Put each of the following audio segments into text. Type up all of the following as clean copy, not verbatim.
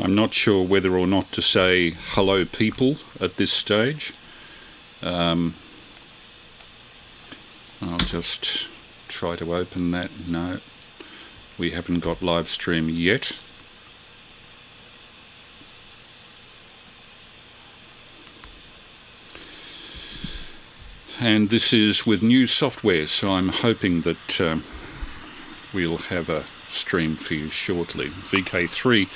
I'm not sure whether or not to say hello people at this stage. I'll just try to open that. No, we haven't got live stream yet. And this is with new software, so I'm hoping that we'll have a stream for you shortly. VK3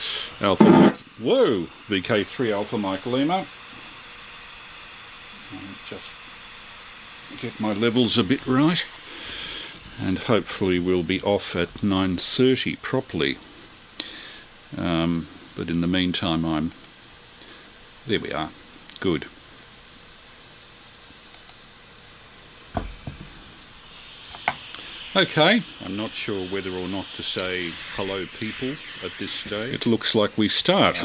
Alpha Mike. Whoa! VK3 Alpha Mike Lima. Just get my levels a bit right, and hopefully we'll be off at 9:30 properly. But in the meantime, there we are. Good. Okay, I'm not sure whether or not to say hello people at this stage. It looks like we start.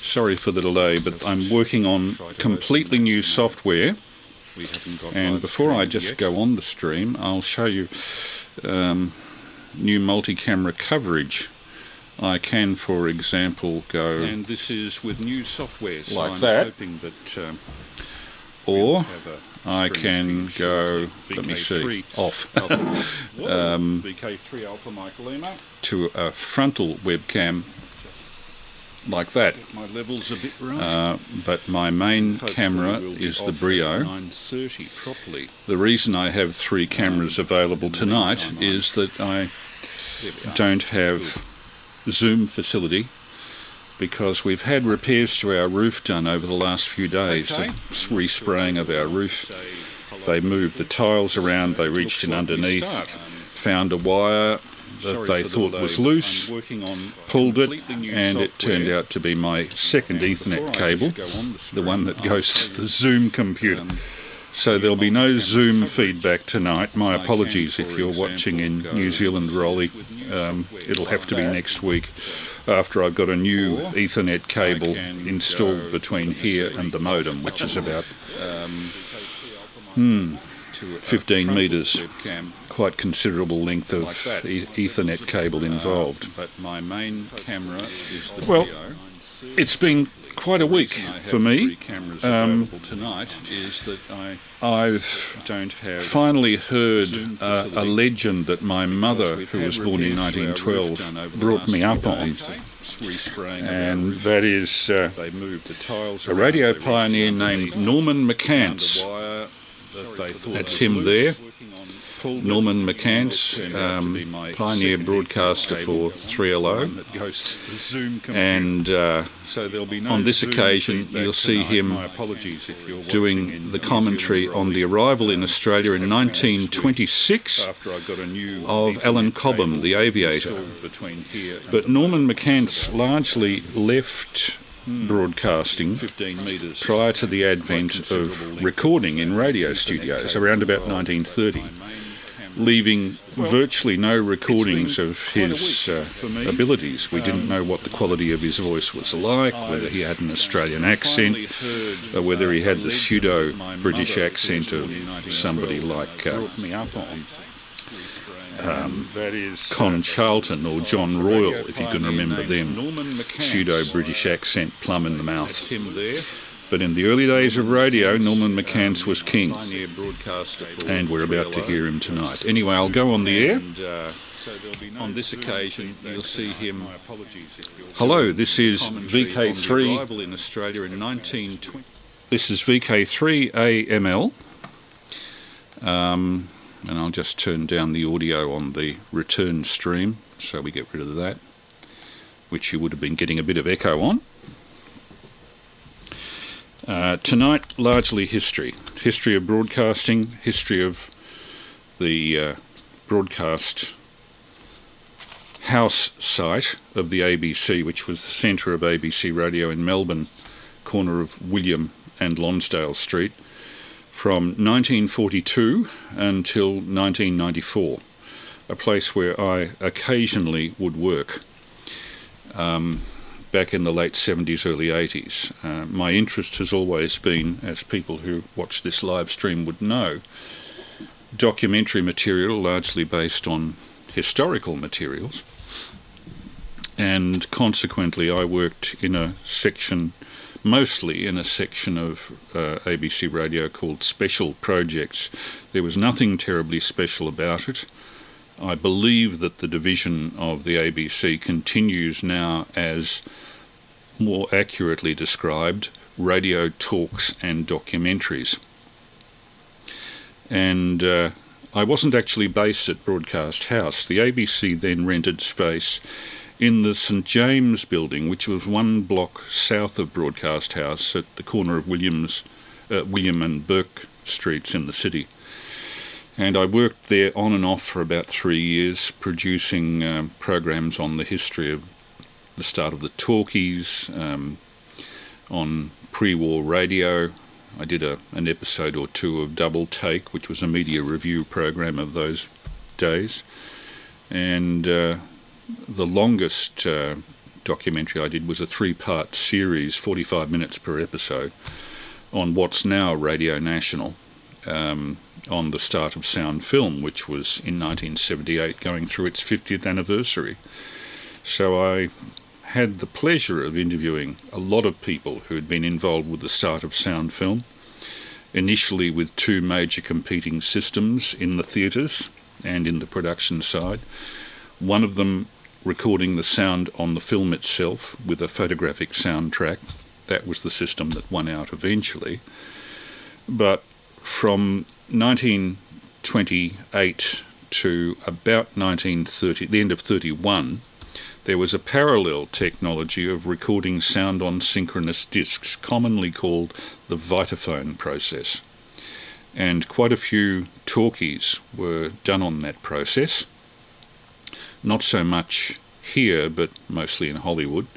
Sorry for the delay, but I'm working on completely new software. And before I just go on the stream, I'll show you new multi-camera coverage. I can, for example, go... And this is with new software, so like that. Hoping that, or I can go, let me see, off VK3 Alpha Mike Lima to a frontal webcam like that. My levels a bit right. But my main camera is the Brio. 9:30 properly. The reason I have 3 cameras available tonight is that I don't have zoom facility, because we've had repairs to our roof done over the last few days. The respraying of our roof. They moved the tiles around, they reached in underneath, found a wire that they thought was loose, pulled it, and it turned out to be my second Ethernet cable, the one that goes to the Zoom computer. So there'll be no Zoom feedback tonight. My apologies if you're watching in New Zealand, Raleigh. It'll have to be next week, after I've got a new Ethernet cable installed between here and the modem, which is about 15 metres. Quite considerable length of Ethernet cable involved. But my main camera is the Well, it's been quite a week for me. I've finally heard a legend that my mother, who was born in 1912, brought me up on, and that is a radio pioneer named Norman McCance. That's him there. Norman McCance, pioneer broadcaster for 3LO, and on this occasion you'll see him doing the commentary on the arrival in Australia in 1926 of Alan Cobham, the aviator. But Norman McCance largely left broadcasting prior to the advent of recording in radio studios around about 1930. Leaving virtually no recordings of his abilities. We didn't know what the quality of his voice was like, whether he had an Australian accent, or whether he had the pseudo-British accent of somebody like Con Charlton or John Royal, if you can remember them. Pseudo-British accent, plum in the mouth. But in the early days of radio, Norman McCance was king, and we're about to hear him tonight. Anyway, I'll go on the air. On this occasion, you'll see him. Hello, this is VK3. This is VK3AML, and I'll just turn down the audio on the return stream so we get rid of that, which you would have been getting a bit of echo on. Tonight, largely history of broadcasting, history of the broadcast house site of the ABC, which was the centre of ABC Radio in Melbourne, corner of William and Lonsdale Street, from 1942 until 1994, a place where I occasionally would work. Back in the late 70s, early 80s. My interest has always been, as people who watch this live stream would know, documentary material largely based on historical materials, and consequently I worked in a section, mostly in a section of ABC Radio called Special Projects. There was nothing terribly special about it. I believe that the division of the ABC continues now as, more accurately described, radio talks and documentaries. And I wasn't actually based at Broadcast House. The ABC then rented space in the St James building, which was one block south of Broadcast House at the corner of William and Burke Streets in the city. And I worked there on and off for about 3 years, producing programs on the history of the start of the talkies, on pre-war radio. I did an episode or two of Double Take, which was a media review program of those days. And the longest documentary I did was a 3-part series, 45 minutes per episode, on what's now Radio National, on the start of sound film, which was in 1978, going through its 50th anniversary. So I had the pleasure of interviewing a lot of people who had been involved with the start of sound film, initially with 2 major competing systems in the theatres and in the production side. One of them recording the sound on the film itself with a photographic soundtrack. That was the system that won out eventually. But from 1928 to about 1930, the end of 31, there was a parallel technology of recording sound on synchronous discs, commonly called the Vitaphone process. And quite a few talkies were done on that process. Not so much here, but mostly in Hollywood.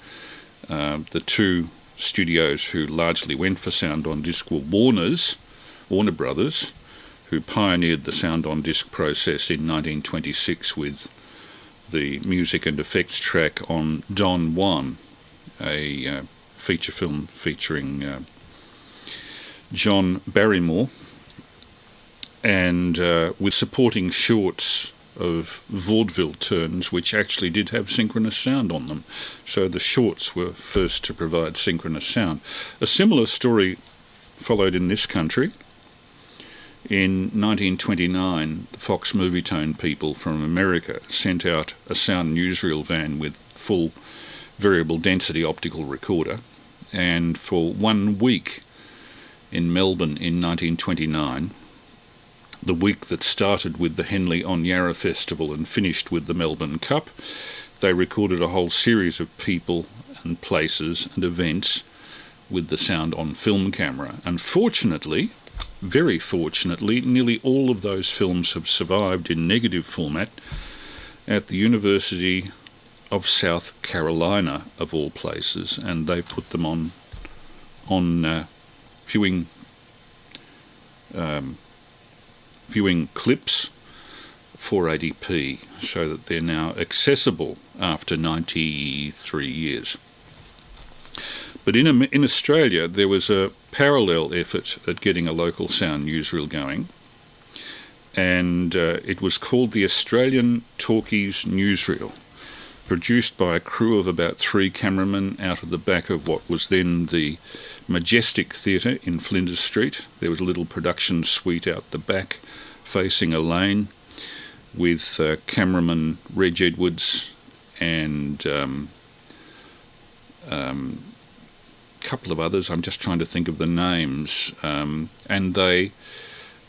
The 2 studios who largely went for sound on disc were Warner Brothers, who pioneered the sound on disc process in 1926 with the music and effects track on Don Juan, a feature film featuring John Barrymore, and with supporting shorts of vaudeville turns which actually did have synchronous sound on them. So the shorts were first to provide synchronous sound. A similar story followed in this country. In 1929, the Fox Movietone people from America sent out a sound newsreel van with full variable density optical recorder, and for 1 week in Melbourne in 1929, the week that started with the Henley on Yarra Festival and finished with the Melbourne Cup, they recorded a whole series of people and places and events with the sound on film camera. Unfortunately, very fortunately, nearly all of those films have survived in negative format at the University of South Carolina, of all places, and they put them on viewing clips 480p, so that they're now accessible after 93 years. But in Australia, there was a parallel effort at getting a local sound newsreel going, and it was called the Australian Talkies Newsreel, produced by a crew of about 3 cameramen out of the back of what was then the Majestic Theatre in Flinders Street. There was a little production suite out the back facing a lane with cameraman Reg Edwards and couple of others. I'm just trying to think of the names, and they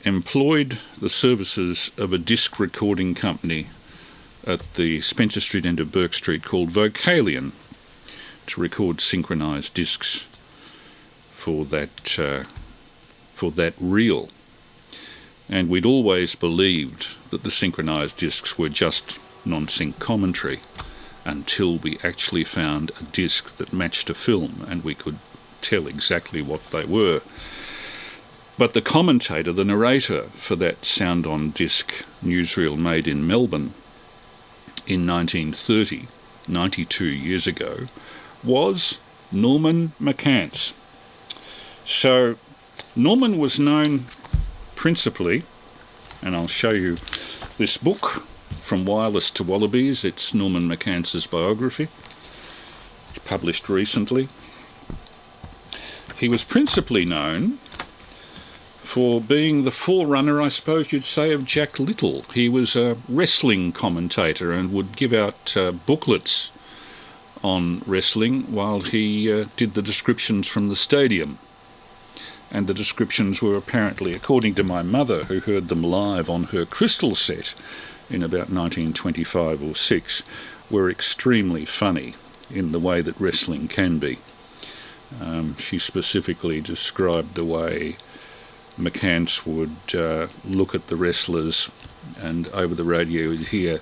employed the services of a disc recording company at the Spencer Street end of Burke Street called Vocalion to record synchronised discs for that reel. And we'd always believed that the synchronised discs were just non-sync commentary, until we actually found a disc that matched a film and we could tell exactly what they were. But the commentator, the narrator for that sound on disc newsreel made in Melbourne in 1930, 92 years ago, was Norman McCance. So Norman was known principally, and I'll show you this book, From Wireless to Wallabies. It's Norman McCance's biography. just published recently. He was principally known for being the forerunner, I suppose you'd say, of Jack Little. He was a wrestling commentator and would give out booklets on wrestling while he did the descriptions from the stadium. And the descriptions were apparently, according to my mother, who heard them live on her crystal set in about 1925 or 6, were extremely funny in the way that wrestling can be. She specifically described the way McCance would look at the wrestlers, and over the radio you'd hear,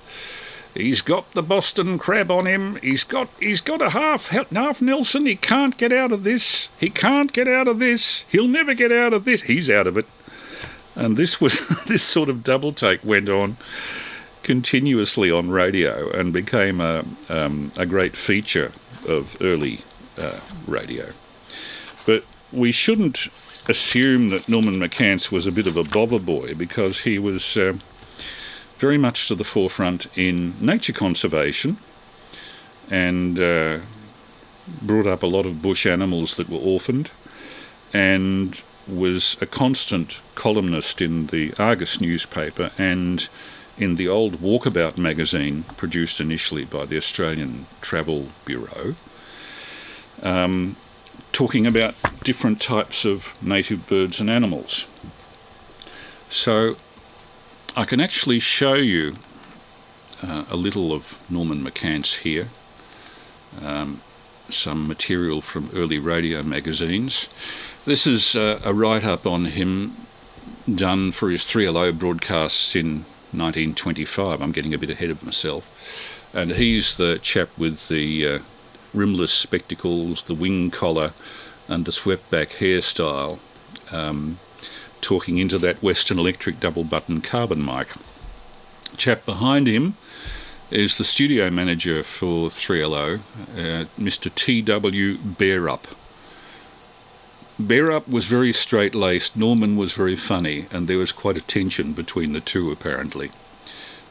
"He's got the Boston crab on him. He's got a half Nelson. He can't get out of this. He can't get out of this. He'll never get out of this. He's out of it." And this sort of double take went on continuously on radio and became a great feature of early radio. But we shouldn't assume that Norman McCance was a bit of a bother boy, because he was very much to the forefront in nature conservation and brought up a lot of bush animals that were orphaned, and was a constant columnist in the Argus newspaper and in the old Walkabout magazine, produced initially by the Australian Travel Bureau, talking about different types of native birds and animals. So I can actually show you a little of Norman McCance here, some material from early radio magazines. This is a write-up on him done for his 3LO broadcasts in 1925. I'm getting a bit ahead of myself. And he's the chap with the rimless spectacles, the wing collar and the swept-back hairstyle, talking into that Western Electric double-button carbon mic. Chap behind him is the studio manager for 3LO, Mr. T.W. Bearup. Bearup was very straight-laced, Norman was very funny, and there was quite a tension between the two, apparently.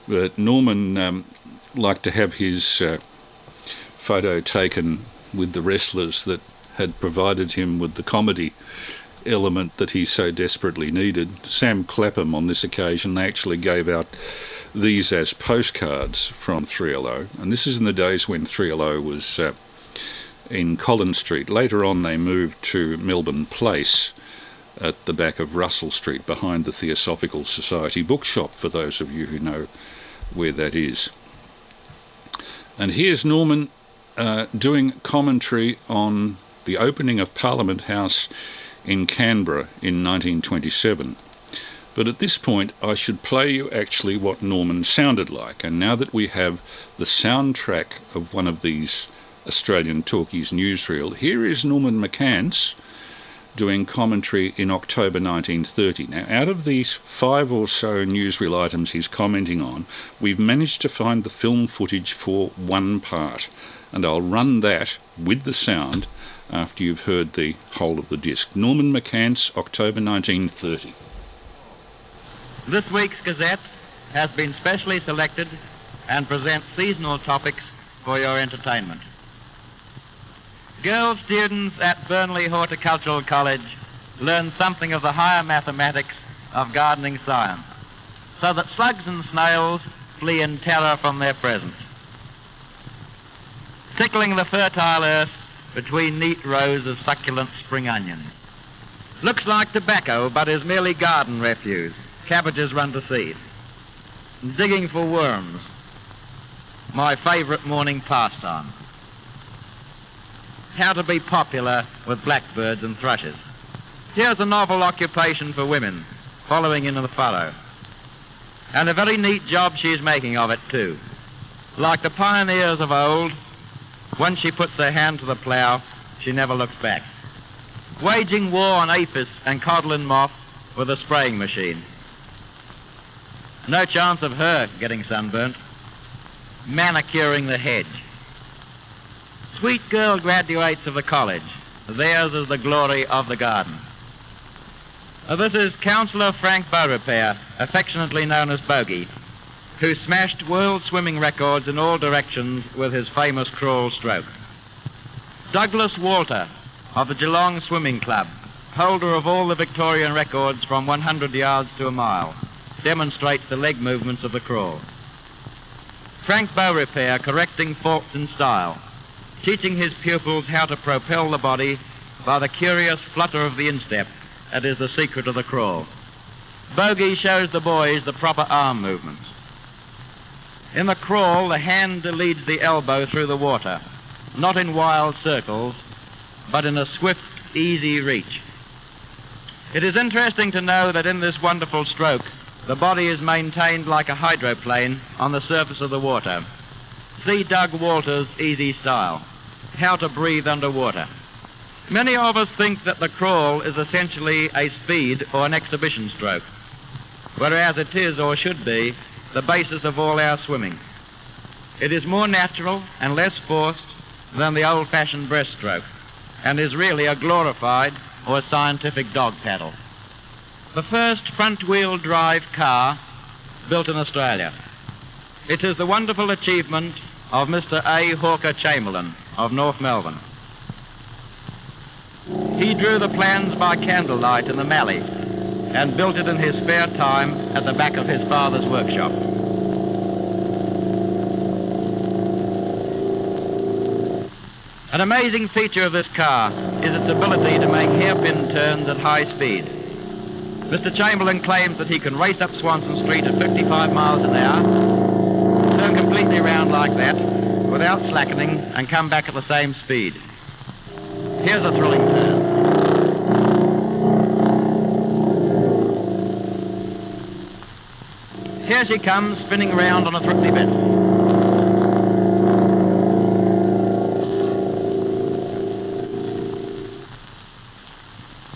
But Norman liked to have his photo taken with the wrestlers that had provided him with the comedy element that he so desperately needed. Sam Clapham, on this occasion, they actually gave out these as postcards from 3LO, and this is in the days when 3LO was in Collins Street. Later on they moved to Melbourne Place at the back of Russell Street, behind the Theosophical Society bookshop, for those of you who know where that is. And here's Norman doing commentary on the opening of Parliament House in Canberra in 1927. But at this point I should play you actually what Norman sounded like, and now that we have the soundtrack of one of these Australian talkies, Newsreel, here is Norman McCance doing commentary in October 1930. Now, out of these 5 or so Newsreel items he's commenting on, we've managed to find the film footage for one part, and I'll run that with the sound after you've heard the whole of the disc. Norman McCance, October 1930. This week's Gazette has been specially selected and presents seasonal topics for your entertainment. Girl students at Burnley Horticultural College learn something of the higher mathematics of gardening science, so that slugs and snails flee in terror from their presence. Tickling the fertile earth between neat rows of succulent spring onions. Looks like tobacco, but is merely garden refuse. Cabbages run to seed. Digging for worms, my favourite morning pastime. How to be popular with blackbirds and thrushes. Here's a novel occupation for women, following in the furrow. And a very neat job she's making of it too. Like the pioneers of old, once she puts her hand to the plough, she never looks back. Waging war on aphis and codlin moth with a spraying machine. No chance of her getting sunburnt. Manicuring the hedge. Sweet girl graduates of the college. Theirs is the glory of the garden. This is Councillor Frank Beaurepaire, affectionately known as Bogey, who smashed world swimming records in all directions with his famous crawl stroke. Douglas Walter of the Geelong Swimming Club, holder of all the Victorian records from 100 yards to a mile, demonstrates the leg movements of the crawl. Frank Beaurepaire correcting faults in style, teaching his pupils how to propel the body by the curious flutter of the instep that is the secret of the crawl. Bogey shows the boys the proper arm movements. In the crawl, the hand leads the elbow through the water, not in wild circles, but in a swift, easy reach. It is interesting to know that in this wonderful stroke, the body is maintained like a hydroplane on the surface of the water. See Doug Walter's easy style, how to breathe underwater. Many of us think that the crawl is essentially a speed or an exhibition stroke, whereas it is, or should be, the basis of all our swimming. It is more natural and less forced than the old-fashioned breaststroke, and is really a glorified or scientific dog paddle. The first front-wheel drive car built in Australia. It is the wonderful achievement of Mr. A. Hawker Chamberlain of North Melbourne. He drew the plans by candlelight in the Mallee and built it in his spare time at the back of his father's workshop. An amazing feature of this car is its ability to make hairpin turns at high speed. Mr. Chamberlain claims that he can race up Swanston Street at 55 miles an hour, turn completely around like that without slackening, and come back at the same speed. Here's a thrilling turn. Here she comes, spinning around on a thrifty bit.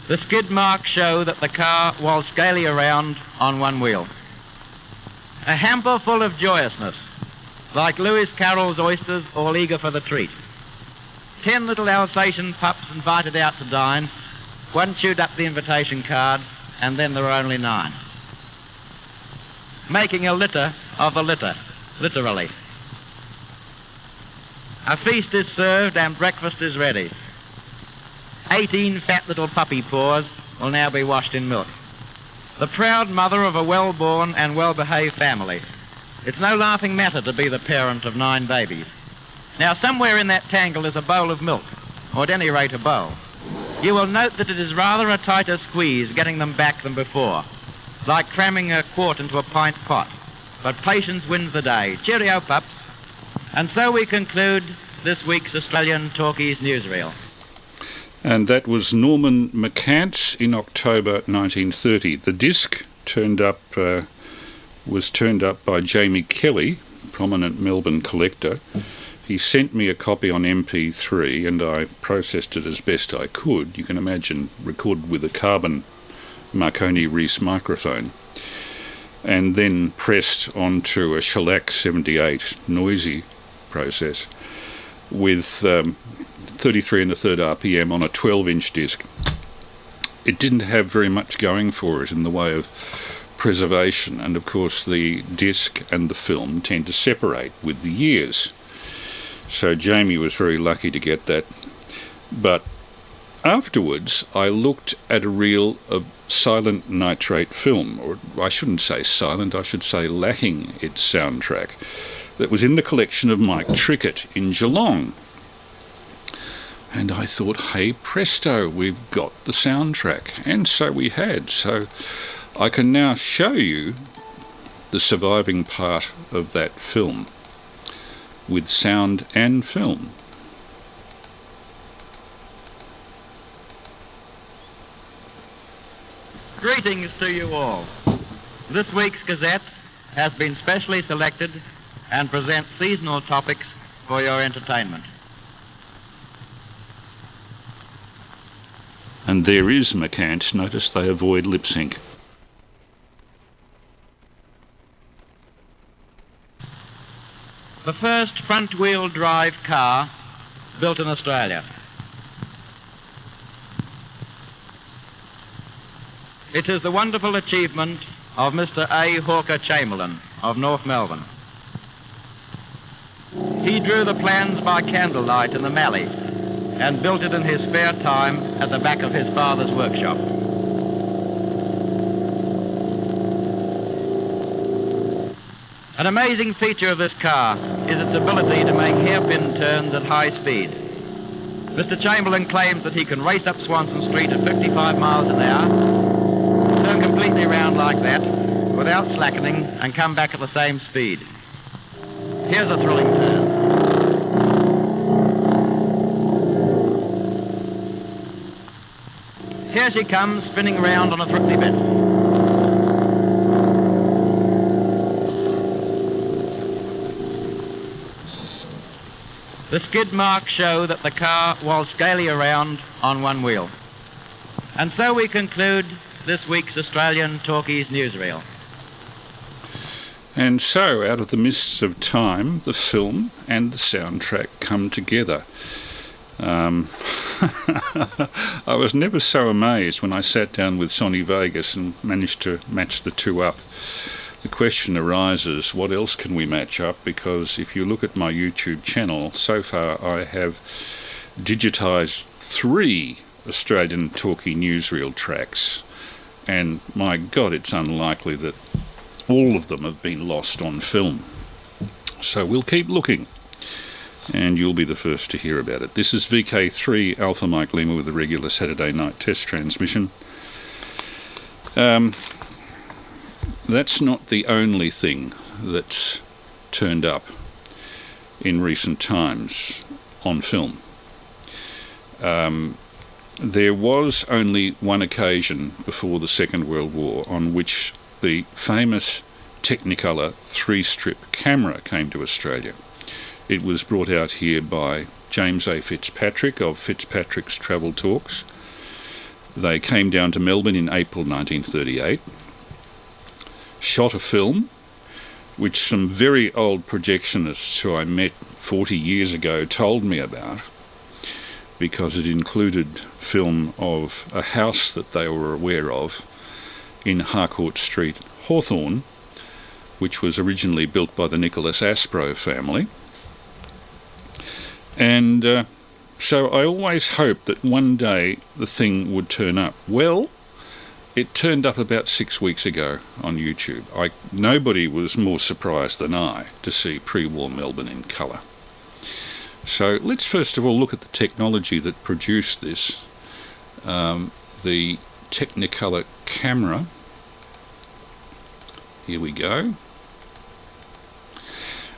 The skid marks show that the car was scaly around on one wheel. A hamper full of joyousness, like Lewis Carroll's oysters, all eager for the treat. 10 little Alsatian pups invited out to dine. One chewed up the invitation card, and then there were only 9. Making a litter of the litter, literally. A feast is served and breakfast is ready. 18 fat little puppy paws will now be washed in milk. The proud mother of a well-born and well-behaved family. It's no laughing matter to be the parent of 9 babies. Now, somewhere in that tangle is a bowl of milk, or at any rate a bowl. You will note that it is rather a tighter squeeze getting them back than before, like cramming a quart into a pint pot. But patience wins the day. Cheerio, pups. And so we conclude this week's Australian Talkies Newsreel. And that was Norman McCance in October 1930. The disc was turned up by Jamie Kelly, prominent Melbourne collector. He sent me a copy on MP3 and I processed it as best I could. You can imagine recorded with a carbon Marconi Reese microphone, and then pressed onto a shellac 78 noisy process with 33 1/3 RPM on a 12-inch disc. It didn't have very much going for it in the way of preservation, and of course the disc and the film tend to separate with the years. So Jamie was very lucky to get that. But afterwards I looked at a reel of silent nitrate film, or I shouldn't say silent, I should say lacking its soundtrack, that was in the collection of Mike Trickett in Geelong. And I thought, hey presto, we've got the soundtrack. And so we had. So I can now show you the surviving part of that film with sound and film. Greetings to you all. This week's Gazette has been specially selected and presents seasonal topics for your entertainment. And there is McCance. Notice they avoid lip sync. The first front-wheel drive car built in Australia. It is the wonderful achievement of Mr. A. Hawker Chamberlain of North Melbourne. He drew the plans by candlelight in the Mallee and built it in his spare time at the back of his father's workshop. An amazing feature of this car is its ability to make hairpin turns at high speed. Mr. Chamberlain claims that he can race up Swanston Street at 55 miles an hour, turn completely around like that, without slackening, and come back at the same speed. Here's a thrilling turn. Here she comes, spinning round on a thrifty bit. The skid marks show that the car was scaly around on one wheel. And so we conclude this week's Australian Talkies Newsreel. And so, out of the mists of time, the film and the soundtrack come together. I was never so amazed when I sat down with Sonny Vegas and managed to match the two up. The question arises, what else can we match up? Because if you look at my YouTube channel, so far I have digitised 3 Australian Talkie Newsreel tracks. And my God, it's unlikely that all of them have been lost on film. So we'll keep looking, and you'll be the first to hear about it. This is VK3 Alpha Mike Lima with a regular Saturday night test transmission. That's not the only thing that's turned up in recent times on film. There was only one occasion before the Second World War on which the famous Technicolor 3-strip camera came to Australia. It was brought out here by James A. Fitzpatrick of Fitzpatrick's Travel Talks. They came down to Melbourne in April 1938, shot a film which some very old projectionists who I met 40 years ago told me about, because it included film of a house that they were aware of in Harcourt Street, Hawthorne, which was originally built by the Nicholas Aspro family. And so I always hoped that one day the thing would turn up. Well, it turned up about 6 weeks ago on YouTube. Nobody was more surprised than I to see pre-war Melbourne in colour. So let's first of all look at the technology that produced this. The Technicolor camera. Here we go.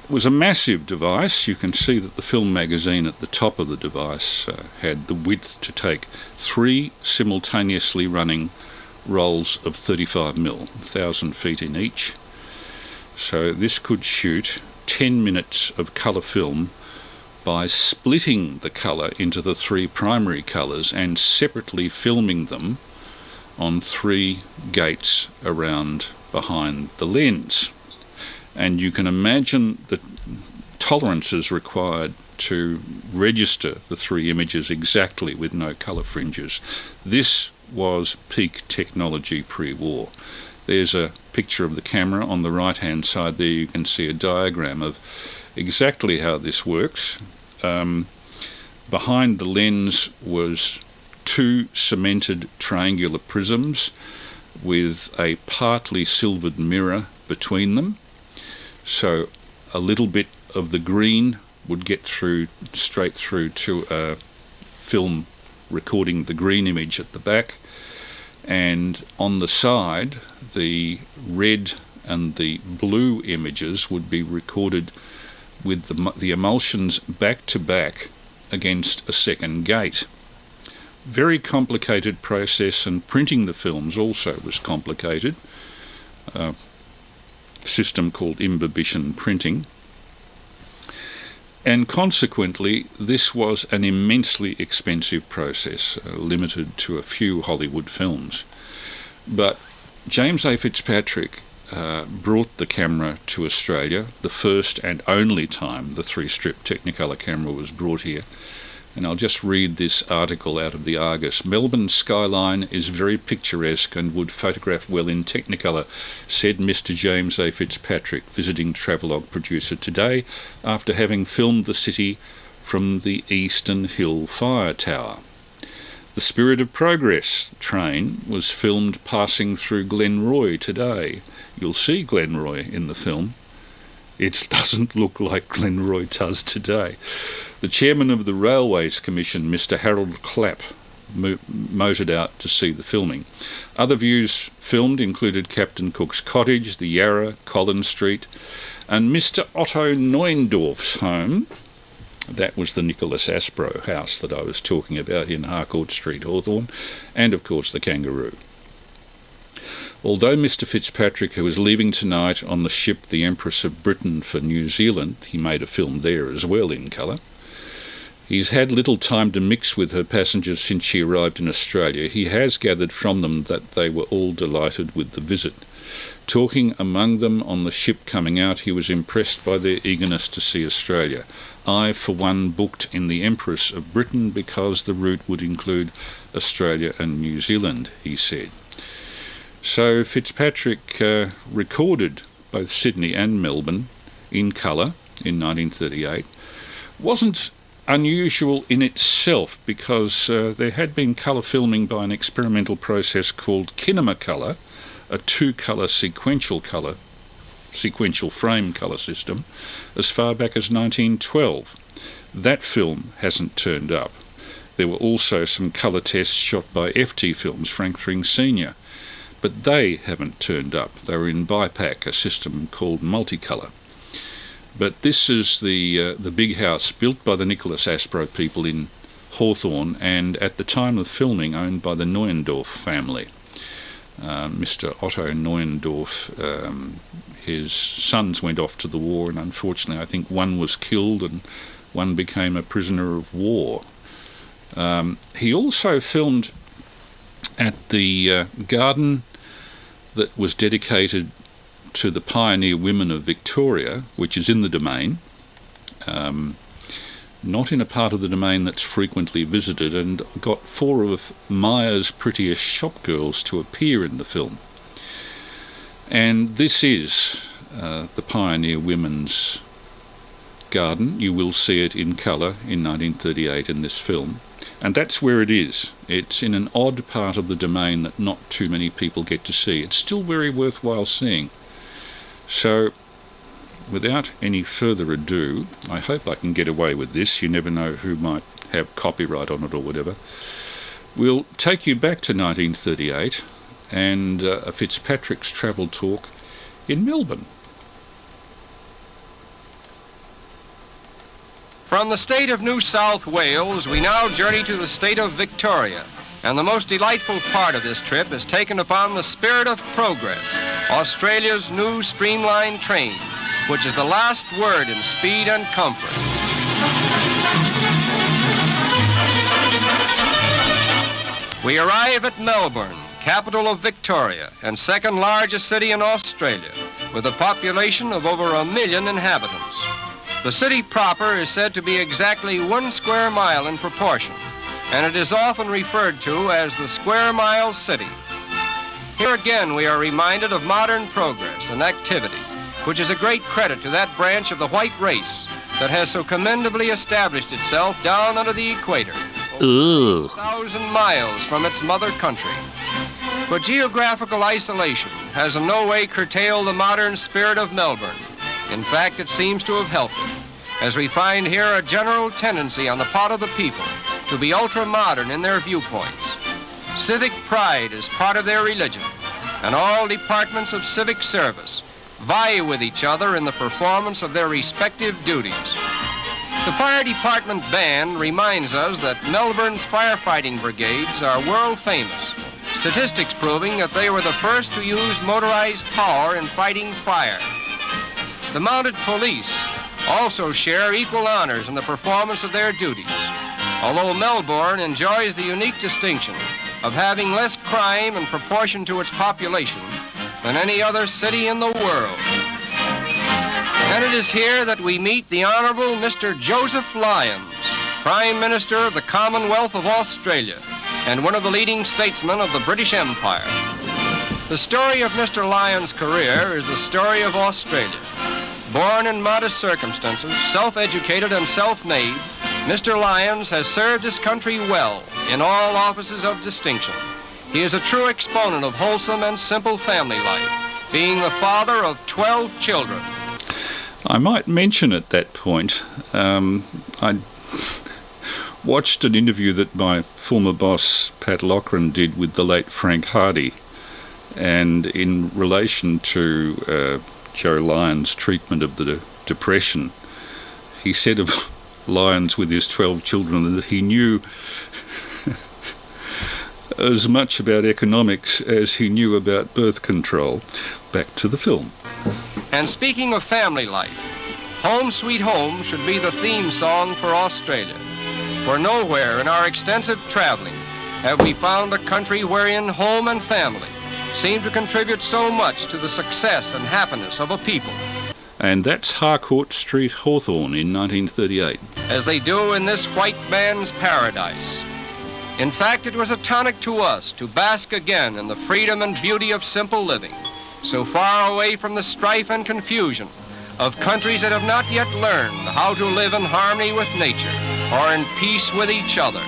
It was a massive device. You can see that the film magazine at the top of the device had the width to take 3 simultaneously running rolls of 35mm, 1,000 feet in each. So this could shoot 10 minutes of colour film by splitting the colour into the 3 primary colours and separately filming them on 3 gates around behind the lens. And you can imagine the tolerances required to register the 3 images exactly with no colour fringes. This was peak technology pre-war. There's a picture of the camera on the right-hand side there. You can see a diagram of exactly how this works. Behind the lens was 2 cemented triangular prisms with a partly silvered mirror between them. So a little bit of the green would get through straight through to a film recording the green image at the back, and on the side the red and the blue images would be recorded with the emulsions back to back against a second gate. Very complicated process, and printing the films also was complicated. A system called imbibition printing. And consequently, this was an immensely expensive process, limited to a few Hollywood films. But James A. Fitzpatrick brought the camera to Australia, the first and only time the 3-strip Technicolor camera was brought here. And I'll just read this article out of the Argus. Melbourne's skyline is very picturesque and would photograph well in Technicolor, said Mr. James A. Fitzpatrick, visiting travelogue producer today, after having filmed the city from the Eastern Hill Fire Tower. The Spirit of Progress train was filmed passing through Glenroy today. You'll see Glenroy in the film. It doesn't look like Glenroy does today. The chairman of the Railways Commission, Mr. Harold Clapp, motored out to see the filming. Other views filmed included Captain Cook's cottage, the Yarra, Collins Street, and Mr. Otto Neuendorf's home. That was the Nicholas Aspro house that I was talking about in Harcourt Street, Hawthorn, and of course the Kangaroo. Although Mr. Fitzpatrick, who was leaving tonight on the ship the Empress of Britain for New Zealand, he made a film there as well in colour, he's had little time to mix with her passengers since she arrived in Australia. He has gathered from them that they were all delighted with the visit. Talking among them on the ship coming out, he was impressed by their eagerness to see Australia. I, for one, booked in the Empress of Britain because the route would include Australia and New Zealand, he said. So Fitzpatrick recorded both Sydney and Melbourne in colour in 1938. Wasn't unusual in itself because there had been colour filming by an experimental process called Kinemacolor, a two-colour sequential frame colour system, as far back as 1912. That film hasn't turned up. There were also some colour tests shot by FT Films, Frank Thring Sr., but they haven't turned up. They were in BIPAC, a system called Multicolour. But this is the big house built by the Nicholas Aspro people in Hawthorn, and at the time of filming owned by the Neuendorf family. Mr. Otto Neuendorf, his sons went off to the war, and unfortunately I think one was killed and one became a prisoner of war. He also filmed at the garden that was dedicated to the pioneer women of Victoria, which is in the Domain, not in a part of the Domain that's frequently visited, and got 4 of Myers' prettiest shop girls to appear in the film. And this is the pioneer women's garden. You will see it in colour in 1938 in this film. And that's where it is. It's in an odd part of the Domain that not too many people get to see. It's still very worthwhile seeing. So, without any further ado, I hope I can get away with this. You never know who might have copyright on it or whatever. We'll take you back to 1938 and a Fitzpatrick's travel talk in Melbourne. From the state of New South Wales, we now journey to the state of Victoria. And the most delightful part of this trip is taken upon the Spirit of Progress, Australia's new streamlined train, which is the last word in speed and comfort. We arrive at Melbourne, capital of Victoria and second largest city in Australia, with a population of over 1 million inhabitants. The city proper is said to be exactly 1 square mile in proportion, and it is often referred to as the Square Mile City. Here again we are reminded of modern progress and activity, which is a great credit to that branch of the white race that has so commendably established itself down under the equator, 1,000 miles from its mother country. But geographical isolation has in no way curtailed the modern spirit of Melbourne. In fact, it seems to have helped it, as we find here a general tendency on the part of the people to be ultra-modern in their viewpoints. Civic pride is part of their religion, and all departments of civic service vie with each other in the performance of their respective duties. The fire department band reminds us that Melbourne's firefighting brigades are world famous, statistics proving that they were the first to use motorized power in fighting fire. The mounted police also share equal honors in the performance of their duties, although Melbourne enjoys the unique distinction of having less crime in proportion to its population than any other city in the world. And it is here that we meet the Honourable Mr. Joseph Lyons, Prime Minister of the Commonwealth of Australia and one of the leading statesmen of the British Empire. The story of Mr. Lyons' career is the story of Australia. Born in modest circumstances, self-educated and self-made, Mr. Lyons has served his country well in all offices of distinction. He is a true exponent of wholesome and simple family life, being the father of 12 children. I might mention at that point, I watched an interview that my former boss, Pat Loughran, did with the late Frank Hardy, and in relation to Joe Lyons' treatment of the Depression, he said of Lyons with his 12 children that he knew as much about economics as he knew about birth control. Back to the film. And speaking of family life, Home Sweet Home should be the theme song for Australia. For nowhere in our extensive traveling have we found a country wherein home and family seem to contribute so much to the success and happiness of a people. And that's Harcourt Street, Hawthorne in 1938. As they do in this white man's paradise. In fact, it was a tonic to us to bask again in the freedom and beauty of simple living, so far away from the strife and confusion of countries that have not yet learned how to live in harmony with nature or in peace with each other.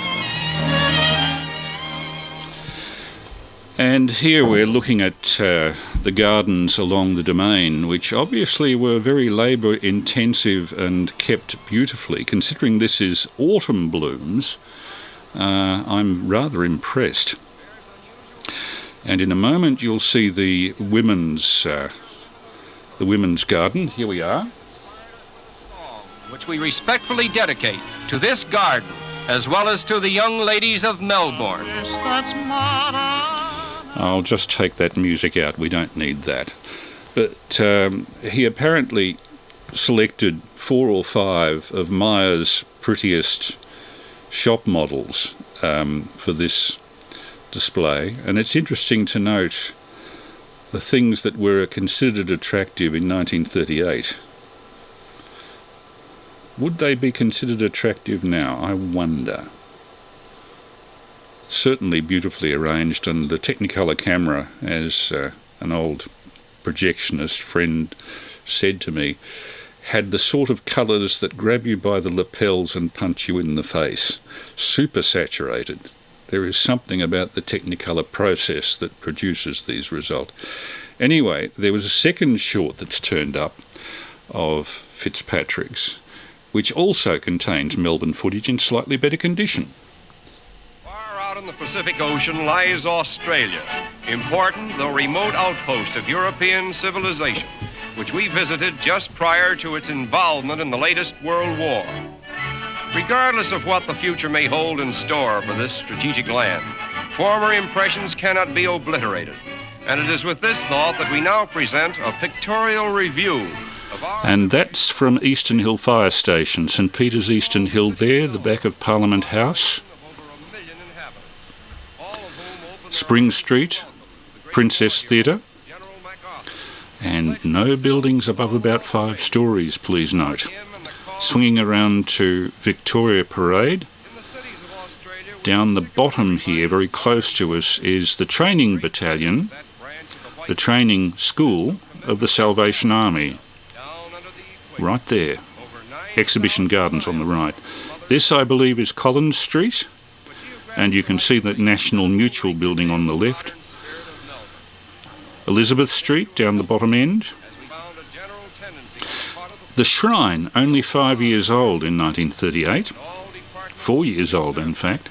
And here we're looking at the gardens along the Domain, which obviously were very labour-intensive and kept beautifully. Considering this is autumn blooms, I'm rather impressed. And in a moment you'll see the women's garden. Here we are. Which we respectfully dedicate to this garden, as well as to the young ladies of Melbourne. I'll just take that music out, we don't need that. But he apparently selected 4 or 5 of Meyer's prettiest shop models for this display, and it's interesting to note the things that were considered attractive in 1938. Would they be considered attractive now? I wonder. Certainly beautifully arranged, and the Technicolor camera, as an old projectionist friend said to me, had the sort of colours that grab you by the lapels and punch you in the face. Super saturated. There is something about the Technicolor process that produces these results. Anyway, there was a second short that's turned up of Fitzpatrick's, which also contains Melbourne footage in slightly better condition. Far out in the Pacific Ocean lies Australia, important though remote outpost of European civilization, which we visited just prior to its involvement in the latest World War. Regardless of what the future may hold in store for this strategic land, former impressions cannot be obliterated. And it is with this thought that we now present a pictorial review of our... And that's from Eastern Hill Fire Station, St Peter's Eastern Hill there, the back of Parliament House. Spring Street, Princess Theatre. And no buildings above about 5 stories, please note. Swinging around to Victoria Parade. Down the bottom here, very close to us, is the training battalion, the training school of the Salvation Army. Right there. Exhibition Gardens on the right. This, I believe, is Collins Street, and you can see the National Mutual building on the left. Elizabeth Street down the bottom end. The Shrine, only 5 years old in 1938. 4 years old, in fact.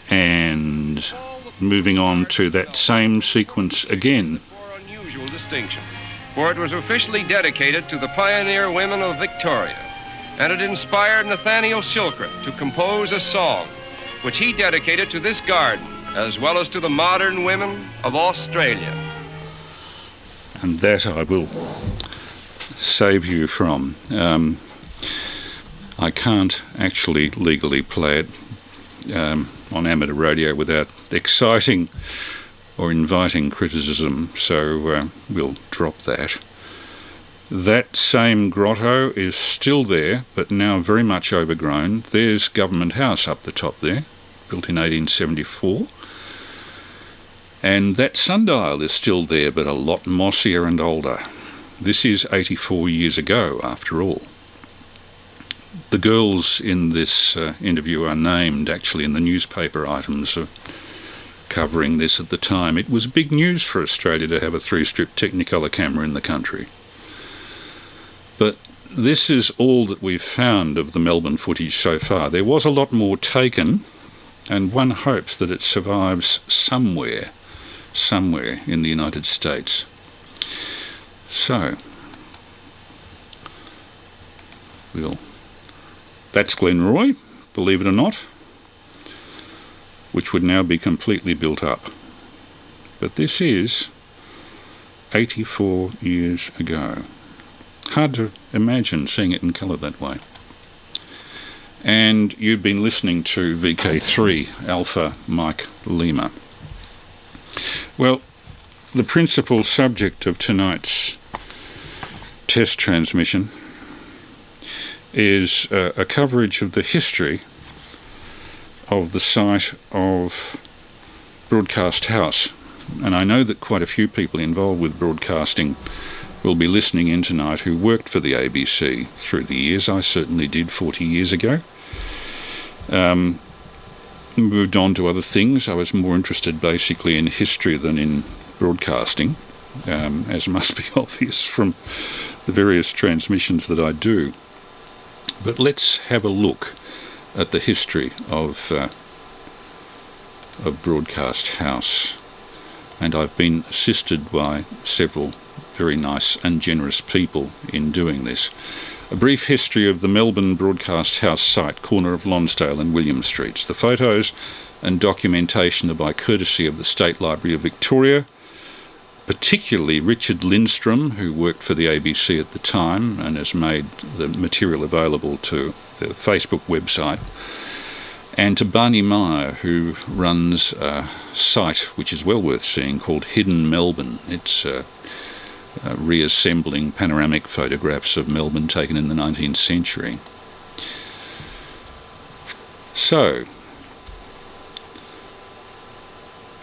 And moving on to that same sequence again. Unusual distinction, for it was officially dedicated to the pioneer women of Victoria, and it inspired Nathaniel Shilkret to compose a song, which he dedicated to this garden, as well as to the modern women of Australia. And that I will save you from. I can't actually legally play it on amateur radio without exciting or inviting criticism, so we'll drop that. That same grotto is still there, but now very much overgrown. There's Government House up the top there, built in 1874. And that sundial is still there, but a lot mossier and older. This is 84 years ago, after all. The girls in this interview are named, actually, in the newspaper items covering this at the time. It was big news for Australia to have a 3-strip Technicolor camera in the country. But this is all that we've found of the Melbourne footage so far. There was a lot more taken, and one hopes that it survives somewhere in the United States. So, that's Glenroy, believe it or not, which would now be completely built up. But this is 84 years ago. Hard to imagine seeing it in colour that way. And you've been listening to VK3 Alpha Mike Lima. Well, the principal subject of tonight's test transmission is a coverage of the history of the site of Broadcast House. And I know that quite a few people involved with broadcasting will be listening in tonight who worked for the ABC through the years. I certainly did 40 years ago. Moved on to other things. I was more interested basically in history than in broadcasting, as must be obvious from the various transmissions that I do. But let's have a look at the history of Broadcast House. And I've been assisted by several very nice and generous people in doing this. A brief history of the Melbourne Broadcast House site, corner of Lonsdale and William Streets. The photos and documentation are by courtesy of the State Library of Victoria, particularly Richard Lindstrom, who worked for the ABC at the time and has made the material available to the Facebook website, and to Barney Meyer, who runs a site which is well worth seeing called Hidden Melbourne. It's reassembling panoramic photographs of Melbourne taken in the 19th century. So,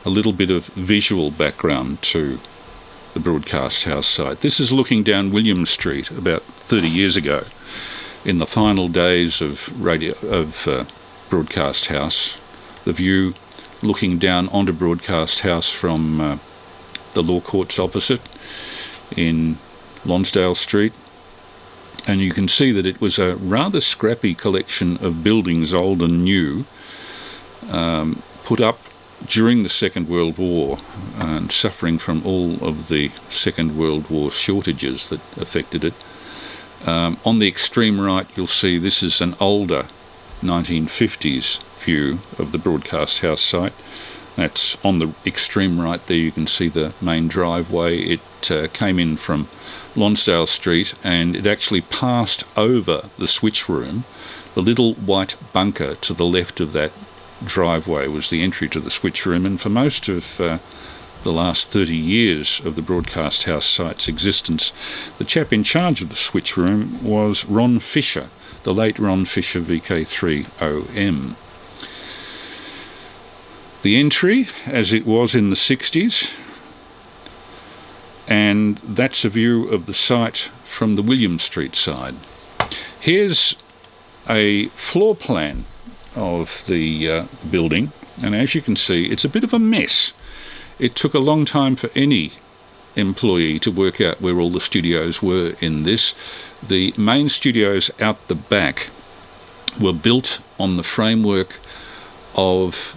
a little bit of visual background to the Broadcast House site. This is looking down William Street about 30 years ago, in the final days of Broadcast House. The view looking down onto Broadcast House from the law courts opposite in Lonsdale Street. And you can see that it was a rather scrappy collection of buildings, old and new, put up during the Second World War and suffering from all of the Second World War shortages that affected it. On the extreme right, you'll see this is an older 1950s view of the Broadcast House site. That's on the extreme right there. You can see the main driveway. It came in from Lonsdale Street, and it actually passed over the switch room. The little white bunker to the left of that driveway was the entry to the switch room, and for most of the last 30 years of the Broadcast House site's existence, the chap in charge of the switch room was Ron Fisher, the late Ron Fisher, VK3OM. The entry, as it was in the 60s, and that's a view of the site from the William Street side. Here's a floor plan of the building, and as you can see, it's a bit of a mess. It took a long time for any employee to work out where all the studios were in this. The main studios out the back were built on the framework of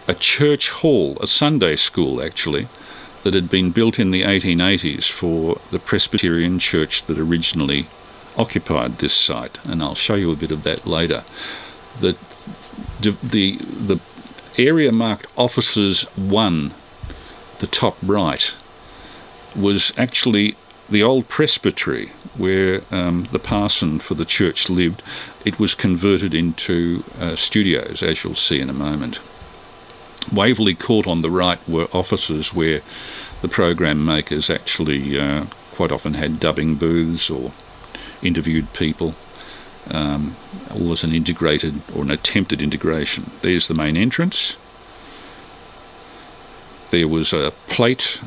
a church hall, a Sunday school actually, that had been built in the 1880s for the Presbyterian church that originally occupied this site, and I'll show you a bit of that later. The area marked Officers 1, the top right, was actually the old presbytery where the parson for the church lived. It was converted into studios, as you'll see in a moment. Waverley Court on the right were offices where the program makers actually quite often had dubbing booths or interviewed people. All was an integrated or an attempted integration. There's the main entrance. There was a plate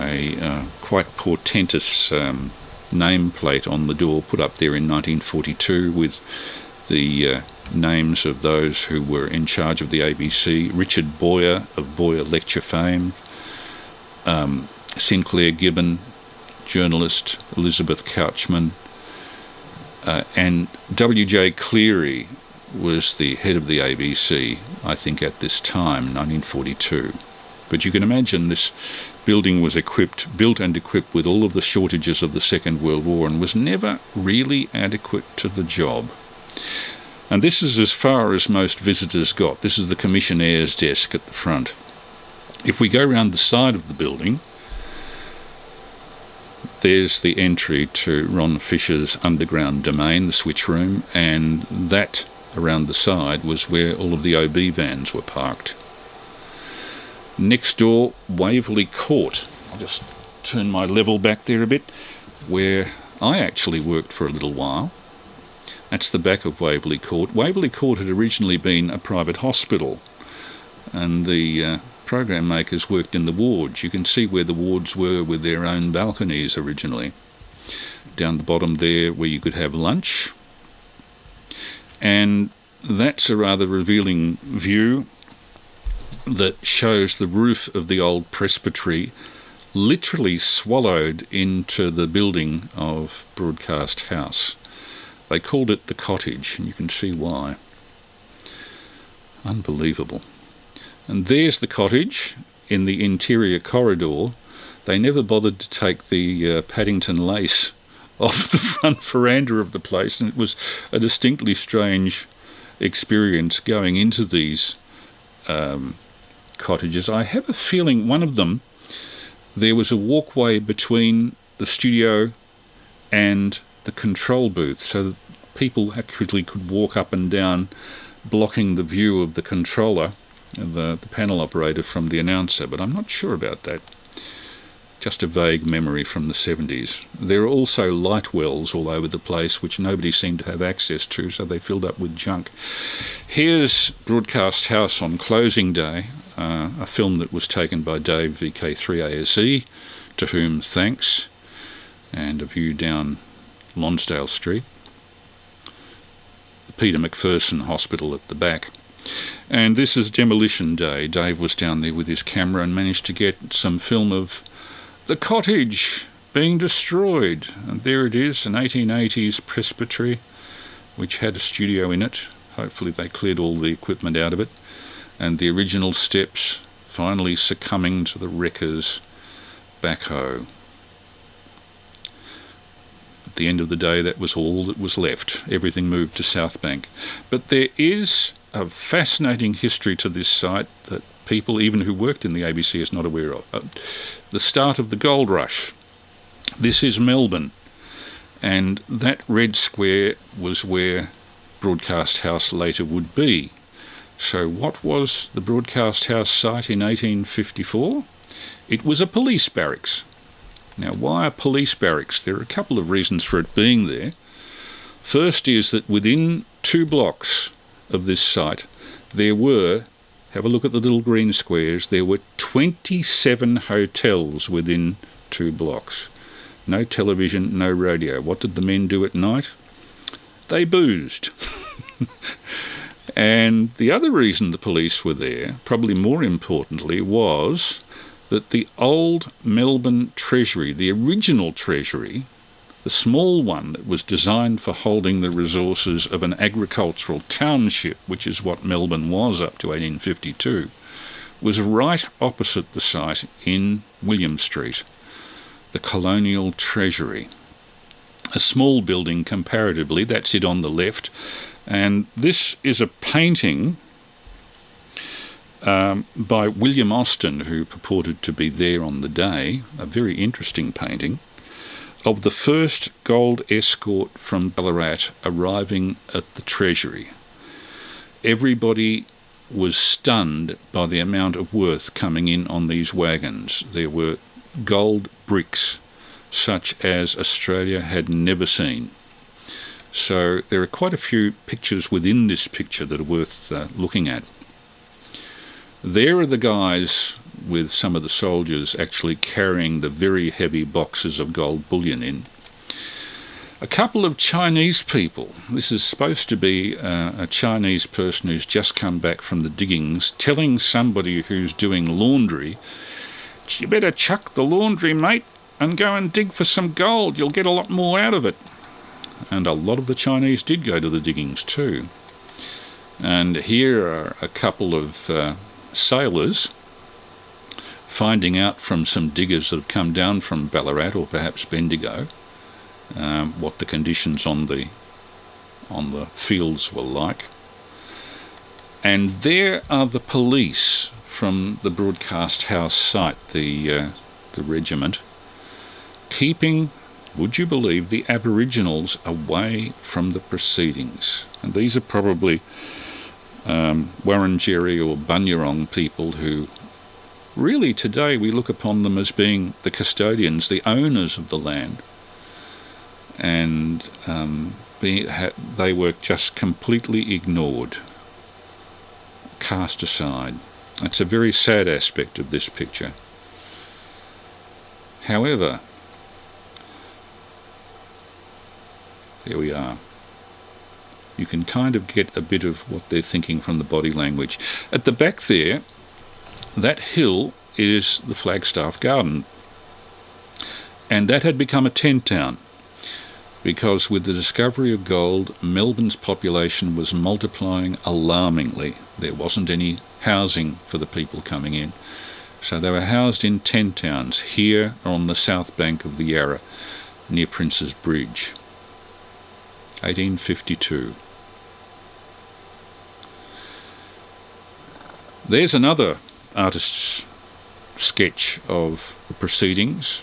a quite portentous nameplate on the door put up there in 1942 with the names of those who were in charge of the ABC: Richard Boyer of Boyer Lecture fame, Sinclair Gibbon, journalist, Elizabeth Couchman, and W.J. Cleary was the head of the ABC, I think, at this time, 1942. But you can imagine this building was built and equipped with all of the shortages of the Second World War and was never really adequate to the job. And this is as far as most visitors got. This is the commissionaire's desk at the front. If we go round the side of the building, there's the entry to Ron Fisher's underground domain, the switch room, and that around the side was where all of the OB vans were parked. Next door, Waverley Court. I'll just turn my level back there a bit, where I actually worked for a little while. That's the back of Waverley Court. Waverley Court had originally been a private hospital, and the program makers worked in the wards. You can see where the wards were with their own balconies originally. Down the bottom there where you could have lunch. And that's a rather revealing view that shows the roof of the old presbytery literally swallowed into the building of Broadcast House. They called it the cottage, and you can see why. Unbelievable. And there's the cottage in the interior corridor. They never bothered to take the Paddington lace off the front veranda of the place, and it was a distinctly strange experience going into these cottages. I have a feeling one of them, there was a walkway between the studio and the control booth, so that people actually could walk up and down, blocking the view of the controller, the panel operator, from the announcer, but I'm not sure about that. Just a vague memory from the 70s. There are also light wells all over the place, which nobody seemed to have access to, so they filled up with junk. Here's Broadcast House on closing day, a film that was taken by Dave VK3AML, to whom thanks, and a view down Lonsdale Street. The Peter McPherson Hospital at the back. And this is demolition day. Dave was down there with his camera and managed to get some film of the cottage being destroyed. And there it is, an 1880s presbytery which had a studio in it. Hopefully they cleared all the equipment out of it. And the original steps finally succumbing to the wrecker's backhoe. At the end of the day, that was all that was left. Everything moved to South Bank. But there is a fascinating history to this site that people, even who worked in the ABC, is not aware of. The start of the gold rush. This is Melbourne, and that red square was where Broadcast House later would be. So what was the Broadcast House site in 1854? It was a police barracks. Now, why a police barracks? There are a couple of reasons for it being there. First is that within 2 blocks of this site, there were, have a look at the little green squares, there were 27 hotels within 2 blocks. No television, no radio. What did the men do at night? They boozed. And the other reason the police were there, probably more importantly, was that the old Melbourne Treasury, the original Treasury, the small one that was designed for holding the resources of an agricultural township, which is what Melbourne was up to 1852, was right opposite the site in William Street, the Colonial Treasury. A small building comparatively, that's it on the left, and this is a painting by William Austin, who purported to be there on the day, a very interesting painting, of the first gold escort from Ballarat arriving at the Treasury. Everybody was stunned by the amount of worth coming in on these wagons. There were gold bricks such as Australia had never seen. So there are quite a few pictures within this picture that are worth looking at. There are the guys with some of the soldiers actually carrying the very heavy boxes of gold bullion in. A couple of Chinese people, this is supposed to be a Chinese person who's just come back from the diggings, telling somebody who's doing laundry, "You better chuck the laundry, mate, and go and dig for some gold. You'll get a lot more out of it." And a lot of the Chinese did go to the diggings too. And here are a couple of sailors finding out from some diggers that have come down from Ballarat or perhaps Bendigo what the conditions on the fields were like. And there are the police from the broadcast house site, the regiment, keeping, would you believe, the Aboriginals away from the proceedings. And these are probably Wurundjeri or Bunyarong people who really today we look upon them as being the custodians, the owners of the land. And they were just completely ignored, cast aside. It's a very sad aspect of this picture. However, there we are. You can kind of get a bit of what they're thinking from the body language. At the back there, that hill is the Flagstaff Garden. And that had become a tent town, because with the discovery of gold, Melbourne's population was multiplying alarmingly. There wasn't any housing for the people coming in. So they were housed in tent towns here on the south bank of the Yarra, near Prince's Bridge. 1852. There's another artist's sketch of the proceedings.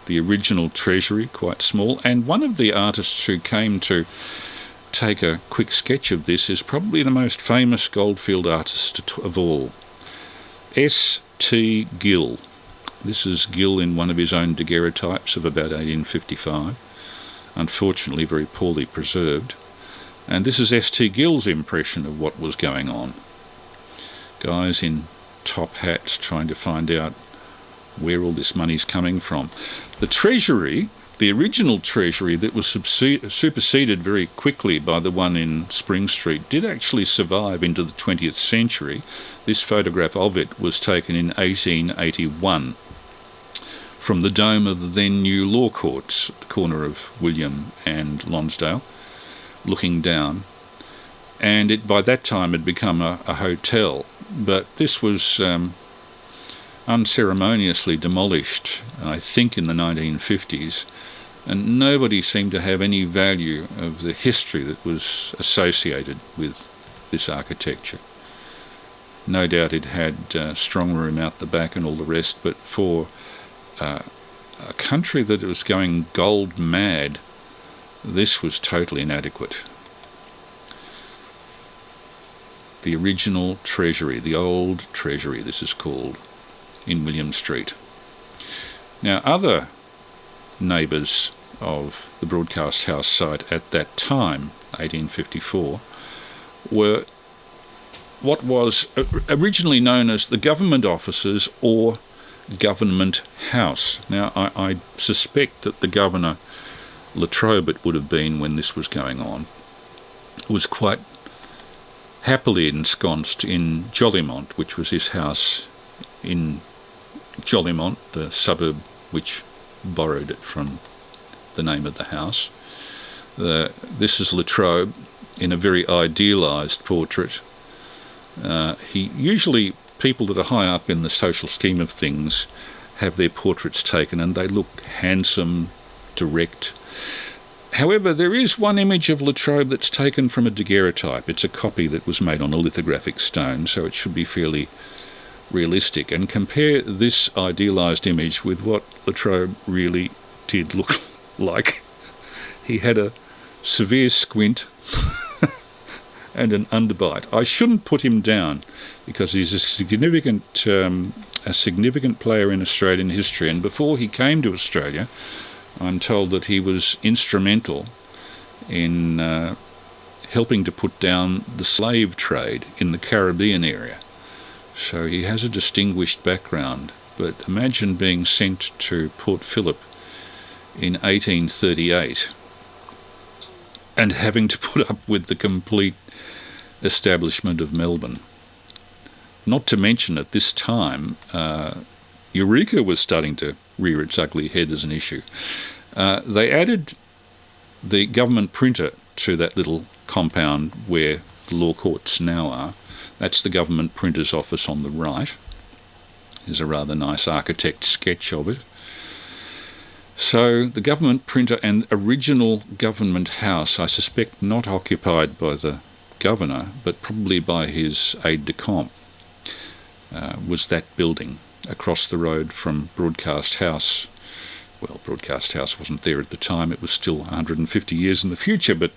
The original treasury, quite small, and one of the artists who came to take a quick sketch of this is probably the most famous goldfield artist of all, S.T. Gill. This is Gill in one of his own daguerreotypes of about 1855, unfortunately very poorly preserved, and this is S.T. Gill's impression of what was going on. Guys in top hats trying to find out where all this money's coming from. The Treasury, the original Treasury that was superseded very quickly by the one in Spring Street, did actually survive into the 20th century. This photograph of it was taken in 1881 from the dome of the then new Law Courts at the corner of William and Lonsdale, looking down. And it by that time had become a hotel, but this was unceremoniously demolished, I think, in the 1950s, and nobody seemed to have any value of the history that was associated with this architecture. No doubt it had strong room out the back and all the rest, but for a country that was going gold mad, this was totally inadequate. The original Treasury, the old Treasury, this is called, in William Street. Now, other neighbours of the broadcast house site at that time, 1854, were what was originally known as the government offices or government house. Now, I suspect that the governor, Latrobe it would have been when this was going on, was quite happily ensconced in Jolimont, which was his house in Jolimont, the suburb which borrowed it from the name of the house. This is Latrobe in a very idealised portrait. Usually people that are high up in the social scheme of things have their portraits taken and they look handsome, direct. However, there is one image of Latrobe that's taken from a daguerreotype. It's a copy that was made on a lithographic stone, so it should be fairly realistic. And compare this idealised image with what Latrobe really did look like. He had a severe squint and an underbite. I shouldn't put him down because he's a significant player in Australian history, and before he came to Australia, I'm told that he was instrumental in helping to put down the slave trade in the Caribbean area. So he has a distinguished background. But imagine being sent to Port Phillip in 1838 and having to put up with the complete establishment of Melbourne. Not to mention at this time, Eureka was starting to rear its ugly head as an issue. They added the government printer to that little compound where the law courts now are. That's the government printer's office on the right. There's a rather nice architect sketch of it. So the government printer and original government house, I suspect not occupied by the governor, but probably by his aide-de-camp, was that building across the road from Broadcast House. Well, Broadcast House wasn't there at the time. It was still 150 years in the future, but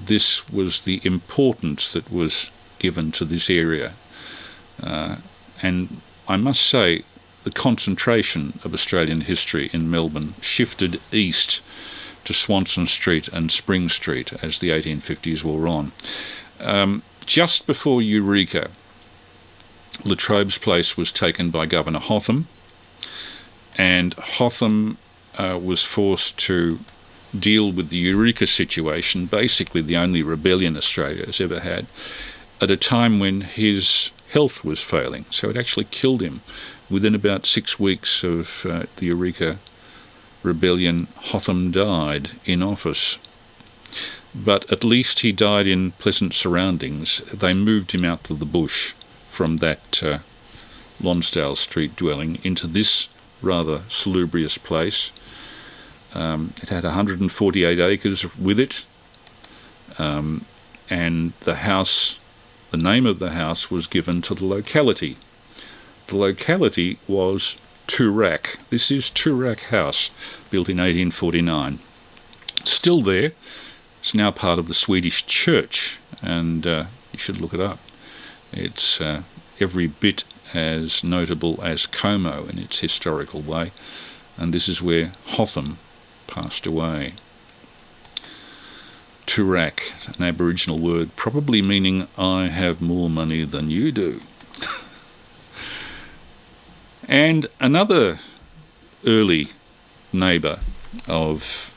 this was the importance that was given to this area. And I must say, the concentration of Australian history in Melbourne shifted east to Swanston Street and Spring Street as the 1850s wore on. Just before Eureka, La Trobe's place was taken by Governor Hotham, and Hotham was forced to deal with the Eureka situation, basically the only rebellion Australia has ever had, at a time when his health was failing. So it actually killed him. Within about 6 weeks of the Eureka rebellion, Hotham died in office. But at least he died in pleasant surroundings. They moved him out to the bush from that Lonsdale Street dwelling into this rather salubrious place. It had 148 acres with it, and the house, the name of the house was given to the locality. The locality was Toorak. This is Toorak House, built in 1849. Still there. It's now part of the Swedish church, and you should look it up. It's every bit as notable as Como in its historical way, and this is where Hotham passed away. Toorak, an Aboriginal word, probably meaning I have more money than you do. And another early neighbour of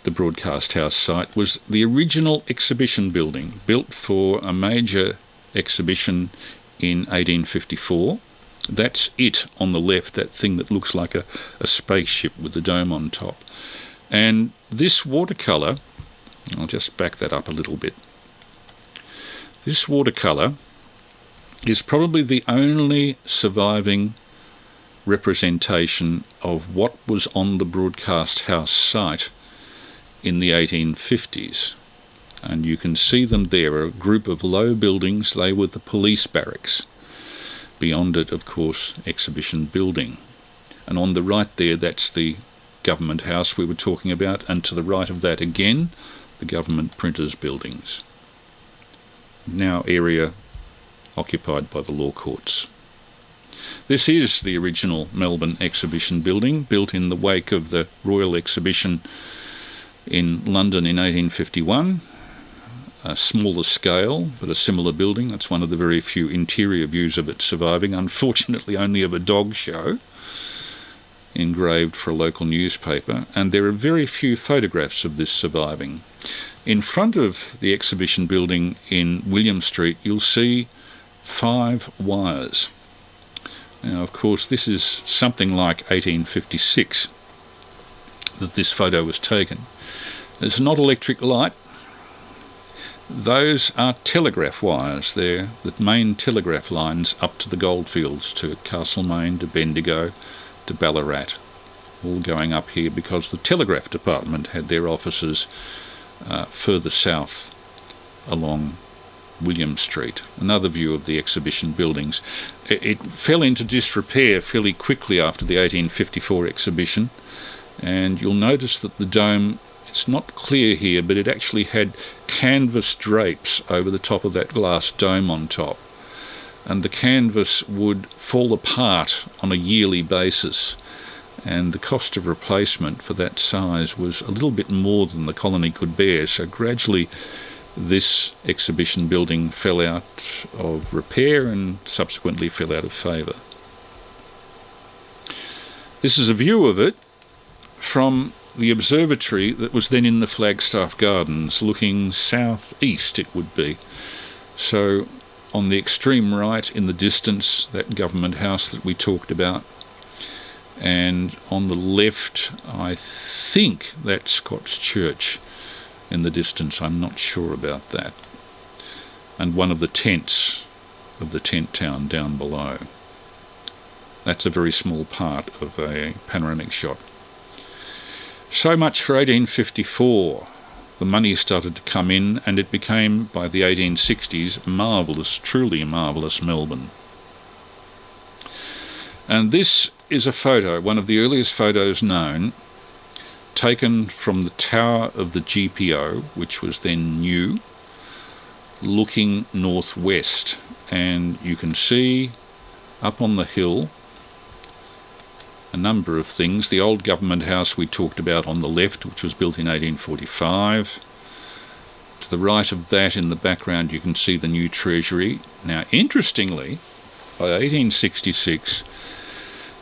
the Broadcast House site was the original exhibition building, built for a major exhibition in 1854. That's it on the left, that thing that looks like a spaceship with the dome on top. And this watercolour, I'll just back that up a little bit. This watercolour is probably the only surviving representation of what was on the Broadcast House site in the 1850s. And you can see them there, a group of low buildings. They were the police barracks. Beyond it, of course, exhibition building. And on the right there, that's the government house we were talking about, and to the right of that again, the government printers' buildings. Now area occupied by the law courts. This is the original Melbourne exhibition building, built in the wake of the Royal Exhibition in London in 1851. A smaller scale, but a similar building. That's one of the very few interior views of it surviving, unfortunately only of a dog show, engraved for a local newspaper, and there are very few photographs of this surviving. In front of the exhibition building in William Street, you'll see 5 wires. Now, of course, this is something like 1856 that this photo was taken. There's not electric light. Those are telegraph wires. They're the main telegraph lines up to the goldfields, to Castlemaine, to Bendigo, to Ballarat, all going up here because the telegraph department had their offices further south along William Street. Another view of the exhibition buildings. It fell into disrepair fairly quickly after the 1854 exhibition, and you'll notice that the dome, it's not clear here, but it actually had canvas drapes over the top of that glass dome on top, and the canvas would fall apart on a yearly basis, and the cost of replacement for that size was a little bit more than the colony could bear, so gradually this exhibition building fell out of repair and subsequently fell out of favour. This is a view of it from the observatory that was then in the Flagstaff Gardens, looking south-east it would be. So on the extreme right in the distance, that government house that we talked about, and on the left, I think that's Scott's Church in the distance. I'm not sure about that. And one of the tents of the tent town down below. That's a very small part of a panoramic shot. So much for 1854. The money started to come in, and it became, by the 1860s, marvellous, truly marvellous Melbourne. And this is a photo, one of the earliest photos known, taken from the tower of the GPO, which was then new, looking northwest. And you can see up on the hill a number of things. The old government house we talked about on the left, which was built in 1845. To the right of that, in the background, you can see the new Treasury. Now, interestingly, by 1866,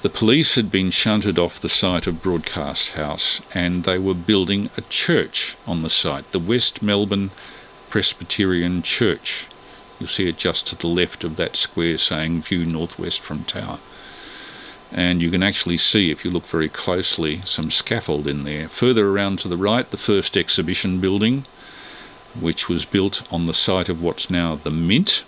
the police had been shunted off the site of Broadcast House, and they were building a church on the site, the West Melbourne Presbyterian Church. You'll see it just to the left of that square saying View Northwest from Tower. And you can actually see, if you look very closely, some scaffold in there. Further around to the right, the first exhibition building, which was built on the site of what's now the Mint.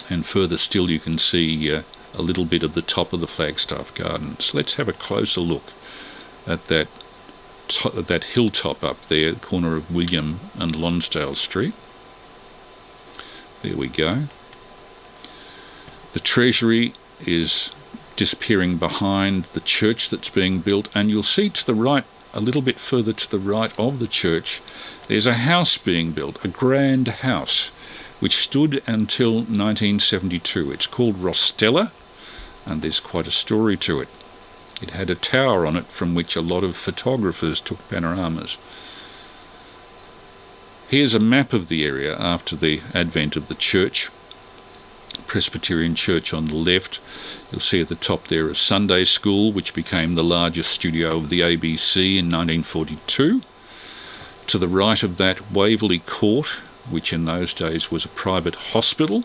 And further still, you can see a little bit of the top of the Flagstaff Gardens. Let's have a closer look at that hilltop up there, the corner of William and Lonsdale Street. There we go. The Treasury is disappearing behind the church that's being built, and you'll see to the right, a little bit further to the right of the church, there's a house being built, a grand house, which stood until 1972. It's called Rostella, and there's quite a story to it. It had a tower on it from which a lot of photographers took panoramas. Here's a map of the area after the advent of the church. Presbyterian Church on the left. You'll see at the top there a Sunday school, which became the largest studio of the ABC in 1942. To the right of that, Waverley Court, which in those days was a private hospital.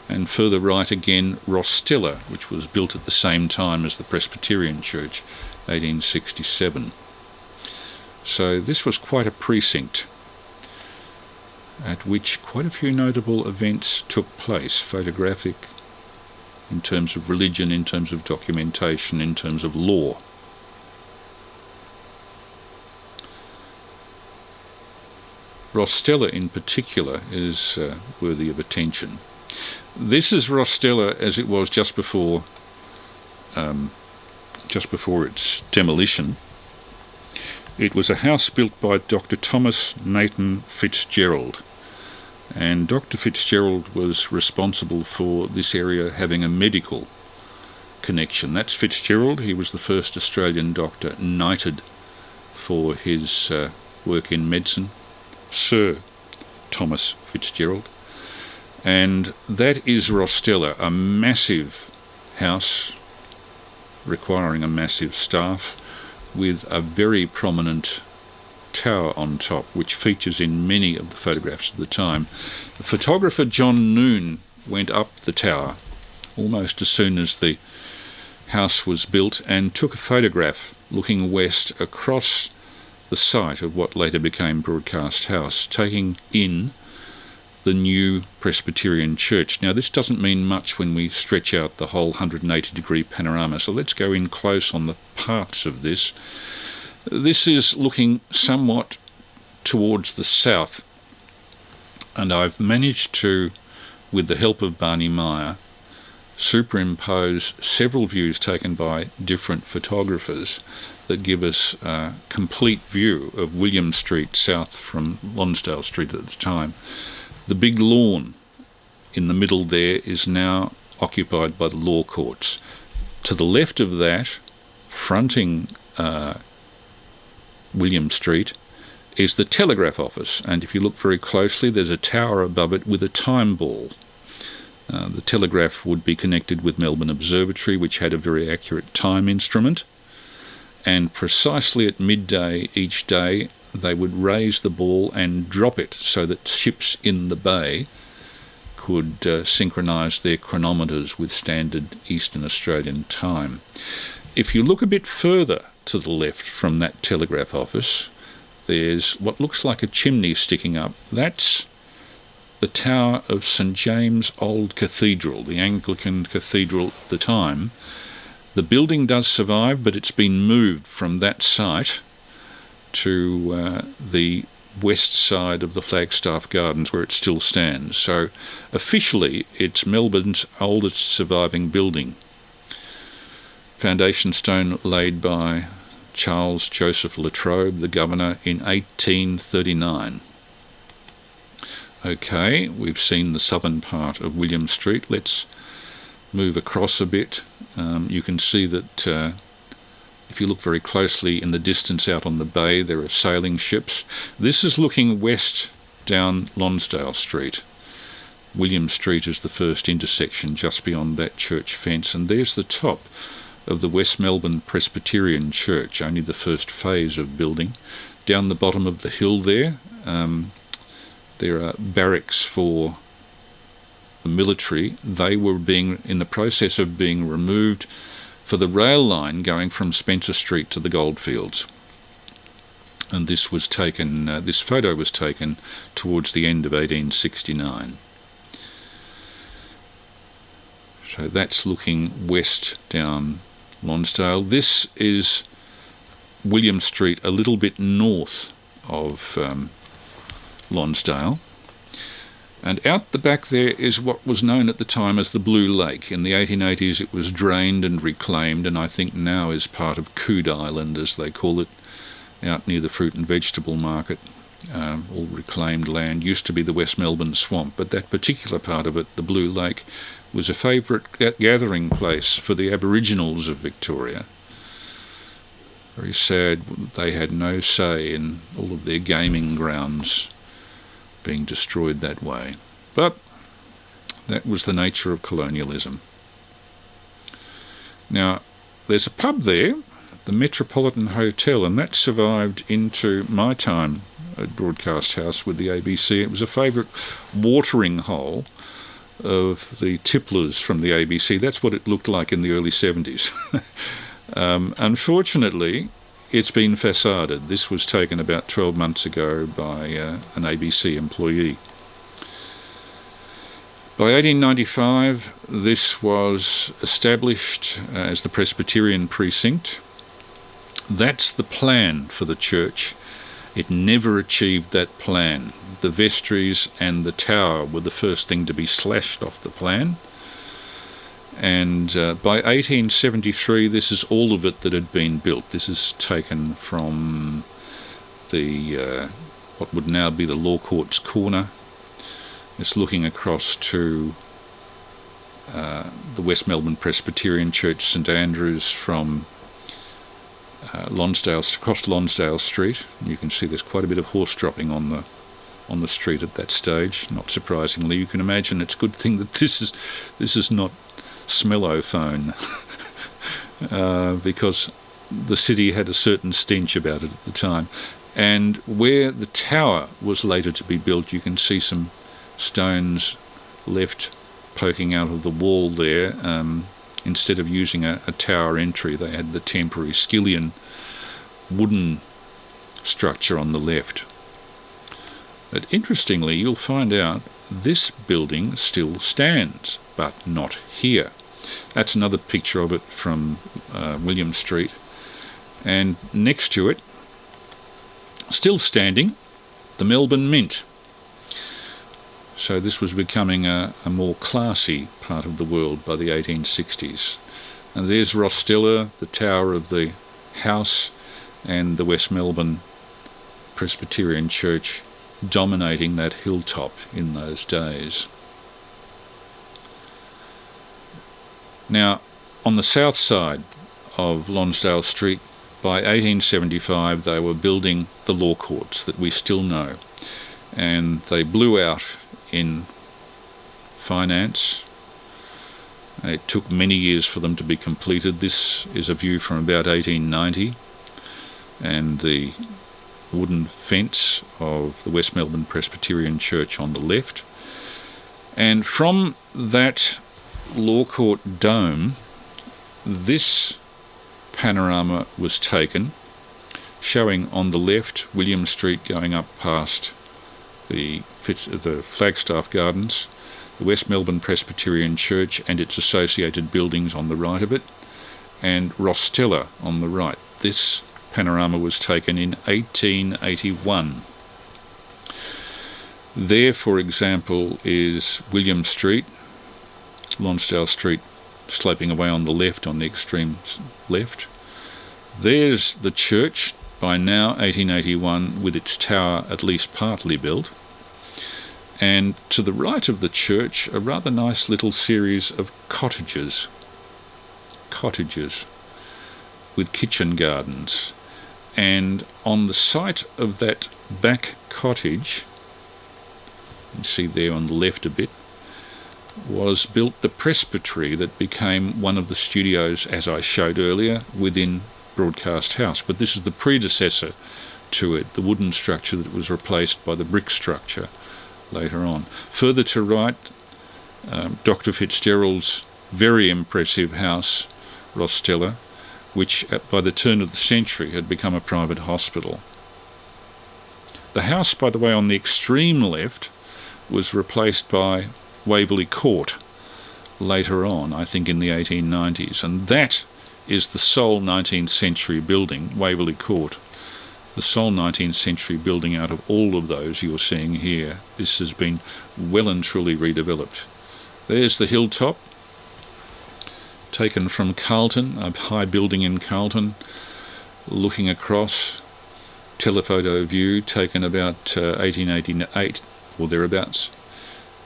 And further right again, Rostella, which was built at the same time as the Presbyterian Church, 1867. So this was quite a precinct at which quite a few notable events took place, photographic, in terms of religion, in terms of documentation, in terms of law. Rostella in particular is worthy of attention. This is Rostella as it was just before its demolition. It was a house built by Dr. Thomas Nathan Fitzgerald, and Dr. Fitzgerald was responsible for this area having a medical connection. That's Fitzgerald. He was the first Australian doctor knighted for his work in medicine, Sir Thomas Fitzgerald. And that is Rostella, a massive house requiring a massive staff, with a very prominent tower on top, which features in many of the photographs of the time. The photographer John Noon went up the tower almost as soon as the house was built and took a photograph looking west across the site of what later became Broadcast House, taking in the new Presbyterian Church. Now, this doesn't mean much when we stretch out the whole 180-degree panorama, so let's go in close on the parts of this. This is looking somewhat towards the south, and I've managed to, with the help of Barney Meyer, superimpose several views taken by different photographers that give us a complete view of William Street south from Lonsdale Street at the time. The big lawn in the middle there is now occupied by the law courts. To the left of that, fronting William Street, is the telegraph office, and if you look very closely, there's a tower above it with a time ball. The telegraph would be connected with Melbourne Observatory, which had a very accurate time instrument, and precisely at midday each day they would raise the ball and drop it so that ships in the bay could synchronise their chronometers with standard Eastern Australian time. If you look a bit further to the left from that telegraph office, there's what looks like a chimney sticking up. That's the tower of St James Old Cathedral, the Anglican cathedral at the time. The building does survive, but it's been moved from that site to the west side of the Flagstaff Gardens, where it still stands. So officially it's Melbourne's oldest surviving building. Foundation stone laid by Charles Joseph La Trobe, the governor, in 1839. Okay, we've seen the southern part of William Street. Let's move across a bit. You can see that if you look very closely in the distance out on the bay, there are sailing ships. This is looking west down Lonsdale Street. William Street is the first intersection just beyond that church fence, and there's the top of the West Melbourne Presbyterian Church, only the first phase of building. Down the bottom of the hill there are barracks for the military. They were in the process of being removed for the rail line going from Spencer Street to the Goldfields. And this photo was taken towards the end of 1869. So that's looking west down Lonsdale. This is William Street, a little bit north of Lonsdale. And out the back there is what was known at the time as the Blue Lake. In the 1880s it was drained and reclaimed, and I think now is part of Coode Island, as they call it, out near the fruit and vegetable market. All reclaimed land. Used to be the West Melbourne Swamp, but that particular part of it, the Blue Lake, was a favourite gathering place for the Aboriginals of Victoria. Very sad they had no say in all of their gaming grounds being destroyed that way. But that was the nature of colonialism. Now, there's a pub there, the Metropolitan Hotel, and that survived into my time at Broadcast House with the ABC. It was a favourite watering hole of the tipplers from the ABC. That's what it looked like in the early 70s. Unfortunately, it's been facaded. This was taken about 12 months ago by an ABC employee. By 1895, this was established as the Presbyterian precinct. That's the plan for the church. It never achieved that plan. The vestries and the tower were the first thing to be slashed off the plan. And by 1873, this is all of it that had been built. This is taken from the what would now be the Law Courts Corner. It's looking across to the West Melbourne Presbyterian Church, St Andrews, from across Lonsdale Street. You can see there's quite a bit of horse dropping on the street at that stage. Not surprisingly, you can imagine it's a good thing that this is not smellophone, because the city had a certain stench about it at the time. And where the tower was later to be built, you can see some stones left poking out of the wall there. Instead of using a tower entry, they had the temporary skillion wooden structure on the left. But interestingly, you'll find out this building still stands, but not here. That's another picture of it from William Street. And next to it, still standing, the Melbourne Mint. So this was becoming a more classy part of the world by the 1860s. And there's Rostella, the tower of the house, and the West Melbourne Presbyterian Church dominating that hilltop in those days. Now, on the south side of Lonsdale Street, by 1875 they were building the law courts that we still know, and they blew out in finance. It took many years for them to be completed. This is a view from about 1890, and the wooden fence of the West Melbourne Presbyterian Church on the left. And from that law court dome, this panorama was taken, showing on the left William Street going up past the Flagstaff Gardens, the West Melbourne Presbyterian Church and its associated buildings on the right of it, and Rostella on the right. This panorama was taken in 1881. There, for example, is William Street, Lonsdale Street sloping away on the left, on the extreme left. There's the church, by now 1881, with its tower at least partly built. And to the right of the church, a rather nice little series of cottages with kitchen gardens. And on the site of that back cottage, you can see there on the left a bit, was built the presbytery that became one of the studios, as I showed earlier, within Broadcast House. But this is the predecessor to it, the wooden structure that was replaced by the brick structure later on. Further to right, Dr. Fitzgerald's very impressive house, Rostella, which by the turn of the century had become a private hospital. The house, by the way, on the extreme left was replaced by Waverley Court later on, I think in the 1890s, and that is the sole 19th century building, Waverley Court, the sole 19th century building out of all of those you're seeing here. This has been well and truly redeveloped. There's the hilltop, taken from Carlton, a high building in Carlton, looking across, telephoto view taken about 1888 or thereabouts.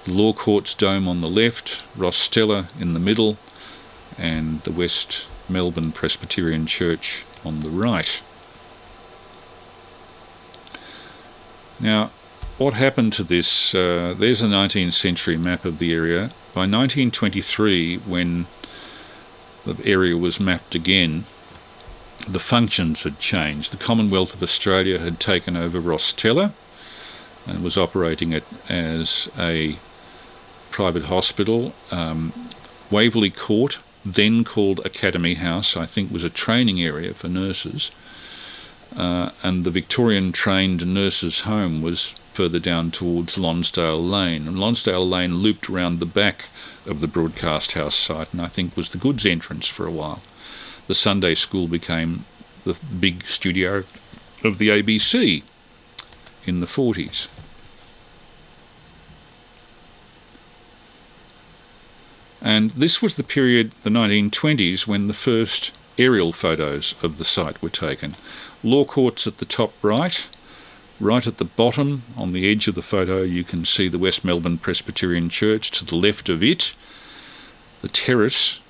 The Law Courts dome on the left, Rostella in the middle, and the West Melbourne Presbyterian Church on the right. Now, what happened to this? There's a 19th century map of the area. By 1923, when the area was mapped again, the functions had changed. The Commonwealth of Australia had taken over Rostella and was operating it as a private hospital. Waverley Court, then called Academy House, I think was a training area for nurses. And the Victorian trained nurses' home was further down towards Lonsdale Lane. And Lonsdale Lane looped around the back of the Broadcast House site and I think was the goods entrance for a while. The Sunday school became the big studio of the ABC in the 40s. And this was the period, the 1920s, when the first aerial photos of the site were taken. Law Courts at the top right. Right at the bottom, on the edge of the photo, you can see the West Melbourne Presbyterian Church. To the left of it, the terrace,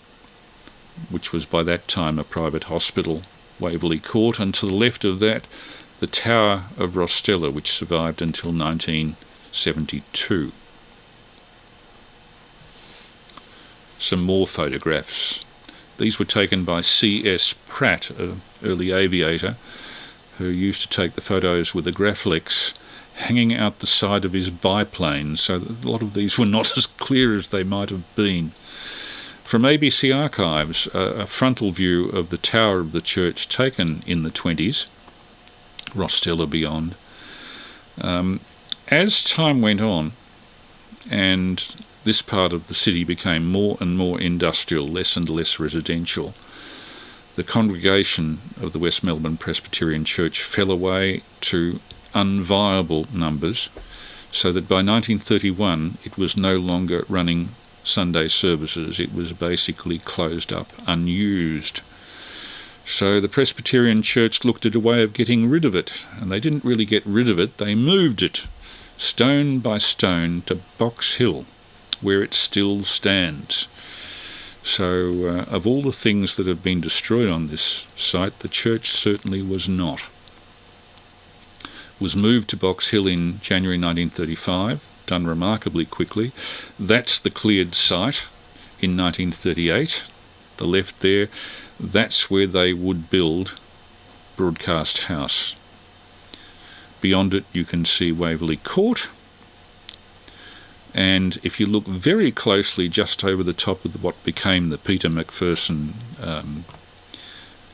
which was by that time a private hospital, Waverley Court, and to the left of that, the Tower of Rostella, which survived until 1972. Some more photographs. These were taken by C.S. Pratt, an early aviator, who used to take the photos with a Graflex hanging out the side of his biplane, so that a lot of these were not as clear as they might have been. From ABC Archives, a frontal view of the tower of the church taken in the 20s, Rostella beyond. As time went on, and this part of the city became more and more industrial, less and less residential, the congregation of the West Melbourne Presbyterian Church fell away to unviable numbers, so that by 1931 it was no longer running Sunday services. It was basically closed up, unused. So the Presbyterian Church looked at a way of getting rid of it, and they didn't really get rid of it, they moved it, stone by stone, to Box Hill, where it still stands. So of all the things that have been destroyed on this site, the church certainly was not. Was moved to Box Hill in January 1935, done remarkably quickly. That's the cleared site in 1938. The left there, that's where they would build Broadcast House. Beyond it you can see Waverley Court, and if you look very closely just over the top of what became the Peter McPherson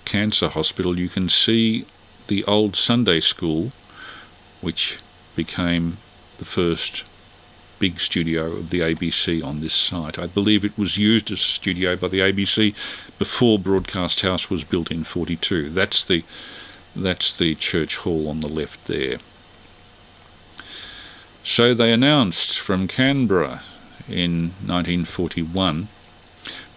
Cancer Hospital, you can see the old Sunday school, which became the first big studio of the ABC on this site. I believe it was used as a studio by the ABC before Broadcast House was built in 1942. That's the church hall on the left there. So they announced from Canberra in 1941,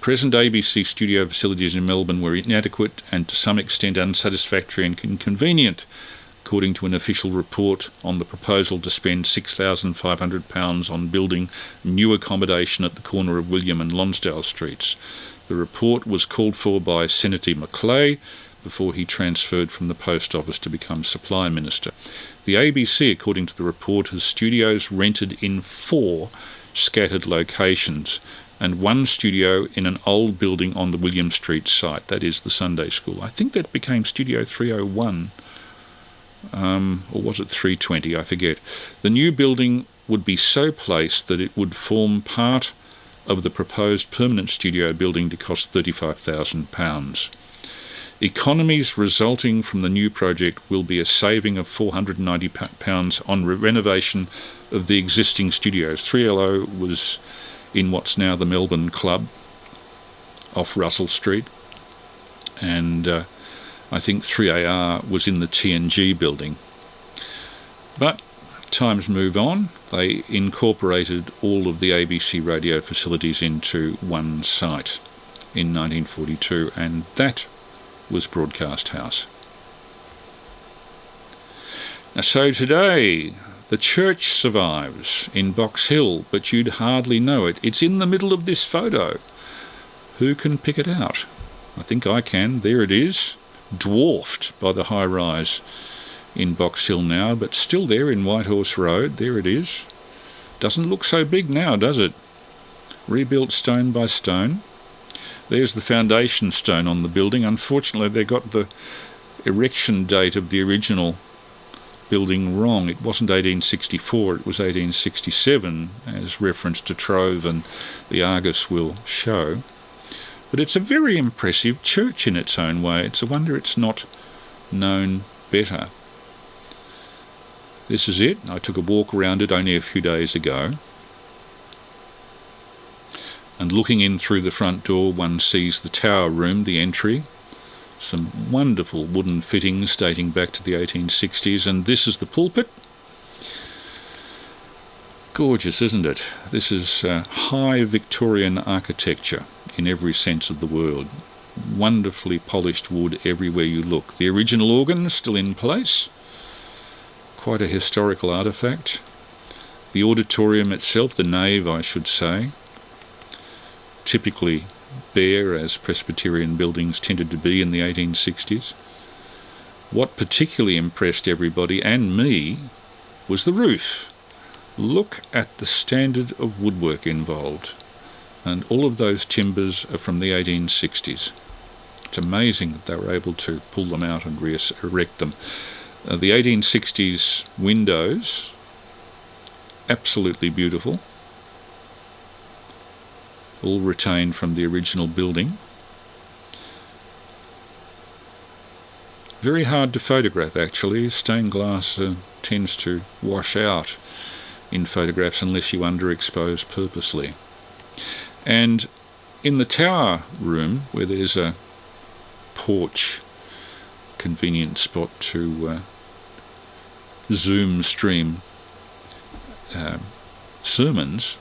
present ABC studio facilities in Melbourne were inadequate and to some extent unsatisfactory and inconvenient, according to an official report on the proposal to spend £6,500 on building new accommodation at the corner of William and Lonsdale Streets. The report was called for by Senator Macleay before he transferred from the Post Office to become Supply Minister. The ABC, according to the report, has studios rented in 4 scattered locations and 1 studio in an old building on the William Street site, that is the Sunday School. I think that became Studio 301, or was it 320, I forget. The new building would be so placed that it would form part of the proposed permanent studio building to cost £35,000. Economies resulting from the new project will be a saving of £490 on renovation of the existing studios. 3LO was in what's now the Melbourne Club off Russell Street, and I think 3AR was in the TNG building. But times move on. They incorporated all of the ABC radio facilities into one site in 1942, and that was Broadcast House. Now, so today the church survives in Box Hill, but you'd hardly know it. It's in the middle of this photo. Who can pick it out? I think I can. There it is, dwarfed by the high rise in Box Hill now, but still there in Whitehorse Road. There it is. Doesn't look so big now, does it? Rebuilt stone by stone. There's the foundation stone on the building. Unfortunately, they got the erection date of the original building wrong. It wasn't 1864, it was 1867, as reference to Trove and the Argus will show. But it's a very impressive church in its own way. It's a wonder it's not known better. This is it. I took a walk around it only a few days ago. And looking in through the front door, one sees the tower room, the entry, some wonderful wooden fittings dating back to the 1860s, and this is the pulpit. Gorgeous, isn't it? This is high Victorian architecture in every sense of the word. Wonderfully polished wood everywhere you look. The original organ is still in place. Quite a historical artefact. The auditorium itself, the nave I should say, typically bare, as Presbyterian buildings tended to be in the 1860s. What particularly impressed everybody, and me, was the roof. Look at the standard of woodwork involved, and all of those timbers are from the 1860s. It's amazing that they were able to pull them out and erect them. The 1860s windows, absolutely beautiful, all retained from the original building. Very hard to photograph, actually. Stained glass tends to wash out in photographs unless you underexpose purposely. And in the tower room, where there's a porch, convenient spot to Zoom stream sermons,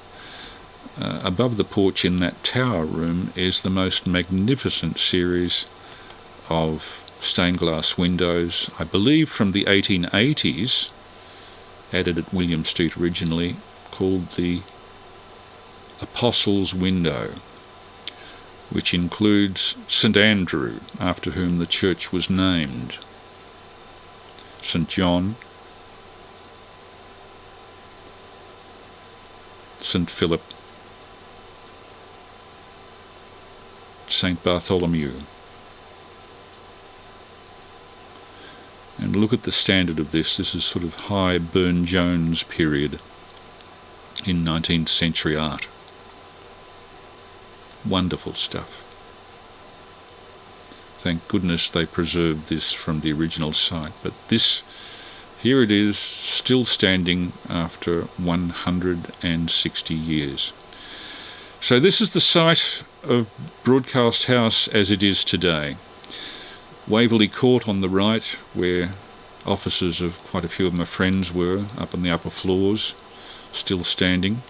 above the porch in that tower room is the most magnificent series of stained glass windows, I believe from the 1880s, added at William Street originally, called the Apostles' Window. which includes St Andrew, after whom the church was named, St John, St Philip, St Bartholomew. And look at the standard of this. This is sort of high Burne-Jones period in 19th century art. Wonderful stuff. Thank goodness they preserved this from the original site. But this, here it is, still standing after 160 years. So this is the site of Broadcast House as it is today. Waverley Court on the right, where offices of quite a few of my friends were, up on the upper floors, still standing.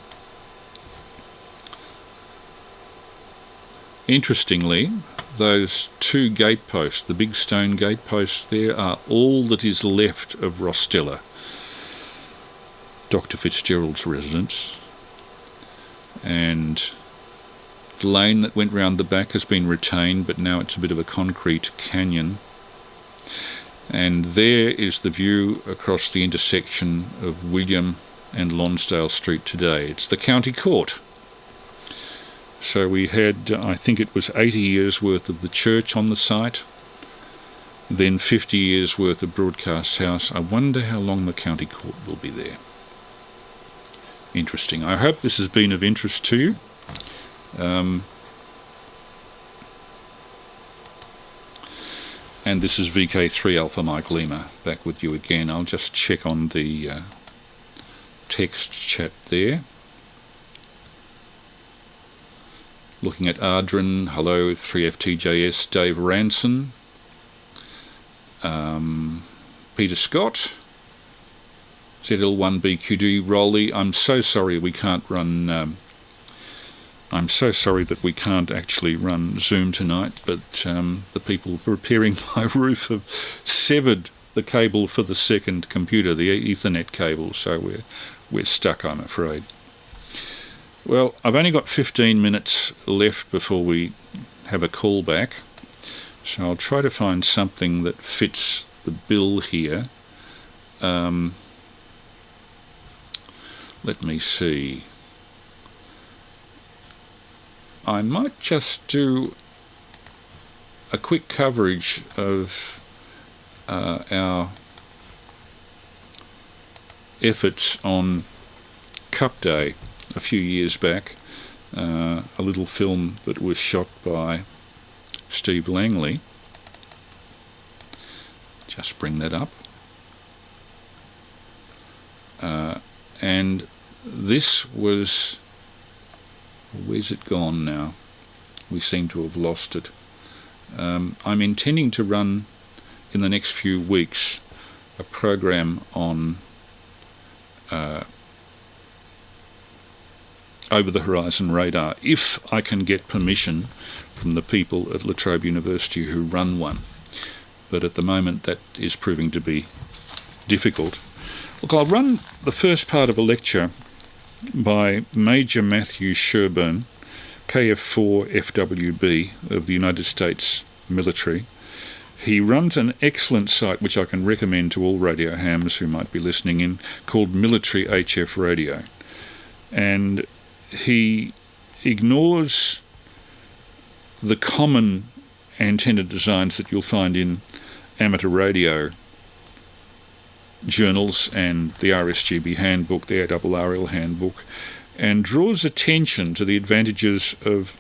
Interestingly, those two gateposts, the big stone gateposts there, are all that is left of Rostella, Dr. Fitzgerald's residence. And the lane that went round the back has been retained, but now it's a bit of a concrete canyon. And there is the view across the intersection of William and Lonsdale Street today. It's the county court. So we had, I think it was 80 years worth of the church on the site, then 50 years worth of Broadcast House. I wonder how long the county court will be there. Interesting. I hope this has been of interest to you. And this is VK3 Alpha Mike Lima back with you again. I'll just check on the text chat there. Looking at Ardrin, hello, 3FTJS, Dave Ranson, Peter Scott, ZL1BQD, Rolly. I'm so sorry we can't run. I'm so sorry that we can't actually run Zoom tonight, but the people repairing my roof have severed the cable for the second computer, the Ethernet cable, so we're stuck, I'm afraid. Well, I've only got 15 minutes left before we have a call back, so I'll try to find something that fits the bill here. Let me see. I might just do a quick coverage of our efforts on Cup Day a few years back, a little film that was shot by Steve Langley. Just bring that up. And this was... Where's it gone now? We seem to have lost it. I'm intending to run in the next few weeks a program on over-the-horizon radar, if I can get permission from the people at La Trobe University who run one. But at the moment that is proving to be difficult. Look, I'll run the first part of a lecture by Major Matthew Sherburne, KF4 FWB of the United States Military. He runs an excellent site which I can recommend to all radio hams who might be listening in, called Military HF Radio. And he ignores the common antenna designs that you'll find in amateur radio journals and the RSGB handbook, the ARRL handbook, and draws attention to the advantages of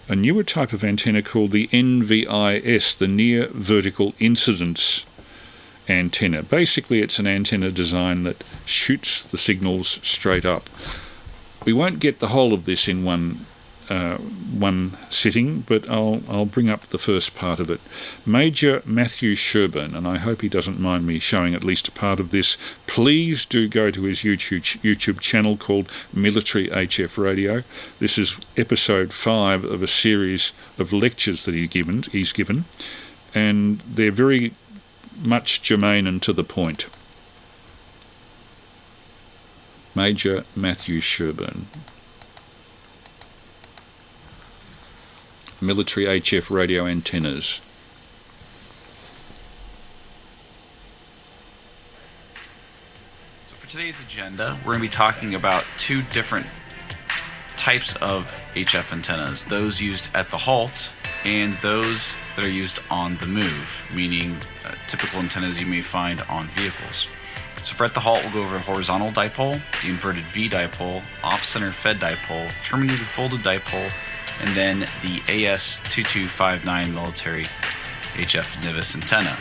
a newer type of antenna called the NVIS, the Near Vertical Incidence Antenna. Basically, it's an antenna design that shoots the signals straight up. We won't get the whole of this in one sitting, but I'll bring up the first part of it. Major Matthew Sherburne, and I hope he doesn't mind me showing at least a part of this. Please do go to his YouTube channel called Military HF Radio. This is episode 5 of a series of lectures that he's given, and they're very much germane and to the point. Major Matthew Sherburne. military HF radio antennas. So for today's agenda, we're going to be talking about two different types of HF antennas, those used at the halt and those that are used on the move, meaning typical antennas you may find on vehicles. So for at the halt, we'll go over a horizontal dipole, the inverted V dipole, off-center fed dipole, terminated folded dipole, and then the AS2259 military HF NVIS antenna.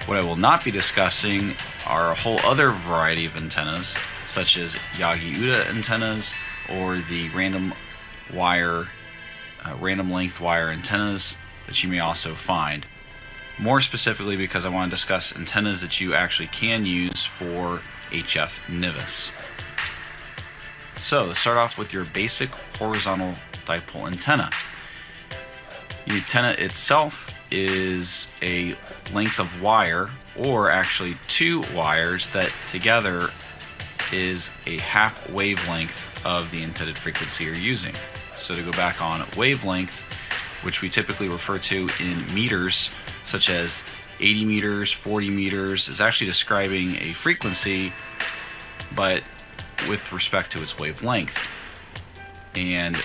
What I will not be discussing are a whole other variety of antennas, such as Yagi-Uda antennas or the random length wire antennas that you may also find. More specifically, because I want to discuss antennas that you actually can use for HF NVIS. So let's start off with your basic horizontal dipole antenna. The antenna itself is a length of wire, or actually two wires that together is a half wavelength of the intended frequency you're using. So to go back on wavelength, which we typically refer to in meters, such as 80 meters, 40 meters, is actually describing a frequency, but with respect to its wavelength. And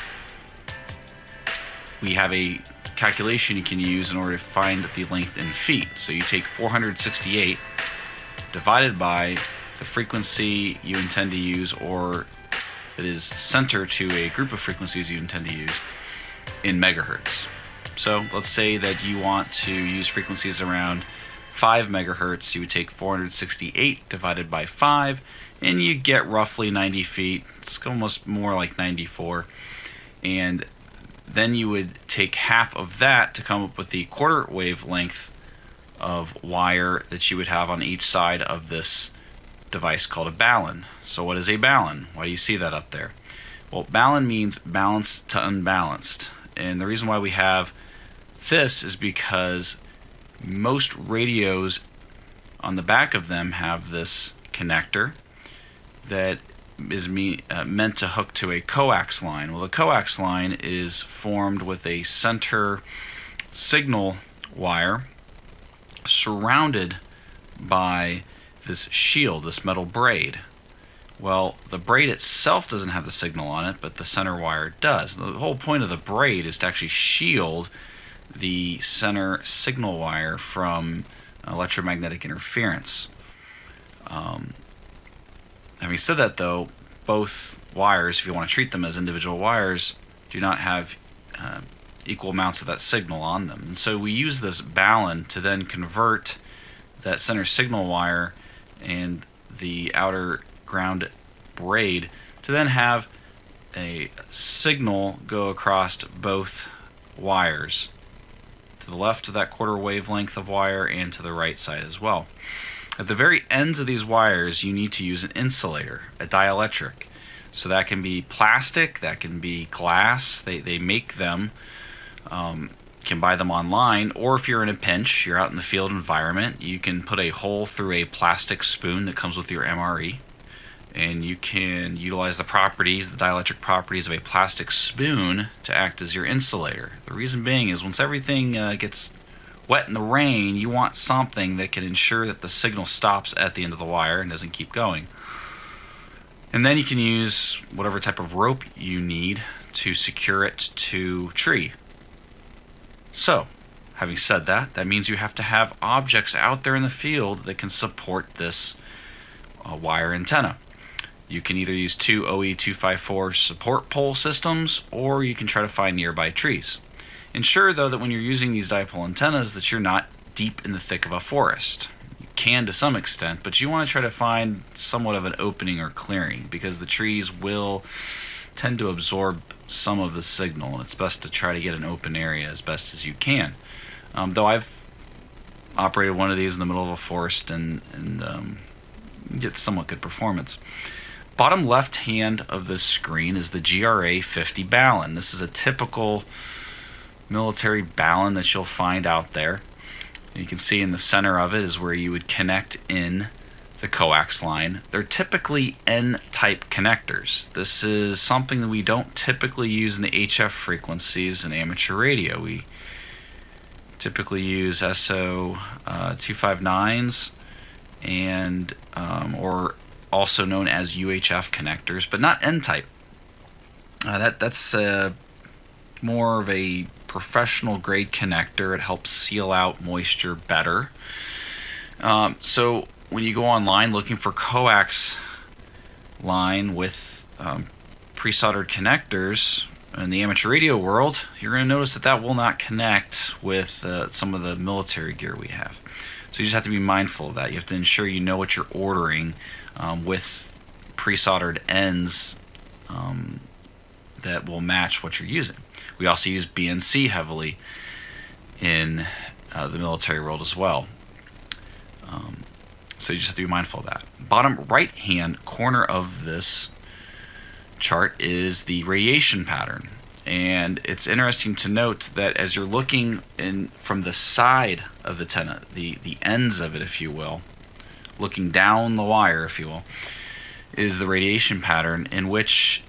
we have a calculation you can use in order to find the length in feet. So you take 468 divided by the frequency you intend to use, or that is center to a group of frequencies you intend to use, in megahertz. So let's say that you want to use frequencies around 5 megahertz. You would take 468 divided by 5, and you get roughly 90 feet. It's almost more like 94. And then you would take half of that to come up with the quarter wavelength of wire that you would have on each side of this device called a balun. So what is a balun? Why do you see that up there? Well, balun means balanced to unbalanced. And the reason why we have this is because most radios on the back of them have this connector that is meant to hook to a coax line. Well, the coax line is formed with a center signal wire surrounded by this shield, this metal braid. Well, the braid itself doesn't have the signal on it, but the center wire does. The whole point of the braid is to actually shield the center signal wire from electromagnetic interference. Having said that, though, both wires, if you want to treat them as individual wires, do not have equal amounts of that signal on them. And so we use this balun to then convert that center signal wire and the outer ground braid to then have a signal go across both wires, to the left of that quarter wavelength of wire and to the right side as well. At the very ends of these wires, you need to use an insulator, a dielectric. So that can be plastic, that can be glass. They make them, can buy them online, or if you're in a pinch, you're out in the field environment, you can put a hole through a plastic spoon that comes with your MRE, and you can utilize the properties, the dielectric properties of a plastic spoon to act as your insulator. The reason being is once everything gets wet in the rain, you want something that can ensure that the signal stops at the end of the wire and doesn't keep going. And then you can use whatever type of rope you need to secure it to tree. So, having said that, that means you have to have objects out there in the field that can support this wire antenna. You can either use two OE254 support pole systems, or you can try to find nearby trees. Ensure, though, that when you're using these dipole antennas that you're not deep in the thick of a forest. You can to some extent, but you want to try to find somewhat of an opening or clearing, because the trees will tend to absorb some of the signal, and it's best to try to get an open area as best as you can. Though I've operated one of these in the middle of a forest and get somewhat good performance. Bottom left hand of this screen is the GRA 50 balun. This is a typical military balun that you'll find out there. You can see in the center of it is where you would connect in the coax line, they're typically N-type connectors. This is something that we don't typically use in the HF frequencies in amateur radio. We typically use SO 259s and or also known as UHF connectors, but not N-type. That's more of a professional grade connector. It helps seal out moisture better. So when you go online looking for coax line with pre-soldered connectors in the amateur radio world, you're going to notice that that will not connect with some of the military gear we have. So you just have to be mindful of that. You have to ensure you know what you're ordering with pre-soldered ends that will match what you're using. We also use BNC heavily in the military world as well. So you just have to be mindful of that. Bottom right hand corner of this chart is the radiation pattern. And it's interesting to note that as you're looking in from the side of the antenna, the ends of it, if you will, looking down the wire, if you will, is the radiation pattern, in which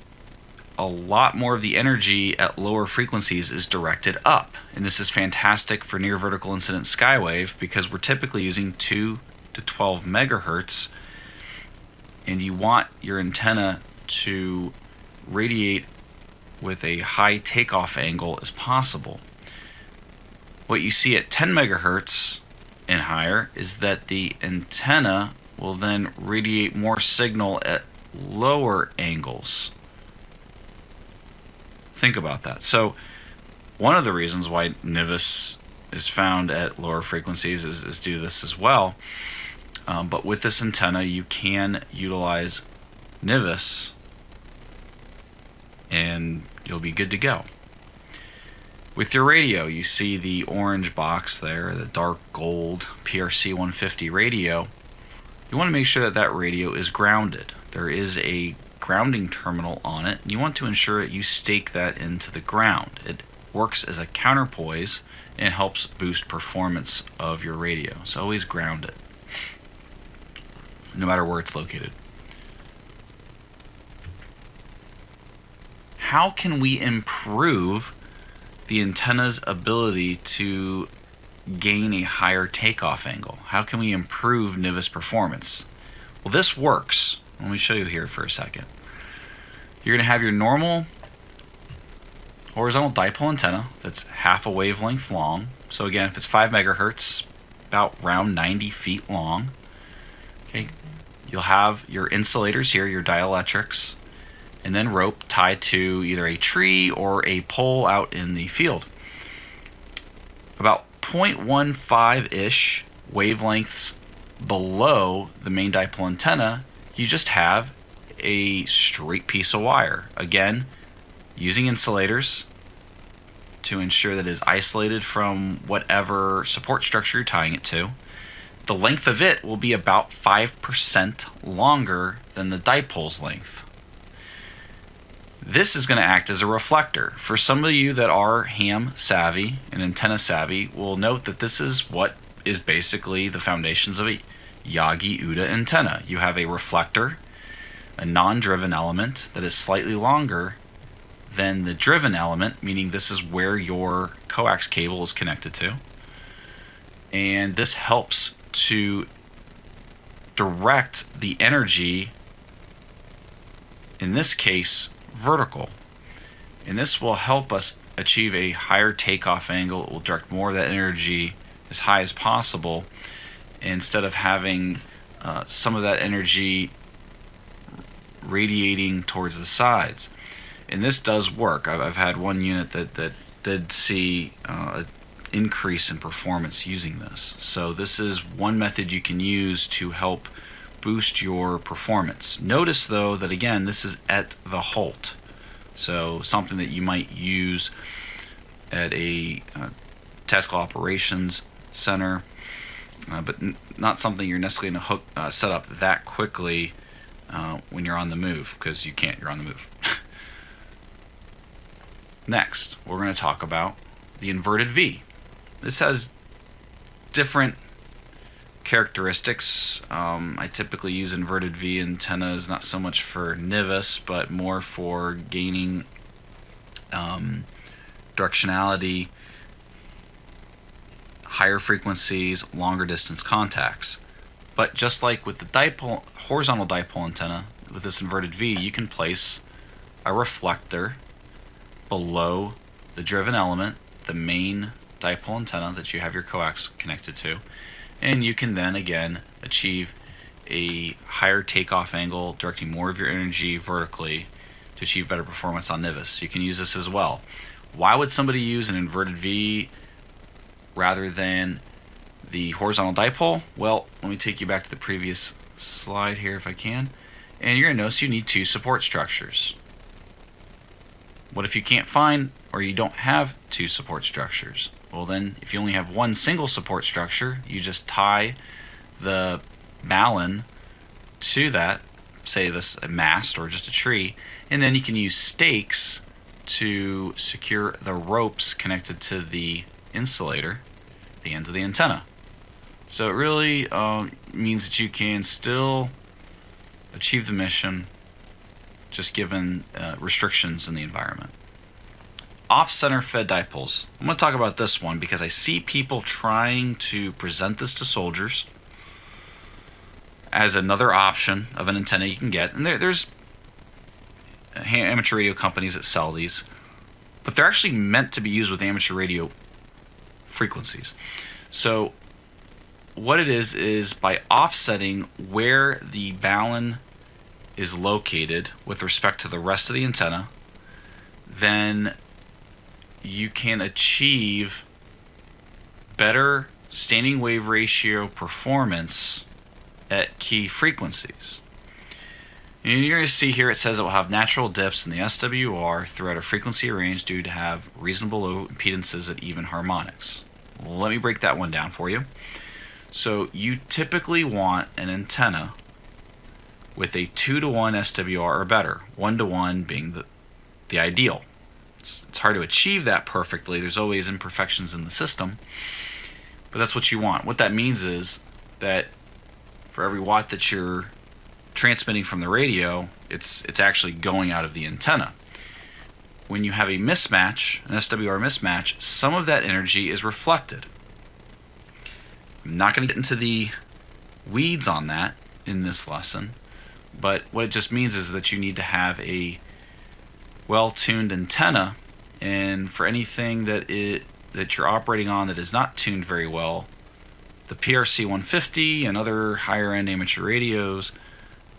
a lot more of the energy at lower frequencies is directed up. And this is fantastic for near vertical incident skywave because we're typically using 2 to 12 megahertz, and you want your antenna to radiate with a high takeoff angle as possible. What you see at 10 megahertz and higher is that the antenna will then radiate more signal at lower angles. Think about that. So one of the reasons why NVIS is found at lower frequencies is due to this as well. But with this antenna, you can utilize NVIS and you'll be good to go. With your radio, you see the orange box there, the dark gold PRC 150 radio. You want to make sure that that radio is grounded. There is a grounding terminal on it. You want to ensure that you stake that into the ground. It works as a counterpoise and helps boost performance of your radio. So always ground it, no matter where it's located. How can we improve the antenna's ability to gain a higher takeoff angle? How can we improve NVIS performance? Well, this works. Let me show you here for a second. You're going to have your normal horizontal dipole antenna that's half a wavelength long. So again, if it's 5 megahertz, about around 90 feet long. Okay, you'll have your insulators here, your dielectrics, and then rope tied to either a tree or a pole out in the field. About 0.15-ish wavelengths below the main dipole antenna, you just have a straight piece of wire. Again, using insulators to ensure that it is isolated from whatever support structure you're tying it to. The length of it will be about 5% longer than the dipole's length. This is going to act as a reflector. For some of you that are ham savvy and antenna savvy will note that this is what is basically the foundations of a Yagi-Uda antenna. You have a reflector, a non-driven element that is slightly longer than the driven element, meaning this is where your coax cable is connected to. And this helps to direct the energy, in this case, vertical. And this will help us achieve a higher takeoff angle. It will direct more of that energy as high as possible, instead of having some of that energy radiating towards the sides. And this does work. I've had one unit that did see an increase in performance using this. So this is one method you can use to help boost your performance. Notice though that again, this is at the halt. So something that you might use at a tactical operations center, but not something you're necessarily going to set up that quickly when you're on the move, because you can't, you're on the move. Next, we're going to talk about the inverted V. This has different characteristics. I typically use inverted V antennas, not so much for NVIS, but more for gaining directionality, higher frequencies, longer distance contacts. But just like with the dipole, horizontal dipole antenna, with this inverted V, you can place a reflector below the driven element, the main dipole antenna that you have your coax connected to, and you can then again achieve a higher takeoff angle, directing more of your energy vertically to achieve better performance on NVIS. You can use this as well. Why would somebody use an inverted V rather than the horizontal dipole? Well, let me take you back to the previous slide here if I can, and you're going to notice you need two support structures. What if you can't find, or you don't have two support structures? Well then, if you only have one single support structure, you just tie the balun to that, say this a mast or just a tree, and then you can use stakes to secure the ropes connected to the insulator, the ends of the antenna. So it really means that you can still achieve the mission, just given restrictions in the environment. Off-center fed dipoles. I'm going to talk about this one because I see people trying to present this to soldiers as another option of an antenna you can get. And there's amateur radio companies that sell these, but they're actually meant to be used with amateur radio frequencies. So what it is by offsetting where the balun is located with respect to the rest of the antenna, then you can achieve better standing wave ratio performance at key frequencies. And you're going to see here it says it will have natural dips in the SWR throughout a frequency range due to have reasonable low impedances at even harmonics. Well, let me break that one down for you. So you typically want an antenna with a 2-to-1 SWR or better, 1-to-1 being the ideal. It's hard to achieve that perfectly. There's always imperfections in the system, but that's what you want. What that means is that for every watt that you're transmitting from the radio, it's actually going out of the antenna. When you have a mismatch, an SWR mismatch, some of that energy is reflected. I'm not going to get into the weeds on that in this lesson, but what it just means is that you need to have a well-tuned antenna, and for anything that you're operating on that is not tuned very well, the PRC 150 and other higher-end amateur radios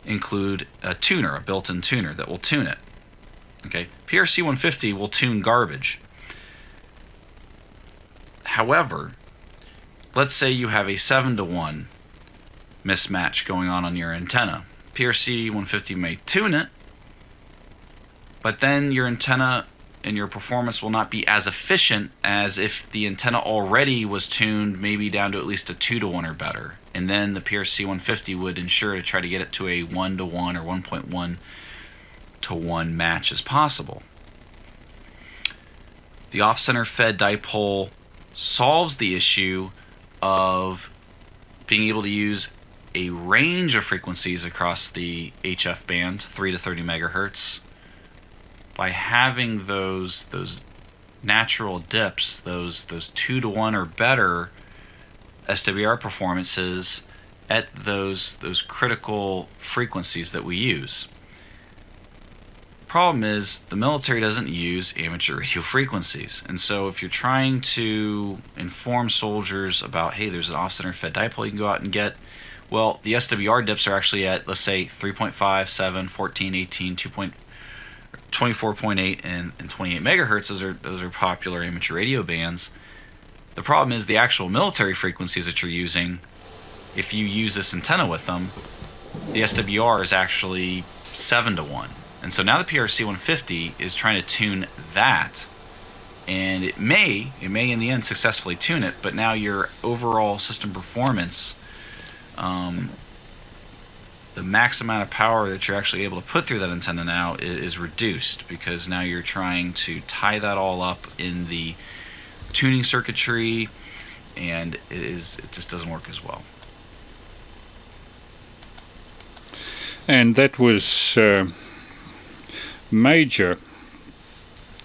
include a tuner, a built-in tuner that will tune it. Okay, PRC 150 will tune garbage. However, let's say you have a 7-to-1 mismatch going on your antenna. PRC 150 may tune it, but then your antenna and your performance will not be as efficient as if the antenna already was tuned maybe down to at least a 2-to-1 or better. And then the PRC 150 would ensure to try to get it to a 1-to-1 or 1.1-to-1 match as possible. The off-center fed dipole solves the issue of being able to use a range of frequencies across the HF band, 3 to 30 megahertz, by having those natural dips, those 2-to-1 or better SWR performances at those critical frequencies that we use. Problem is the military doesn't use amateur radio frequencies, and so if you're trying to inform soldiers about, hey, there's an off-center fed dipole you can go out and get, well, the SWR dips are actually at, let's say, 3.5, 7, 14, 18, 24.8 and 28 megahertz. Those are popular amateur radio bands. The problem is the actual military frequencies that you're using, if you use this antenna with them, the SWR is actually 7-to-1. And so now the PRC 150 is trying to tune that, and it may in the end successfully tune it, but now your overall system performance, the max amount of power that you're actually able to put through that antenna now is reduced, because now you're trying to tie that all up in the tuning circuitry, and it just doesn't work as well. And that was Major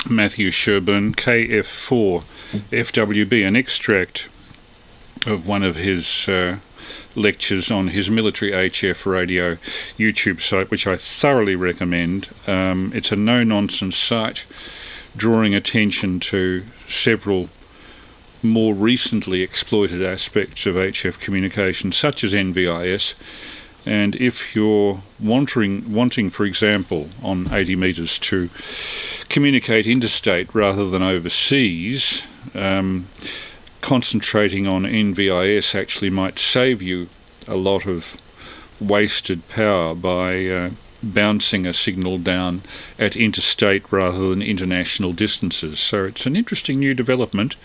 Matthew Sherburne, KF4 FWB, an extract of one of his lectures on his military HF radio YouTube site, which I thoroughly recommend. It's a no-nonsense site drawing attention to several more recently exploited aspects of HF communication, such as NVIS. And if you're wanting, for example, on 80 metres to communicate interstate rather than overseas, concentrating on NVIS actually might save you a lot of wasted power by bouncing a signal down at interstate rather than international distances. So it's an interesting new development.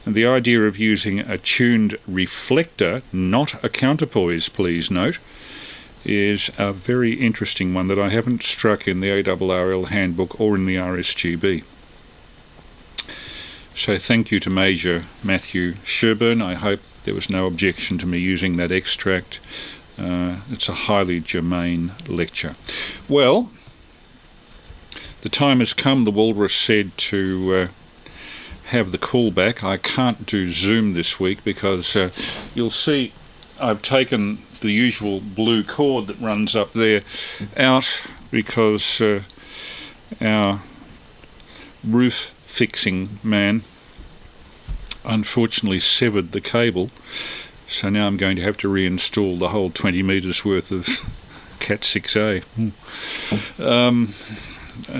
And the idea of using a tuned reflector, not a counterpoise, please note, is a very interesting one that I haven't struck in the ARRL handbook or in the RSGB. So thank you to Major Matthew Sherburne. I hope there was no objection to me using that extract. It's a highly germane lecture. Well, the time has come, the Walrus said, to have the call back. I can't do Zoom this week because you'll see I've taken the usual blue cord that runs up there out because our roof fixing man unfortunately severed the cable, so now I'm going to have to reinstall the whole 20 metres worth of Cat 6A.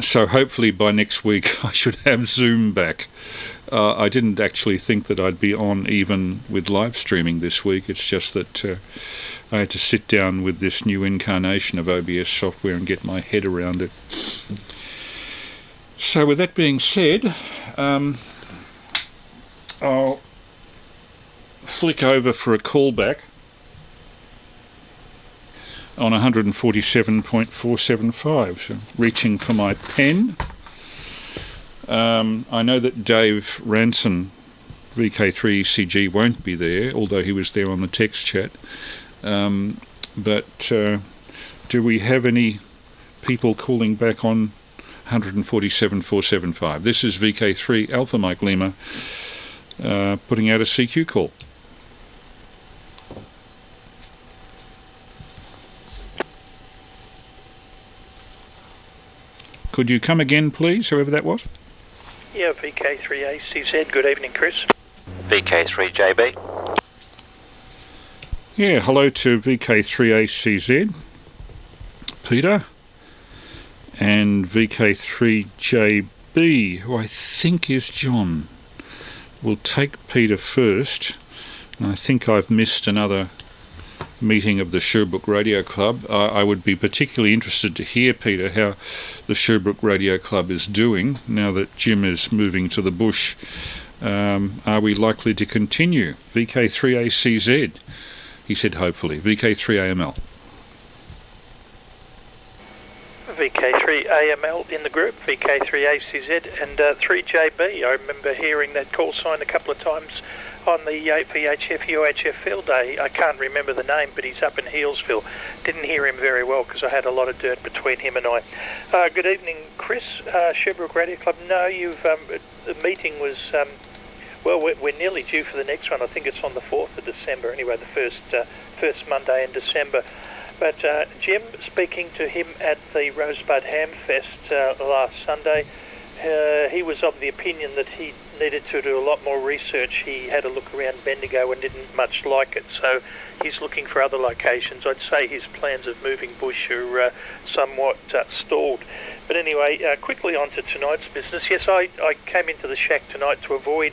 So hopefully by next week I should have Zoom back. I didn't actually think that I'd be on even with live streaming this week. It's just that I had to sit down with this new incarnation of OBS software and get my head around it. So with that being said, I'll flick over for a callback on 147.475. So reaching for my pen. I know that Dave Ranson, VK3ECG, won't be there, although he was there on the text chat. But do we have any people calling back on 147.475? This is VK3 Alpha Mike Lima putting out a CQ call. Could you come again, please, whoever that was? Yeah, VK3ACZ. Good evening, Chris. VK3JB. Yeah, hello to VK3ACZ, Peter, and VK3JB, who I think is John. We'll take Peter first, and I think I've missed another meeting of the Sherbrooke Radio Club. I would be particularly interested to hear, Peter, how the Sherbrooke Radio Club is doing now that Jim is moving to the bush. Are we likely to continue? VK3ACZ, he said hopefully. VK3AML. VK3AML in the group, VK3ACZ and 3JB. I remember hearing that call sign a couple of times on the VHF UHF field day. I can't remember the name, but he's up in Healesville. Didn't hear him very well because I had a lot of dirt between him and I. Good evening, Chris. Sherbrooke Radio Club. No, the meeting was, well, we're nearly due for the next one. I think it's on the 4th of December, anyway, the first Monday in December. But Jim, speaking to him at the Rosebud Ham Fest last Sunday, he was of the opinion that he needed to do a lot more research. He had a look around Bendigo and didn't much like it, so he's looking for other locations. I'd say his plans of moving bush are somewhat stalled. But anyway, quickly on to tonight's business. Yes, I came into the shack tonight to avoid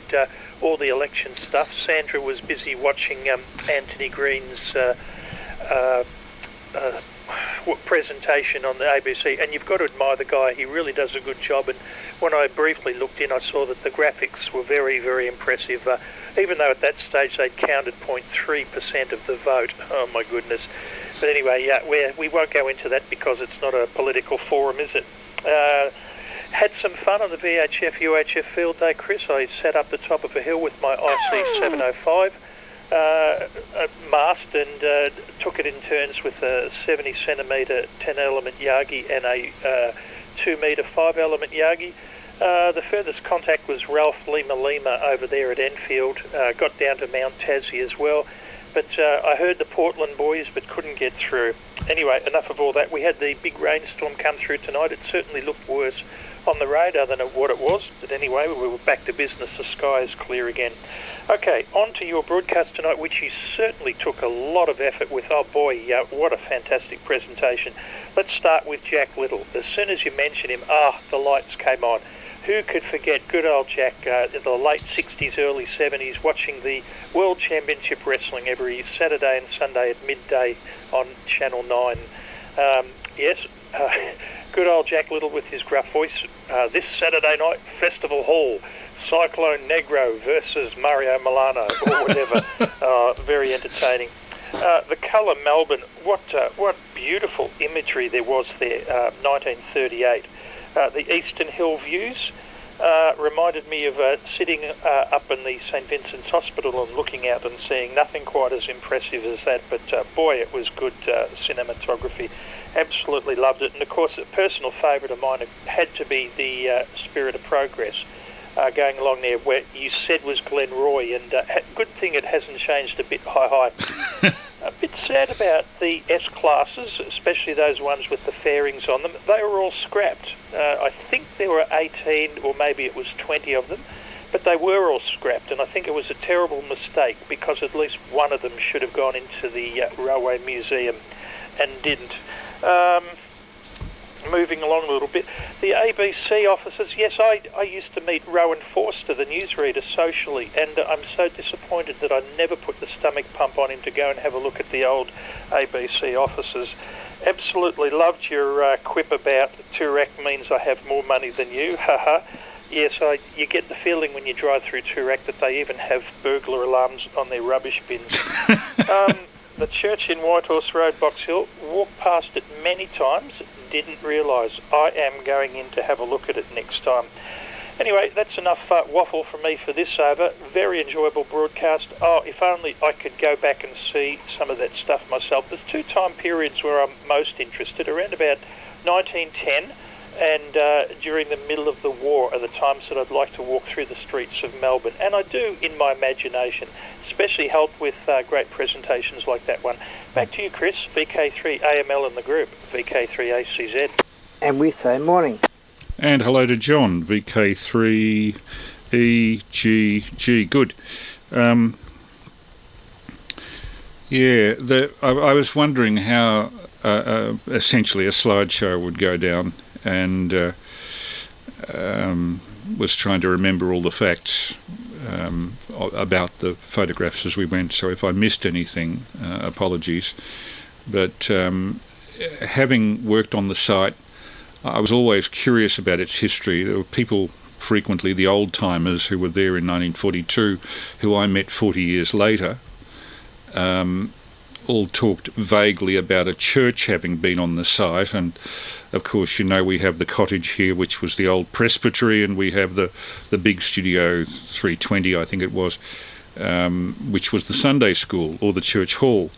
all the election stuff. Sandra was busy watching Anthony Green's presentation on the ABC, and you've got to admire the guy. He really does a good job, and when I briefly looked in, I saw that the graphics were very, very impressive, even though at that stage they'd counted 0.3% of the vote. Oh my goodness. But anyway, yeah, we won't go into that because it's not a political forum, is it? Had some fun on the VHF UHF field day, Chris. I sat up the top of a hill with my IC705. a mast and took it in turns with a 70 centimetre 10 element Yagi and a 2 metre 5 element Yagi. The furthest contact was Ralph Lima over there at Enfield. Got down to Mount Tassie as well. But I heard the Portland boys but couldn't get through. Anyway, enough of all that. We had the big rainstorm come through tonight. It certainly looked worse on the radar than what it was. But anyway, we were back to business. The sky is clear again. Okay, on to your broadcast tonight, which you certainly took a lot of effort with. Oh boy, what a fantastic presentation. Let's start with Jack Little. As soon as you mention him, the lights came on. Who could forget good old Jack in the late 60s, early 70s, watching the World Championship Wrestling every Saturday and Sunday at midday on Channel 9. Yes, good old Jack Little with his gruff voice. This Saturday night, Festival Hall, Cyclone Negro versus Mario Milano, or whatever. Very entertaining. The colour Melbourne, what beautiful imagery there was there, 1938. The Eastern Hill views reminded me of sitting up in the St Vincent's Hospital and looking out and seeing nothing quite as impressive as that, but boy, it was good cinematography. Absolutely loved it. And of course, a personal favourite of mine had to be the Spirit of Progress going along there, where you said was Glen Roy, and good thing it hasn't changed a bit. Hi. A bit sad about the S-classes, especially those ones with the fairings on them. They were all scrapped. I think there were 18 or maybe it was 20 of them, but they were all scrapped, and I think it was a terrible mistake because at least one of them should have gone into the Railway Museum and didn't. Moving along a little bit, the ABC officers, yes, I used to meet Rowan Forster, the newsreader, socially, and I'm so disappointed that I never put the stomach pump on him to go and have a look at the old ABC officers. Absolutely loved your quip about Toorak means I have more money than you, haha. Yes, you get the feeling when you drive through Toorak that they even have burglar alarms on their rubbish bins. The church in Whitehorse Road, Box Hill, walked past it many times, didn't realise. I am going in to have a look at it next time. Anyway, that's enough waffle from me for this over. Very enjoyable broadcast. If only I could go back and see some of that stuff myself. There's two time periods where I'm most interested, around about 1910 and during the middle of the war are the times that I'd like to walk through the streets of Melbourne. And I do in my imagination, especially helped with great presentations like that one. Back to you, Chris. VK3AML in the group, VK3ACZ. And we say morning. And hello to John, VK3EGG. Good. I was wondering how essentially a slideshow would go down, and was trying to remember all the facts about the photographs as we went, so if I missed anything, apologies. But having worked on the site, I was always curious about its history. There were people, frequently the old-timers who were there in 1942, who I met 40 years later, all talked vaguely about a church having been on the site, and of course we have the cottage here, which was the old presbytery, and we have the big Studio 320, I think it was, which was the Sunday school or the church hall.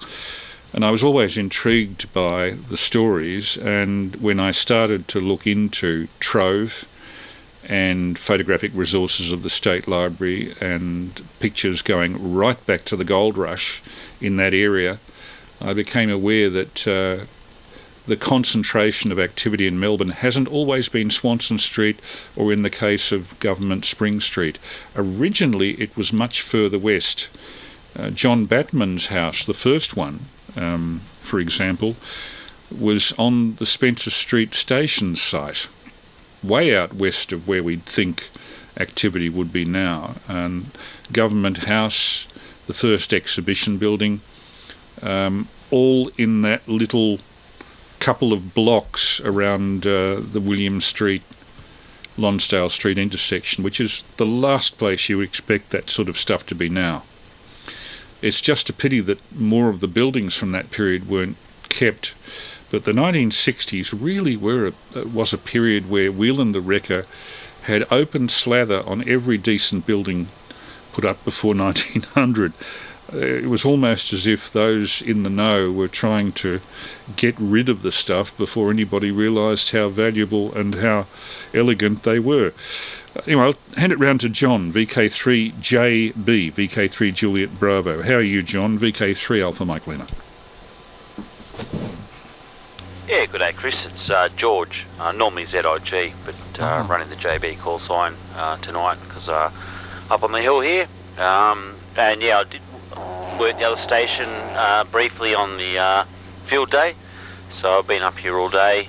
And I was always intrigued by the stories, and when I started to look into Trove and photographic resources of the State Library and pictures going right back to the gold rush in that area, I became aware that the concentration of activity in Melbourne hasn't always been Swanston Street or, in the case of Government, Spring Street. Originally it was much further west. John Batman's house, the first one, for example, was on the Spencer Street station site, way out west of where we'd think activity would be now. Government House, the first exhibition building, all in that little couple of blocks around the William Street, Lonsdale Street intersection, which is the last place you would expect that sort of stuff to be now. It's just a pity that more of the buildings from that period weren't kept. But the 1960s really was a period where Whelan the Wrecker had open slather on every decent building put up before 1900. it was almost as if those in the know were trying to get rid of the stuff before anybody realised how valuable and how elegant they were. Anyway, I'll hand it round to John, VK3JB, VK3 Juliet Bravo. How are you, John? VK3 Alpha Mike Lima. Yeah, good day, Chris. It's George, normally ZIG, but running the JB call sign tonight because up on the hill here. And yeah, I did work the other station briefly on the field day, so I've been up here all day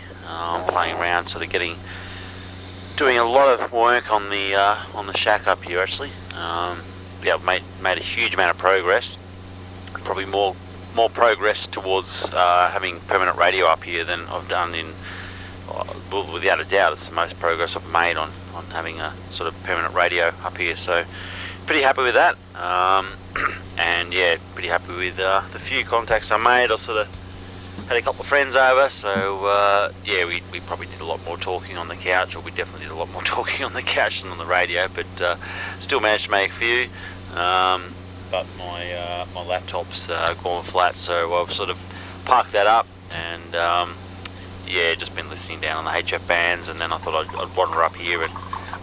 playing around, sort of doing a lot of work on the shack up here actually. Yeah, I've made a huge amount of progress, probably more progress towards having permanent radio up here than I've done in, well, without a doubt, it's the most progress I've made on having a sort of permanent radio up here, so pretty happy with that. And yeah, pretty happy with the few contacts I made. I sort of had a couple of friends over, so yeah, we probably did a lot more talking on the couch, or we definitely did a lot more talking on the couch than on the radio, but still managed to make a few. But my laptop's gone flat, so I've sort of parked that up, and yeah, just been listening down on the HF bands, and then I thought I'd wander up here and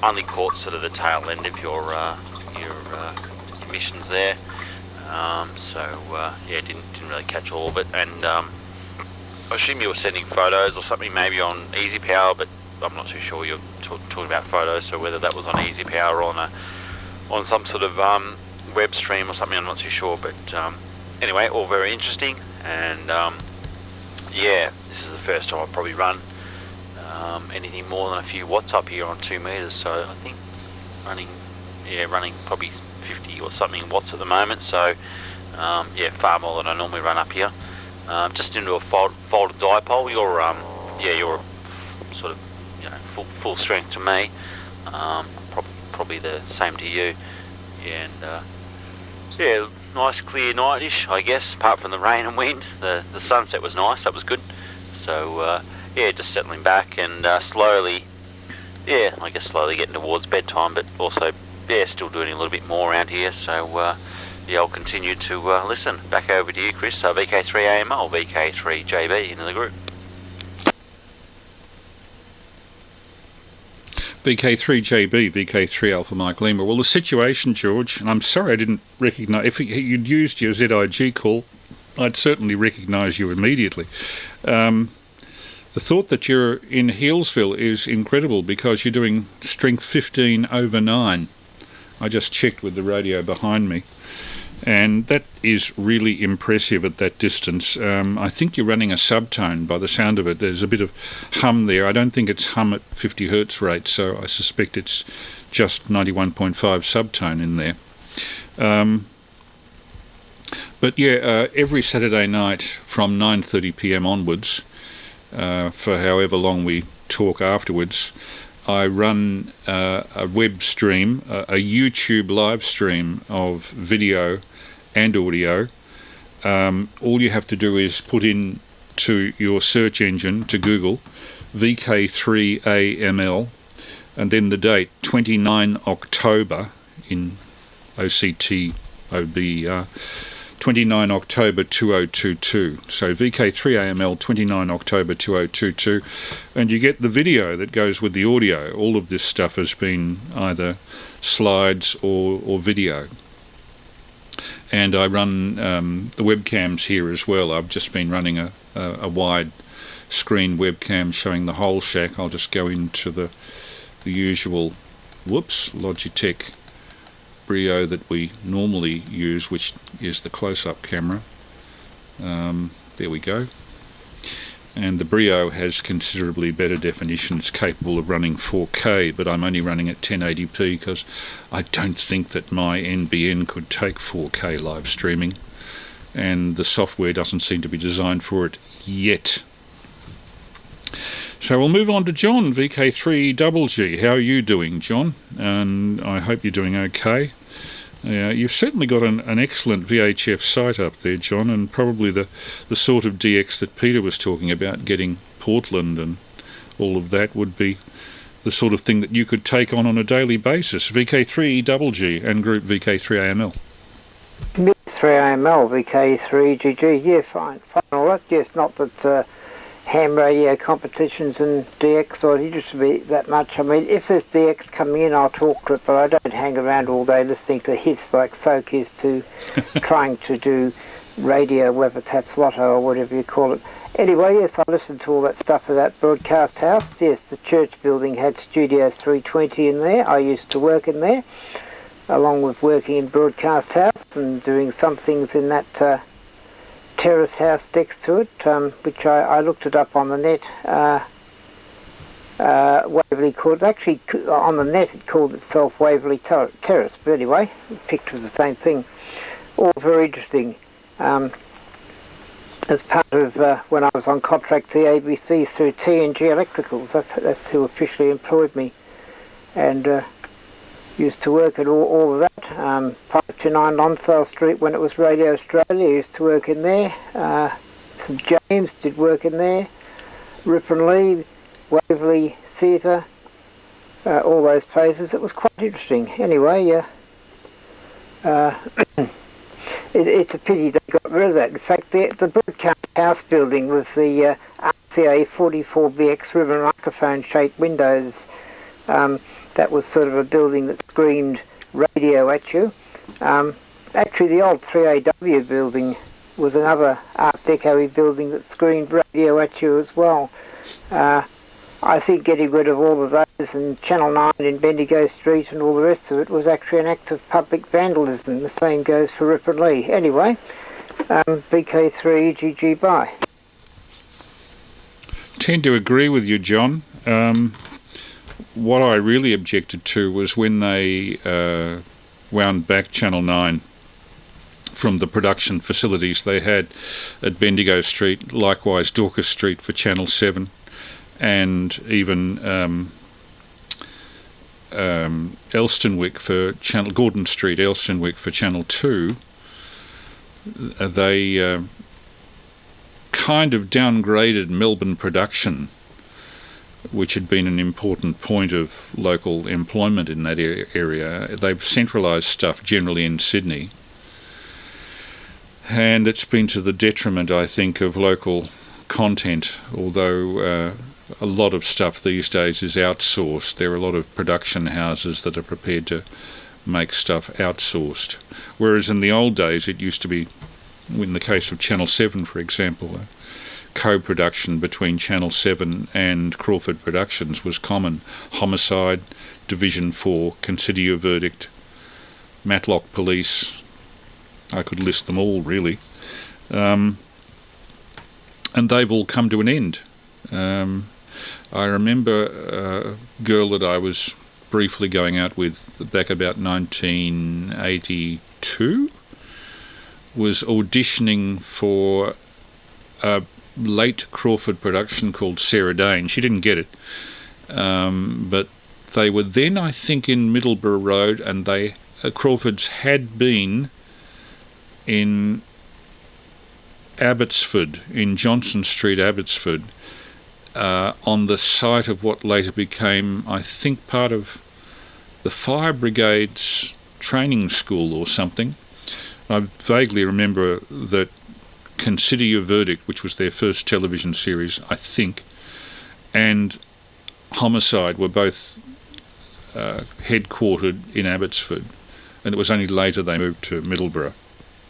only caught sort of the tail end of your emissions there. So yeah, didn't really catch all of it, and I assume you were sending photos or something, maybe on Easy Power, but I'm not too sure you're talking about photos, so whether that was on Easy Power or on some sort of web stream or something, I'm not too sure, but anyway, all very interesting, and yeah, this is the first time I've probably run anything more than a few watts up here on 2 meters, so I think running probably 50 or something watts at the moment, so yeah, far more than I normally run up here. Just into a folded dipole. You're sort of, you know, full strength to me. Probably the same to you. And yeah, nice clear nightish, I guess. Apart from the rain and wind, the sunset was nice. That was good. So yeah, just settling back and slowly getting towards bedtime, but also yeah, still doing a little bit more around here. So yeah, I'll continue to listen. Back over to you, Chris. VK3AML, VK3JB into the group. VK3JB, VK3 Alpha Mike Lima. Well, the situation, George, and I'm sorry I didn't recognise, if you'd used your ZIG call, I'd certainly recognise you immediately. The thought that you're in Healesville is incredible because you're doing strength 15 over 9. I just checked with the radio behind me, and that is really impressive at that distance. I think you're running a subtone by the sound of it. There's a bit of hum there. I don't think it's hum at 50 hertz rate, so I suspect it's just 91.5 subtone in there. But yeah, every Saturday night from 9:30 p.m. onwards, for however long we talk afterwards, I run a web stream, a YouTube live stream of video and audio. All you have to do is put in to your search engine, to Google, VK3AML, and then the date, 29 October, in OCTOBER, 29 October 2022. So VK3AML 29 October 2022, and you get the video that goes with the audio. All of this stuff has been either slides or video. And I run the webcams here as well. I've just been running a wide screen webcam showing the whole shack. I'll just go into the usual Logitech Brio that we normally use, which is the close-up camera. There we go. And the Brio has considerably better definition. It's capable of running 4K, but I'm only running at 1080p because I don't think that my NBN could take 4K live streaming, and the software doesn't seem to be designed for it yet. So we'll move on to John, VK3GG. How are you doing, John? And I hope you're doing okay. You've certainly got an excellent VHF site up there, John, and probably the sort of DX that Peter was talking about, getting Portland and all of that, would be the sort of thing that you could take on a daily basis. VK3GG and group VK3AML. VK3AML, VK3GG, yeah, fine all that, yes, not that ham radio competitions and DX or it interests me that much. I mean, if there's DX coming in, I'll talk to it, but I don't hang around all day listening to hits like Soak is to trying to do radio, whether it's Lotto or whatever you call it. Anyway, yes, I listened to all that stuff at that broadcast house. Yes, the church building had Studio 320 in there. I used to work in there, along with working in broadcast house and doing some things in that terrace house next to it, which I looked it up on the net. Waverley called, actually on the net it called itself Waverley Terrace, but anyway, the picture was the same thing. All very interesting. As part of when I was on contract to the ABC through T&G Electricals, that's who officially employed me, and used to work at all of that. 529 Lonsdale Street when it was Radio Australia, used to work in there. St James did work in there. Rip and Lee, Waverley Theatre, all those places. It was quite interesting. Anyway, it's a pity they got rid of that. In fact, the broadcast house building with the RCA 44BX ribbon microphone shaped windows, that was sort of a building that screamed radio at you. Actually, the old 3AW building was another Art Deco-y building that screamed radio at you as well. I think getting rid of all of those and Channel 9 in Bendigo Street and all the rest of it was actually an act of public vandalism. The same goes for Rip and Lee. Anyway, VK3GG bye. Tend to agree with you, John. What I really objected to was when they wound back Channel 9 from the production facilities they had at Bendigo Street, likewise Dorcas Street for Channel 7, and even Elstonwick for Channel Gordon Street, Elstonwick for Channel 2. They kind of downgraded Melbourne production, which had been an important point of local employment in that area. They've centralised stuff generally in Sydney, and it's been to the detriment, I think, of local content, although a lot of stuff these days is outsourced. There are a lot of production houses that are prepared to make stuff outsourced, whereas in the old days it used to be, in the case of Channel 7 for example, co-production between Channel 7 and Crawford Productions was common. Homicide, Division 4, Consider Your Verdict, Matlock Police, I could list them all really, and they've all come to an end. I remember a girl that I was briefly going out with back about 1982 was auditioning for a late Crawford production called Sarah Dane. She didn't get it, but they were then, I think, in Middleborough Road, and they Crawford's had been in Abbotsford, in Johnson Street, Abbotsford, on the site of what later became, I think, part of the Fire Brigade's training school or something. I vaguely remember that Consider Your Verdict, which was their first television series, I think, and Homicide were both headquartered in Abbotsford, and it was only later they moved to Middleborough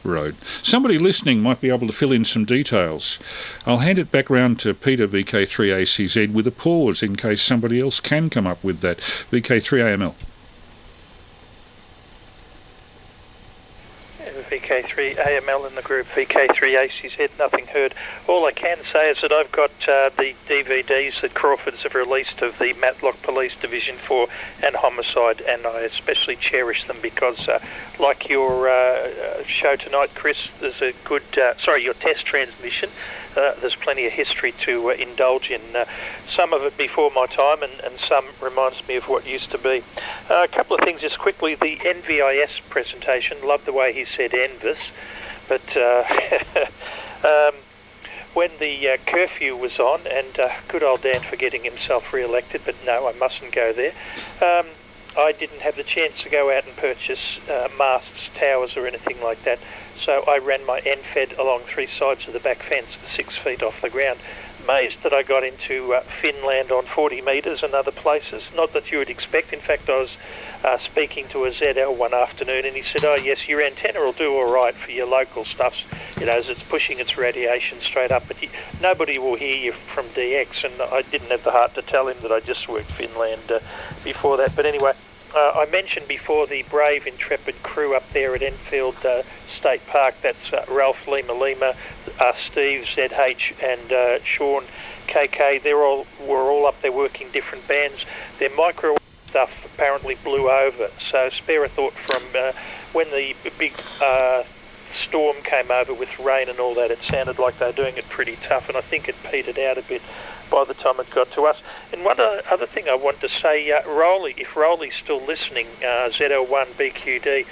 Road. Somebody listening might be able to fill in some details. I'll hand it back round to Peter, VK3ACZ, with a pause in case somebody else can come up with that. VK3AML. VK3AML in the group, VK3ACZ, nothing heard. All I can say is that I've got the DVDs that Crawford's have released of the Matlock Police Division 4 and Homicide, and I especially cherish them because, like your show tonight, Chris, there's a good, your test transmission, there's plenty of history to indulge in. Some of it before my time, and some reminds me of what used to be. A couple of things just quickly. The NVIS presentation, love the way he said NVIS, but when the curfew was on, and good old Dan for getting himself re-elected, but no, I mustn't go there. I didn't have the chance to go out and purchase masts, towers or anything like that, so I ran my NFED along 3 sides of the back fence, 6 feet off the ground. Amazed that I got into Finland on 40 metres and other places, not that you would expect. In fact, I was speaking to a ZL one afternoon and he said, oh yes, your antenna will do all right for your local stuff, you know, as it's pushing its radiation straight up, but nobody will hear you from DX. And I didn't have the heart to tell him that I just worked Finland before that. But anyway, I mentioned before the brave, intrepid crew up there at Enfield State Park. That's Ralph Lima, Steve ZH and Sean KK. We're all up there working different bands. Their micro stuff apparently blew over, so spare a thought from when the big storm came over with rain and all that. It sounded like they were doing it pretty tough, and I think it petered out a bit by the time it got to us. And one other thing I want to say, Rolly, if Rolly's still listening, ZL1 BQD,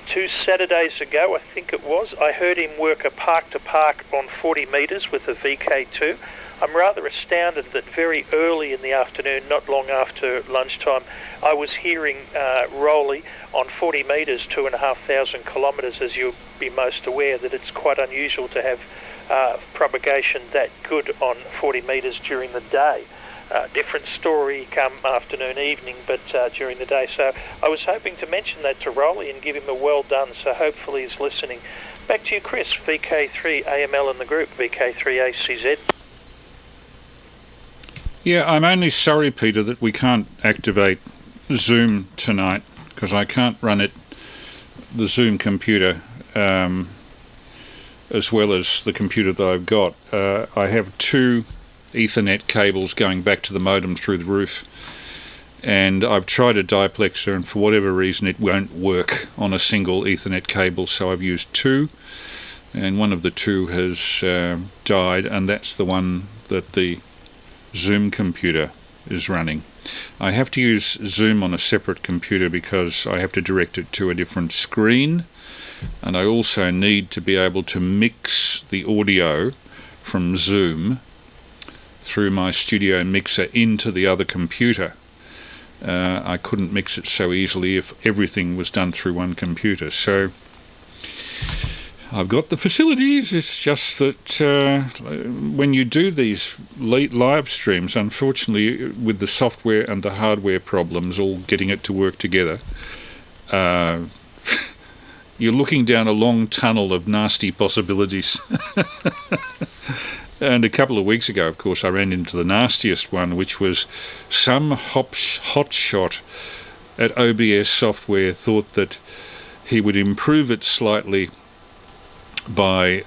2 Saturdays ago, I think it was, I heard him work a park-to-park on 40 metres with a VK2. I'm rather astounded that very early in the afternoon, not long after lunchtime, I was hearing Rolly on 40 metres, 2,500 kilometres, as you'll be most aware, that it's quite unusual to have propagation that good on 40 metres during the day. Different story come afternoon, evening, but during the day. So I was hoping to mention that to Rolly and give him a well done, so hopefully he's listening. Back to you, Chris. VK3AML in the group, VK3ACZ. Yeah, I'm only sorry, Peter, that we can't activate Zoom tonight, because I can't run the Zoom computer as well as the computer that I've got. I have 2 Ethernet cables going back to the modem through the roof, and I've tried a diplexer, and for whatever reason it won't work on a single Ethernet cable, so I've used 2, and one of the 2 has died, and that's the one that the Zoom computer is running. I have to use Zoom on a separate computer because I have to direct it to a different screen, and I also need to be able to mix the audio from Zoom through my studio mixer into the other computer. I couldn't mix it so easily if everything was done through one computer. So I've got the facilities, it's just that when you do these live streams, unfortunately, with the software and the hardware problems all getting it to work together, you're looking down a long tunnel of nasty possibilities. And a couple of weeks ago, of course, I ran into the nastiest one, which was some hotshot at OBS software thought that he would improve it slightly by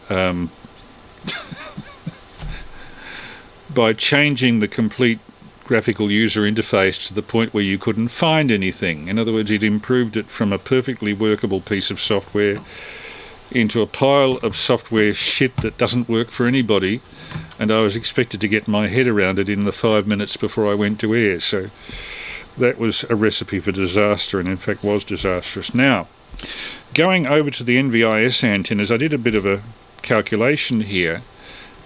by changing the complete graphical user interface to the point where you couldn't find anything. In other words, he'd improved it from a perfectly workable piece of software into a pile of software shit that doesn't work for anybody, and I was expected to get my head around it in the 5 minutes before I went to air. So that was a recipe for disaster, and in fact was disastrous. Now, going over to the NVIS antennas, I did a bit of a calculation here,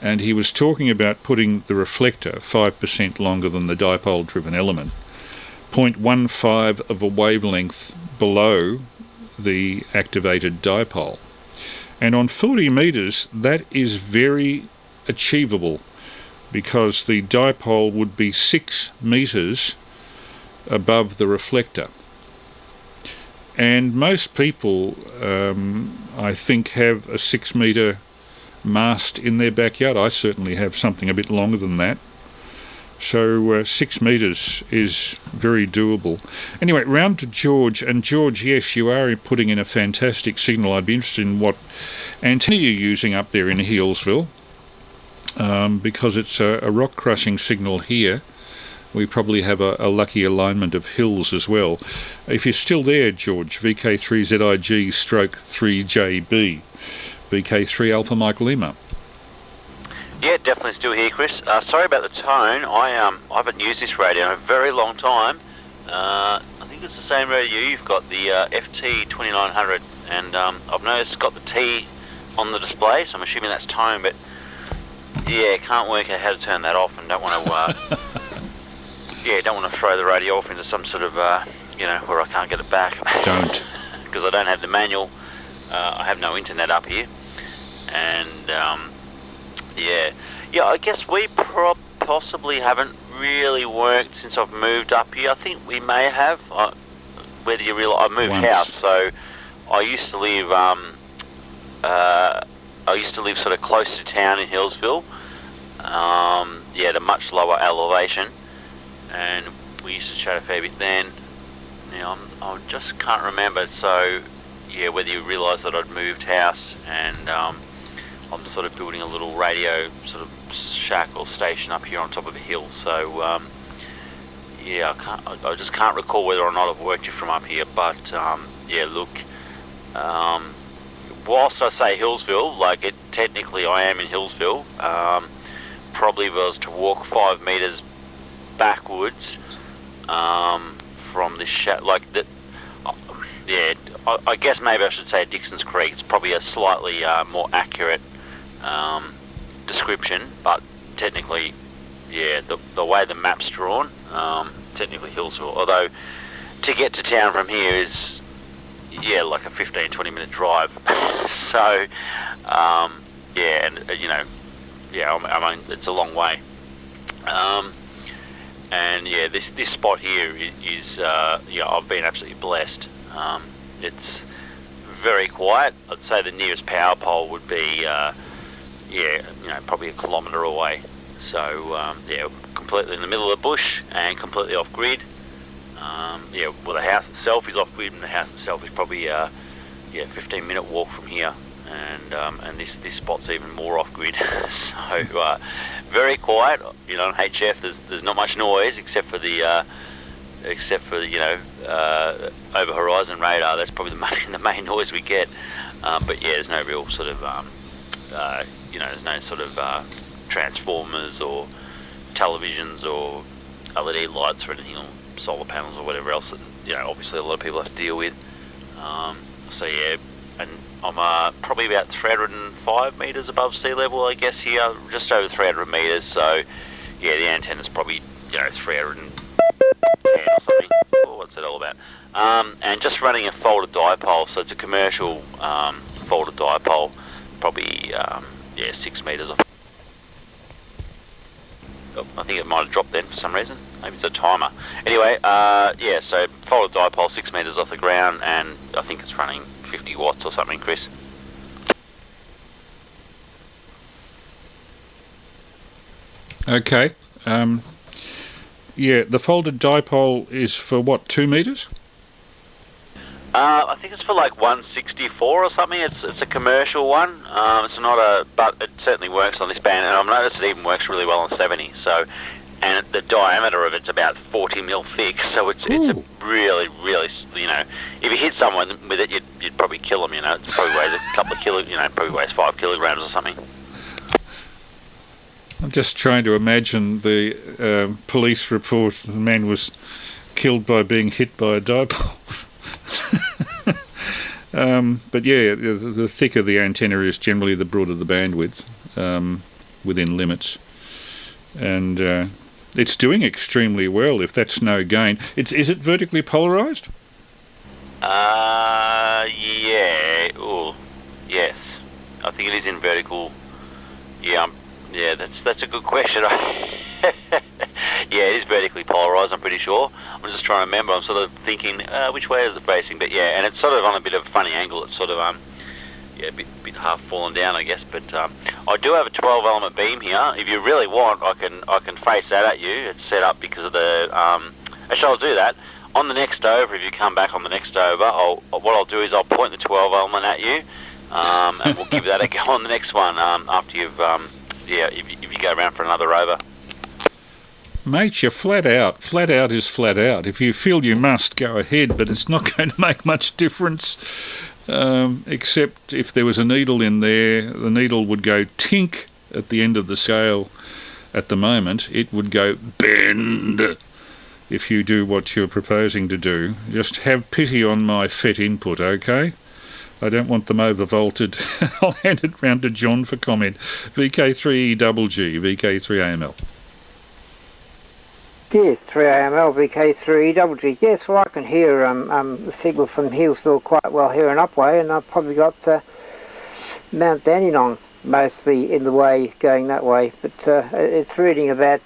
and he was talking about putting the reflector 5% longer than the dipole-driven element, 0.15 of a wavelength below the activated dipole. And on 40 metres, that is very achievable, because the dipole would be 6 metres above the reflector. And most people, I think, have a 6 metre mast in their backyard. I certainly have something a bit longer than that. So 6 metres is very doable. Anyway, round to George. And George, yes, you are putting in a fantastic signal. I'd be interested in what antenna you're using up there in Healesville, because it's a rock-crushing signal here. We probably have a lucky alignment of hills as well. If you're still there, George, VK3ZIG/3JB, VK3 Alpha Mike Lima. Yeah, definitely still here, Chris. Sorry about the tone. I haven't used this radio in a very long time. I think it's the same radio you've got, the FT2900, and I've noticed it's got the T on the display, so I'm assuming that's tone, but yeah, can't work out how to turn that off, and don't want to don't want to throw the radio off into some sort of, where I can't get it back. Don't. Because I don't have the manual. I have no internet up here. And, I guess we possibly haven't really worked since I've moved up here. I think we may have. Whether you realise, I moved Once. house, so I used to live. Sort of close to town in Hillsville. At a much lower elevation, and we used to chat a fair bit then. Now I just can't remember. So whether you realise that I'd moved house, and I'm sort of building a little radio sort of shack or station up here on top of a hill. So I just can't recall whether or not I've worked you from up here. But whilst I say Hillsville, technically I am in Hillsville. Probably was to walk 5 metres backwards from this shack, I guess maybe I should say Dixon's Creek. It's probably a slightly more accurate description, but technically, the way the map's drawn, technically Hillsville. Although to get to town from here is like a 15-20 minute drive. So I mean it's a long way. This spot here is I've been absolutely blessed. It's very quiet. I'd say the nearest power pole would be probably a kilometre away. So completely in the middle of the bush and completely off grid. Well, the house itself is off grid, and the house itself is probably 15-minute walk from here. And this spot's even more off grid. So very quiet. On HF there's not much noise except for the over horizon radar. That's probably the main noise we get. But there's no real sort of there's no sort of transformers or televisions or LED lights or anything, or solar panels or whatever else that obviously a lot of people have to deal with. And I'm probably about 305 metres above sea level, I guess, here, just over 300 metres. So the antenna's probably 310 or something. What's that all about? And just running a folded dipole, so it's a commercial folded dipole, probably 6 metres off. Oh, I think it might have dropped then for some reason. Maybe it's a timer. Anyway, so folded dipole 6 metres off the ground, and I think it's running 50 watts or something, Chris. Okay. The folded dipole is for what, 2 metres? I think it's for 164 or something. It's a commercial one. It's not but it certainly works on this band, and I've noticed it even works really well on 70. So, and the diameter of it's about 40 mil thick. So it's a really, really, if you hit someone with it, you'd probably kill them. It probably weighs a couple of kilos. Probably weighs 5 kilograms or something. I'm just trying to imagine the police report. The man was killed by being hit by a dipole. But the thicker the antenna is, generally the broader the bandwidth, within limits. And it's doing extremely well, if that's no gain. Is it vertically polarised? Yes. I think it is in vertical. That's a good question. It is vertically polarised, I'm pretty sure. I'm just trying to remember. I'm sort of thinking, which way is it facing? But and it's sort of on a bit of a funny angle. It's sort of, a bit half fallen down, I guess. But I do have a 12-element beam here. If you really want, I can face that at you. It's set up because of the... actually, I'll do that. On the next over, if you come back on the next over, what I'll do is I'll point the 12-element at you, and we'll give that a go on the next one after you've... if you go around for another over. Mate, you're flat out. Flat out is flat out. If you feel you must, go ahead, but it's not going to make much difference, except if there was a needle in there, the needle would go tink at the end of the scale. At the moment, it would go bend if you do what you're proposing to do. Just have pity on my FET input, okay? I don't want them overvolted. I'll hand it round to John for comment. VK3EGG, VK3AML. Yes, 3AML, VK3AML. Yes, well, I can hear the signal from Healesville quite well here in Upway, and I've probably got Mount Dandenong mostly in the way going that way, but it's reading about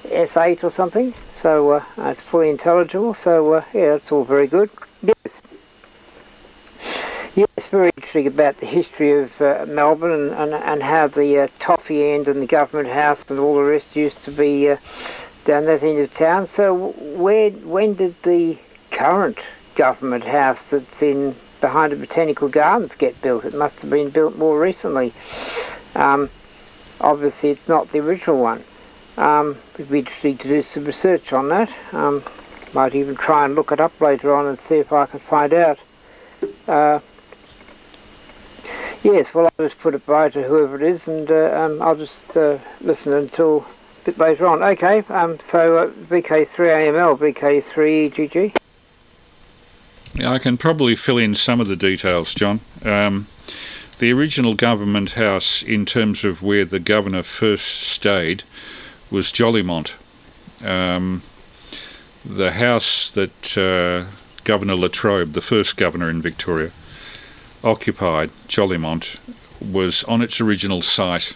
S8 or something, so it's fully intelligible, so yeah, that's all very good. Yes. Yes, very interesting about the history of Melbourne and how the Toffee End and the Government House and all the rest used to be down that end of town. So when did the current Government House that's in behind the Botanical Gardens get built? It must have been built more recently. Obviously it's not the original one. It'd be interesting to do some research on that. Might even try and look it up later on and see if I can find out. Yes, well, I'll just put it by to whoever it is, and I'll just listen until a bit later on. Okay, so VK3AML, VK3GG. Yeah, I can probably fill in some of the details, John. The original Government House, in terms of where the Governor first stayed, was Jolimont. The house that Governor Latrobe, the first governor in Victoria, occupied, Jolimont, was on its original site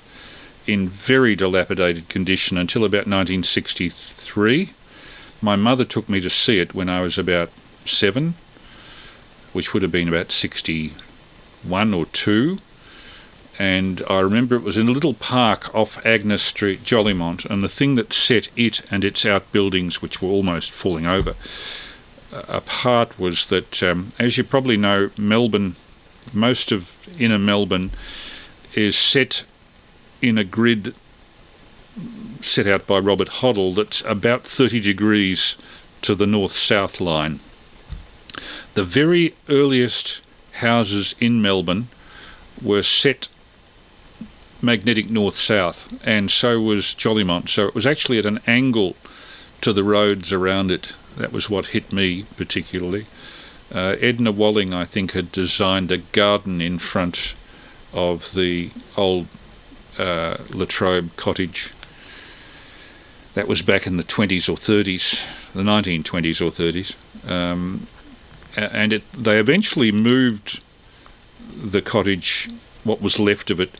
in very dilapidated condition until about 1963. My mother took me to see it when I was about 7, which would have been about 61 or 2. And I remember it was in a little park off Agnes Street, Jolimont, and the thing that set it and its outbuildings, which were almost falling over, apart was that, as you probably know, Melbourne, most of inner Melbourne is set in a grid set out by Robert Hoddle that's about 30 degrees to the north-south line. The very earliest houses in Melbourne were set magnetic north-south, and so was Jolimont. So it was actually at an angle to the roads around it. That was what hit me particularly. Edna Walling, I think, had designed a garden in front of the old Latrobe cottage. That was back in the 20s or 30s, the 1920s or 30s. And they eventually moved the cottage, what was left of it,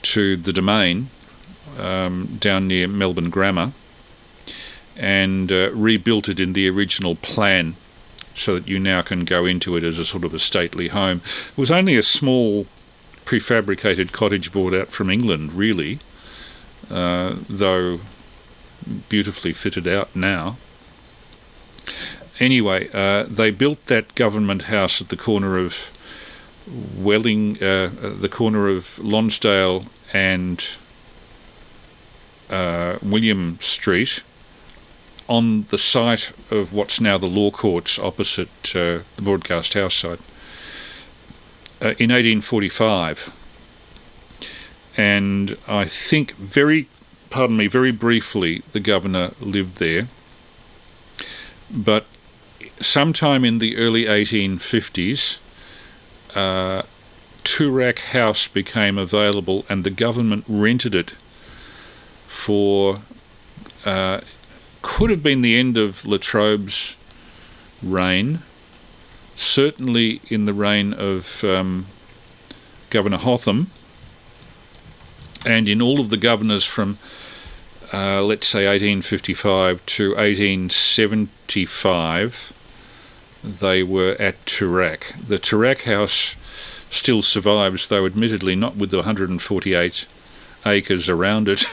to the Domain down near Melbourne Grammar, and rebuilt it in the original plan so that you now can go into it as a sort of a stately home. It was only a small prefabricated cottage brought out from England, really, though beautifully fitted out now. Anyway, they built that Government House at the corner of the corner of Lonsdale and William Street, on the site of what's now the Law Courts opposite the Broadcast House site, in 1845. And I think very briefly the governor lived there, but sometime in the early 1850s, Toorak House became available, and the government rented it for could have been the end of Latrobe's reign, certainly in the reign of Governor Hotham, and in all of the governors from let's say 1855 to 1875, they were at Toorak. The Toorak House still survives, though admittedly not with the 148 acres around it.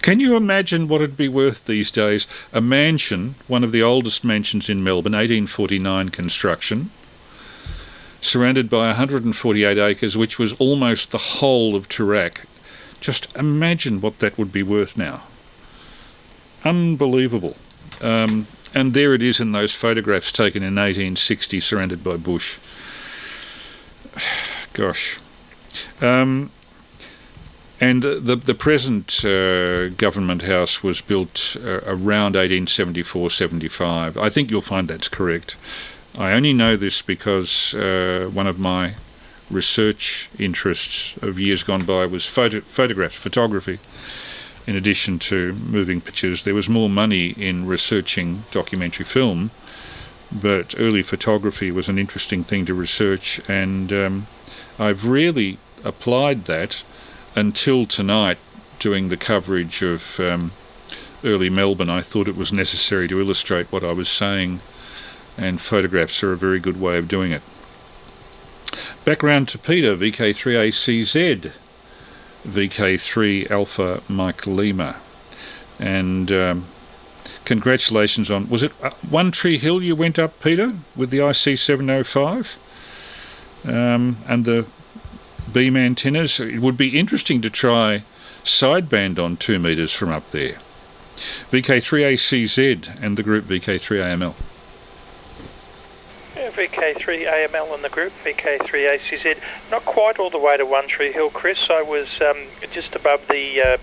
Can you imagine what it'd be worth these days? A mansion, one of the oldest mansions in Melbourne, 1849 construction, surrounded by 148 acres, which was almost the whole of Toorak. Just imagine what that would be worth now. Unbelievable. And there it is in those photographs taken in 1860, surrounded by bush. Gosh. And the present Government House was built around 1874-75. I think you'll find that's correct. I only know this because one of my research interests of years gone by was photography. in addition to moving pictures. There was more money in researching documentary film, but early photography was an interesting thing to research, and I've really applied that until tonight doing the coverage of early Melbourne. I thought it was necessary to illustrate what I was saying, and photographs are a very good way of doing it. Back round to Peter, VK3ACZ, VK3 Alpha Mike Lima, and congratulations on, was it One Tree Hill you went up, Peter, with the IC705 and the beam antennas? It would be interesting to try sideband on 2 metres from up there. VK3ACZ and the group VK3AML. VK3AML and the group, VK3ACZ. Not quite all the way to One Tree Hill, Chris. I was just above the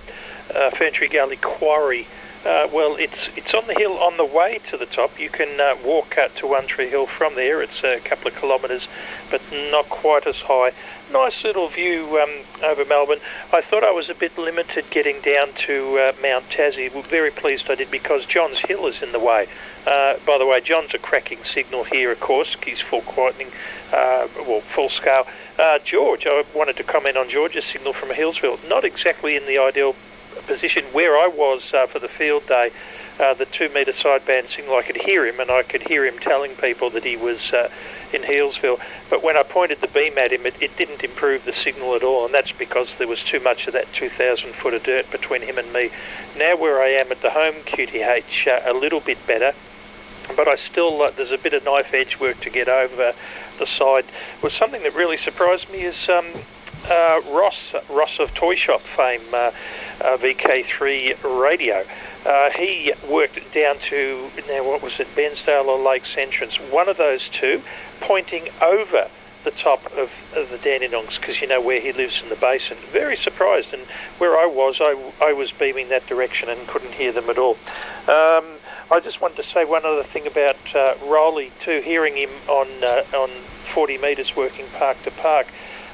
Ferntree Gully Quarry. Well, it's on the hill on the way to the top. You can walk to One Tree Hill from there. It's a couple of kilometres, but not quite as high. Nice little view over Melbourne. I thought I was a bit limited getting down to Mount Tassie. Very pleased I did, because Johns Hill is in the way. By the way, John's a cracking signal here, of course. He's full quietening, full scale. George, I wanted to comment on George's signal from Hillsville. Not exactly in the ideal position where I was for the field day. The 2 metre sideband signal, I could hear him, and I could hear him telling people that he was in Hillsville. But when I pointed the beam at him, it didn't improve the signal at all, and that's because there was too much of that 2,000 foot of dirt between him and me. Now where I am at the home QTH, a little bit better, but I still, there's a bit of knife edge work to get over the side. Well, something that really surprised me is Ross of Toy Shop fame, VK3 Radio. He worked down to, now what was it, Bensdale or Lakes Entrance, one of those two, pointing over the top of the Dandenongs, because you know where he lives in the basin. Very surprised, and where I was beaming that direction and couldn't hear them at all. I just wanted to say one other thing about Rowley too, hearing him on 40 metres working park to park.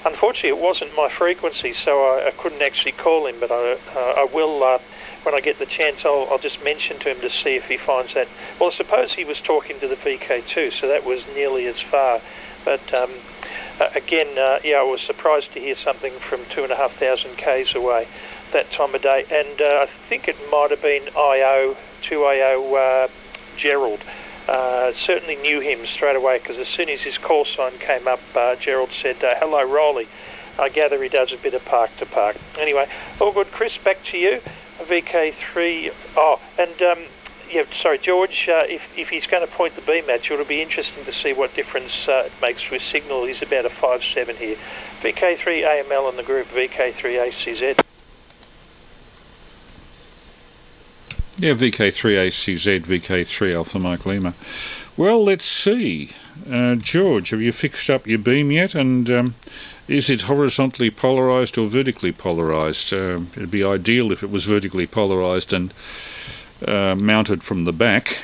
Unfortunately, it wasn't my frequency, so I couldn't actually call him, but I will, when I get the chance, I'll just mention to him to see if he finds that. Well, I suppose he was talking to the VK2, so that was nearly as far. But again, I was surprised to hear something from 2,500 k's away that time of day. And I think it might have been 2AO Gerald. Certainly knew him straight away, because as soon as his call sign came up, Gerald said, hello, Rowley. I gather he does a bit of park to park. Anyway, all good. Chris, back to you. VK3. Oh, and sorry, George, if he's going to point the beam at you, it'll be interesting to see what difference it makes to his signal. He's about a 5.7 here. VK3AML in the group, VK3ACZ. Yeah, VK3ACZ, VK3 Alpha Mike Lima. Well, let's see. George, have you fixed up your beam yet? And is it horizontally polarised or vertically polarised? It'd be ideal if it was vertically polarised and mounted from the back.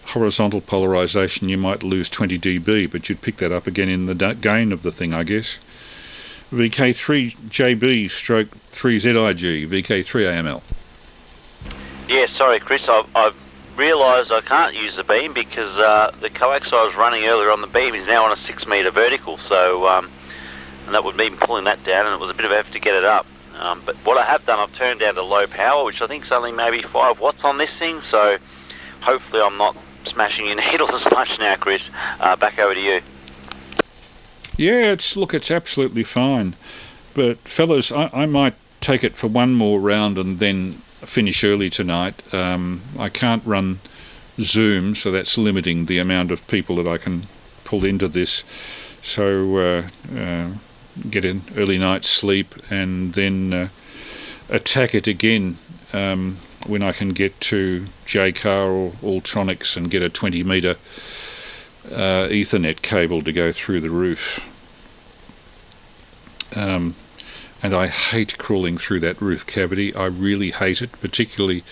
Horizontal polarisation, you might lose 20 dB, but you'd pick that up again in the gain of the thing, I guess. VK3JB stroke 3ZIG, VK3AML. Yeah, sorry, Chris, I've realised I can't use the beam because the coax I was running earlier on the beam is now on a 6 metre vertical, so and that would mean pulling that down, and it was a bit of effort to get it up. But what I have done, I've turned down to low power, which I think is only maybe 5 watts on this thing, so hopefully I'm not smashing your needles as much now, Chris. Back over to you. Yeah, it's absolutely fine. But fellas, I might take it for one more round and then finish early tonight. I can't run Zoom, so that's limiting the amount of people that I can pull into this. So get an early night's sleep and then attack it again when I can get to JCAR or Ultronics and get a 20 metre Ethernet cable to go through the roof. And I hate crawling through that roof cavity. I really hate it, particularly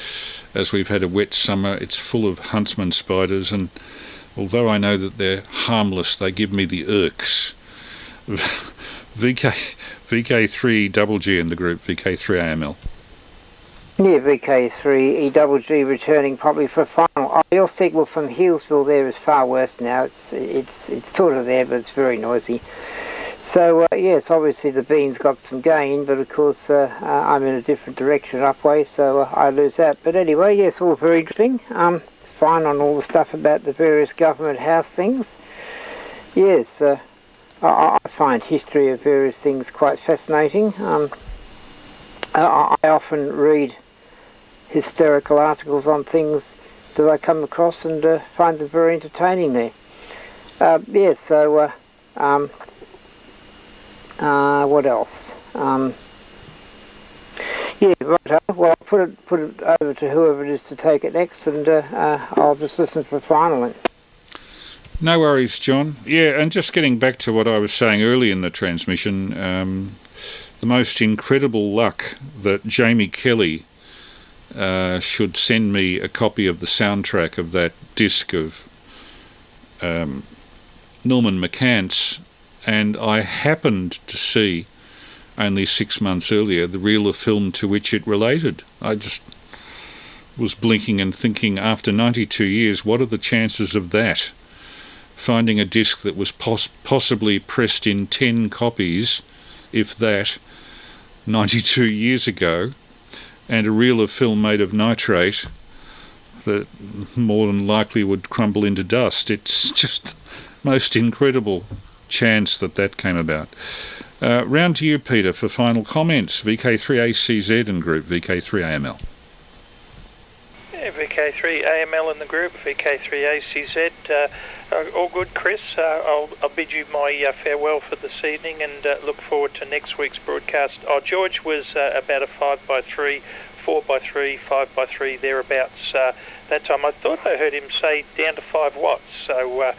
as we've had a wet summer. It's full of huntsman spiders, and although I know that they're harmless, they give me the irks. VK3GG in the group, VK3AML. Yeah, VK3EGG returning probably for a final. Your signal from Healesville there is far worse now. It's sort of there, but it's very noisy. So yes, obviously the beam's got some gain, but of course I'm in a different direction upway, so I lose that. But anyway, yes, all very interesting. Fine on all the stuff about the various government house things. Yes, I find history of various things quite fascinating. I often read hysterical articles on things that I come across and find them very entertaining there. Yes, so what else? Yeah, right. Well, I'll put it over to whoever it is to take it next, and I'll just listen for final then. No worries, John. Yeah, and just getting back to what I was saying early in the transmission, the most incredible luck that Jamie Kelly should send me a copy of the soundtrack of that disc of Norman McCance, and I happened to see only 6 months earlier the reel of film to which it related. I just was blinking and thinking, after 92 years, what are the chances of that? Finding a disc that was possibly pressed in 10 copies, if that, 92 years ago, and a reel of film made of nitrate that more than likely would crumble into dust. It's just most incredible chance that came about. Round to you, Peter, for final comments. VK3ACZ and group, VK3AML. Yeah, VK3AML in the group, VK3ACZ. All good, Chris. I'll bid you my farewell for this evening and look forward to next week's broadcast. George was about a 5x3, 4x3, 5x3, thereabouts. That time I thought I heard him say down to 5 watts, so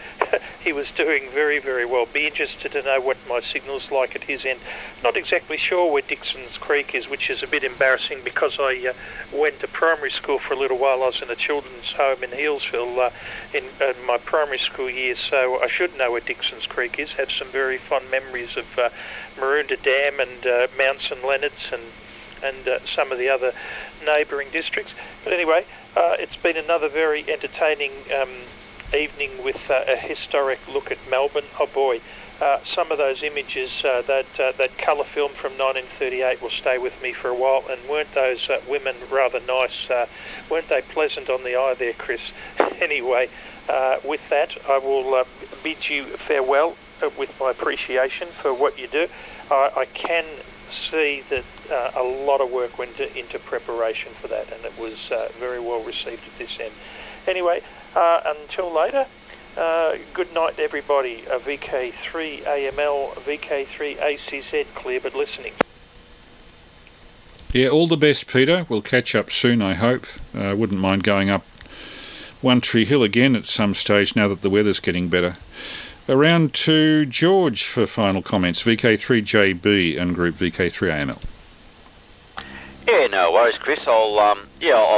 he was doing very, very well. Be interested to know what my signal's like at his end. Not exactly sure where Dixon's Creek is, which is a bit embarrassing because I went to primary school for a little while. I was in a children's home in Healesville in my primary school years, so I should know where Dixon's Creek is. Have some very fond memories of Maroondah Dam and Mount St Leonard's and some of the other neighbouring districts. But anyway, it's been another very entertaining evening with a historic look at Melbourne. Oh boy, some of those images, that colour film from 1938 will stay with me for a while. And weren't those women rather nice? Weren't they pleasant on the eye there, Chris? Anyway, with that, I will bid you farewell with my appreciation for what you do. I can see that a lot of work went into preparation for that, and it was very well received at this end. Anyway, until later, good night everybody. VK3AML, VK3ACZ, clear but listening. Yeah, all the best, Peter. We'll catch up soon, I hope. Wouldn't mind going up One Tree Hill again at some stage now that the weather's getting better. Around to George for final comments. VK3JB and group VK3AML. Yeah, no worries, Chris. I'll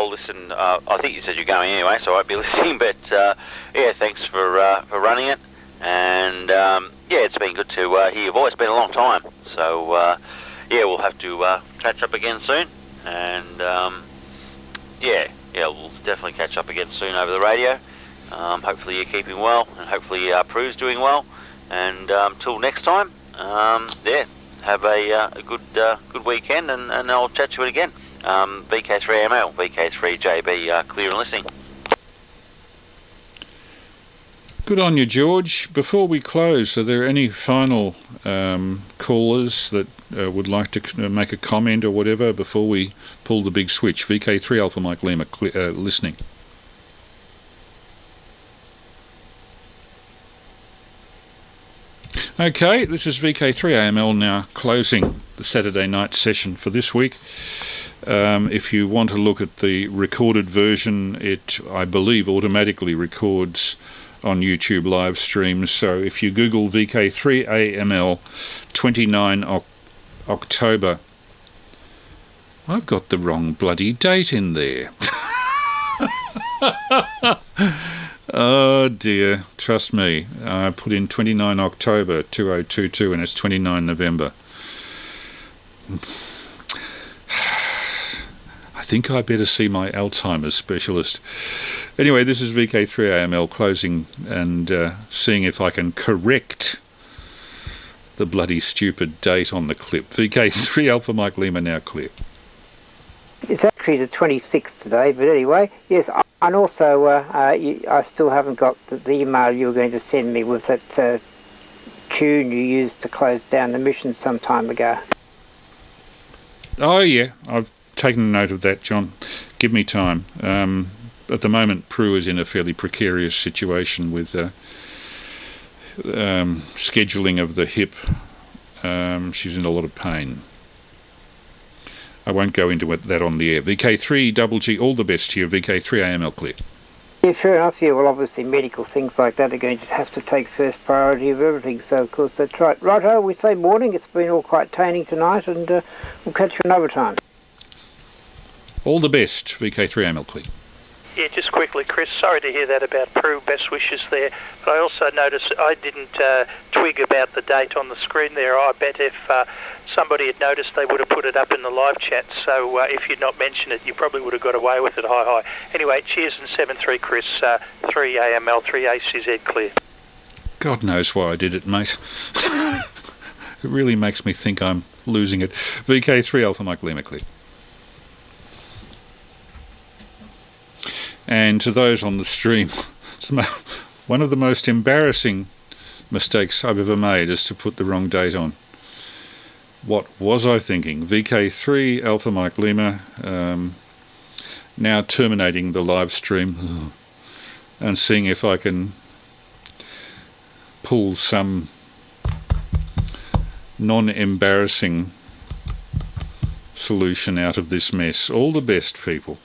listen. I think you said you're going anyway, so I won't be listening. But yeah, thanks for running it. And yeah, it's been good to hear your voice. It's been a long time. So yeah, we'll have to catch up again soon. And yeah, we'll definitely catch up again soon over the radio. Hopefully you're keeping well, and hopefully Prue's doing well. And till next time, yeah, have a good weekend, and I'll chat to you again. VK3AML, VK3JB, clear and listening. Good on you, George. Before we close, are there any final callers that would like to make a comment or whatever before we pull the big switch? VK3 Alpha Mike Lima, listening. Okay, this is VK3AML now closing the Saturday night session for this week. If you want to look at the recorded version, it, I believe, automatically records on YouTube live streams. So if you Google VK3AML 29 October, I've got the wrong bloody date in there. Oh dear, trust me, I put in 29 October 2022 and it's 29 November. I think I better see my Alzheimer's specialist. Anyway, this is VK3AML closing and seeing if I can correct the bloody stupid date on the clip. VK3 Alpha Mike Lima now clear. It's actually the 26th today, but anyway, yes, and also I still haven't got the email you were going to send me with that tune you used to close down the mission some time ago. Oh yeah, I've taken note of that, John. Give me time. At the moment, Prue is in a fairly precarious situation with scheduling of the hip. She's in a lot of pain. I won't go into that on the air. VK3GG, all the best to you. VK3AML clear. Yeah, fair enough. Yeah, well, obviously medical things like that are going to have to take first priority of everything. So, of course, that's right. Righto, we say morning. It's been all quite taining tonight, and we'll catch you another time. All the best, VK3AML clear. Yeah, just quickly, Chris, sorry to hear that about Prue, best wishes there. But I also noticed I didn't twig about the date on the screen there. I bet if somebody had noticed, they would have put it up in the live chat. So if you'd not mentioned it, you probably would have got away with it. Hi. Anyway, cheers and 7-3, Chris. 3AML, 3ACZ clear. God knows why I did it, mate. It really makes me think I'm losing it. VK3 Alpha Mike Lima clear. And to those on the stream, it's one of the most embarrassing mistakes I've ever made is to put the wrong date on. What was I thinking? VK3 Alpha Mike Lima, now terminating the live stream and seeing if I can pull some non-embarrassing solution out of this mess. All the best, people.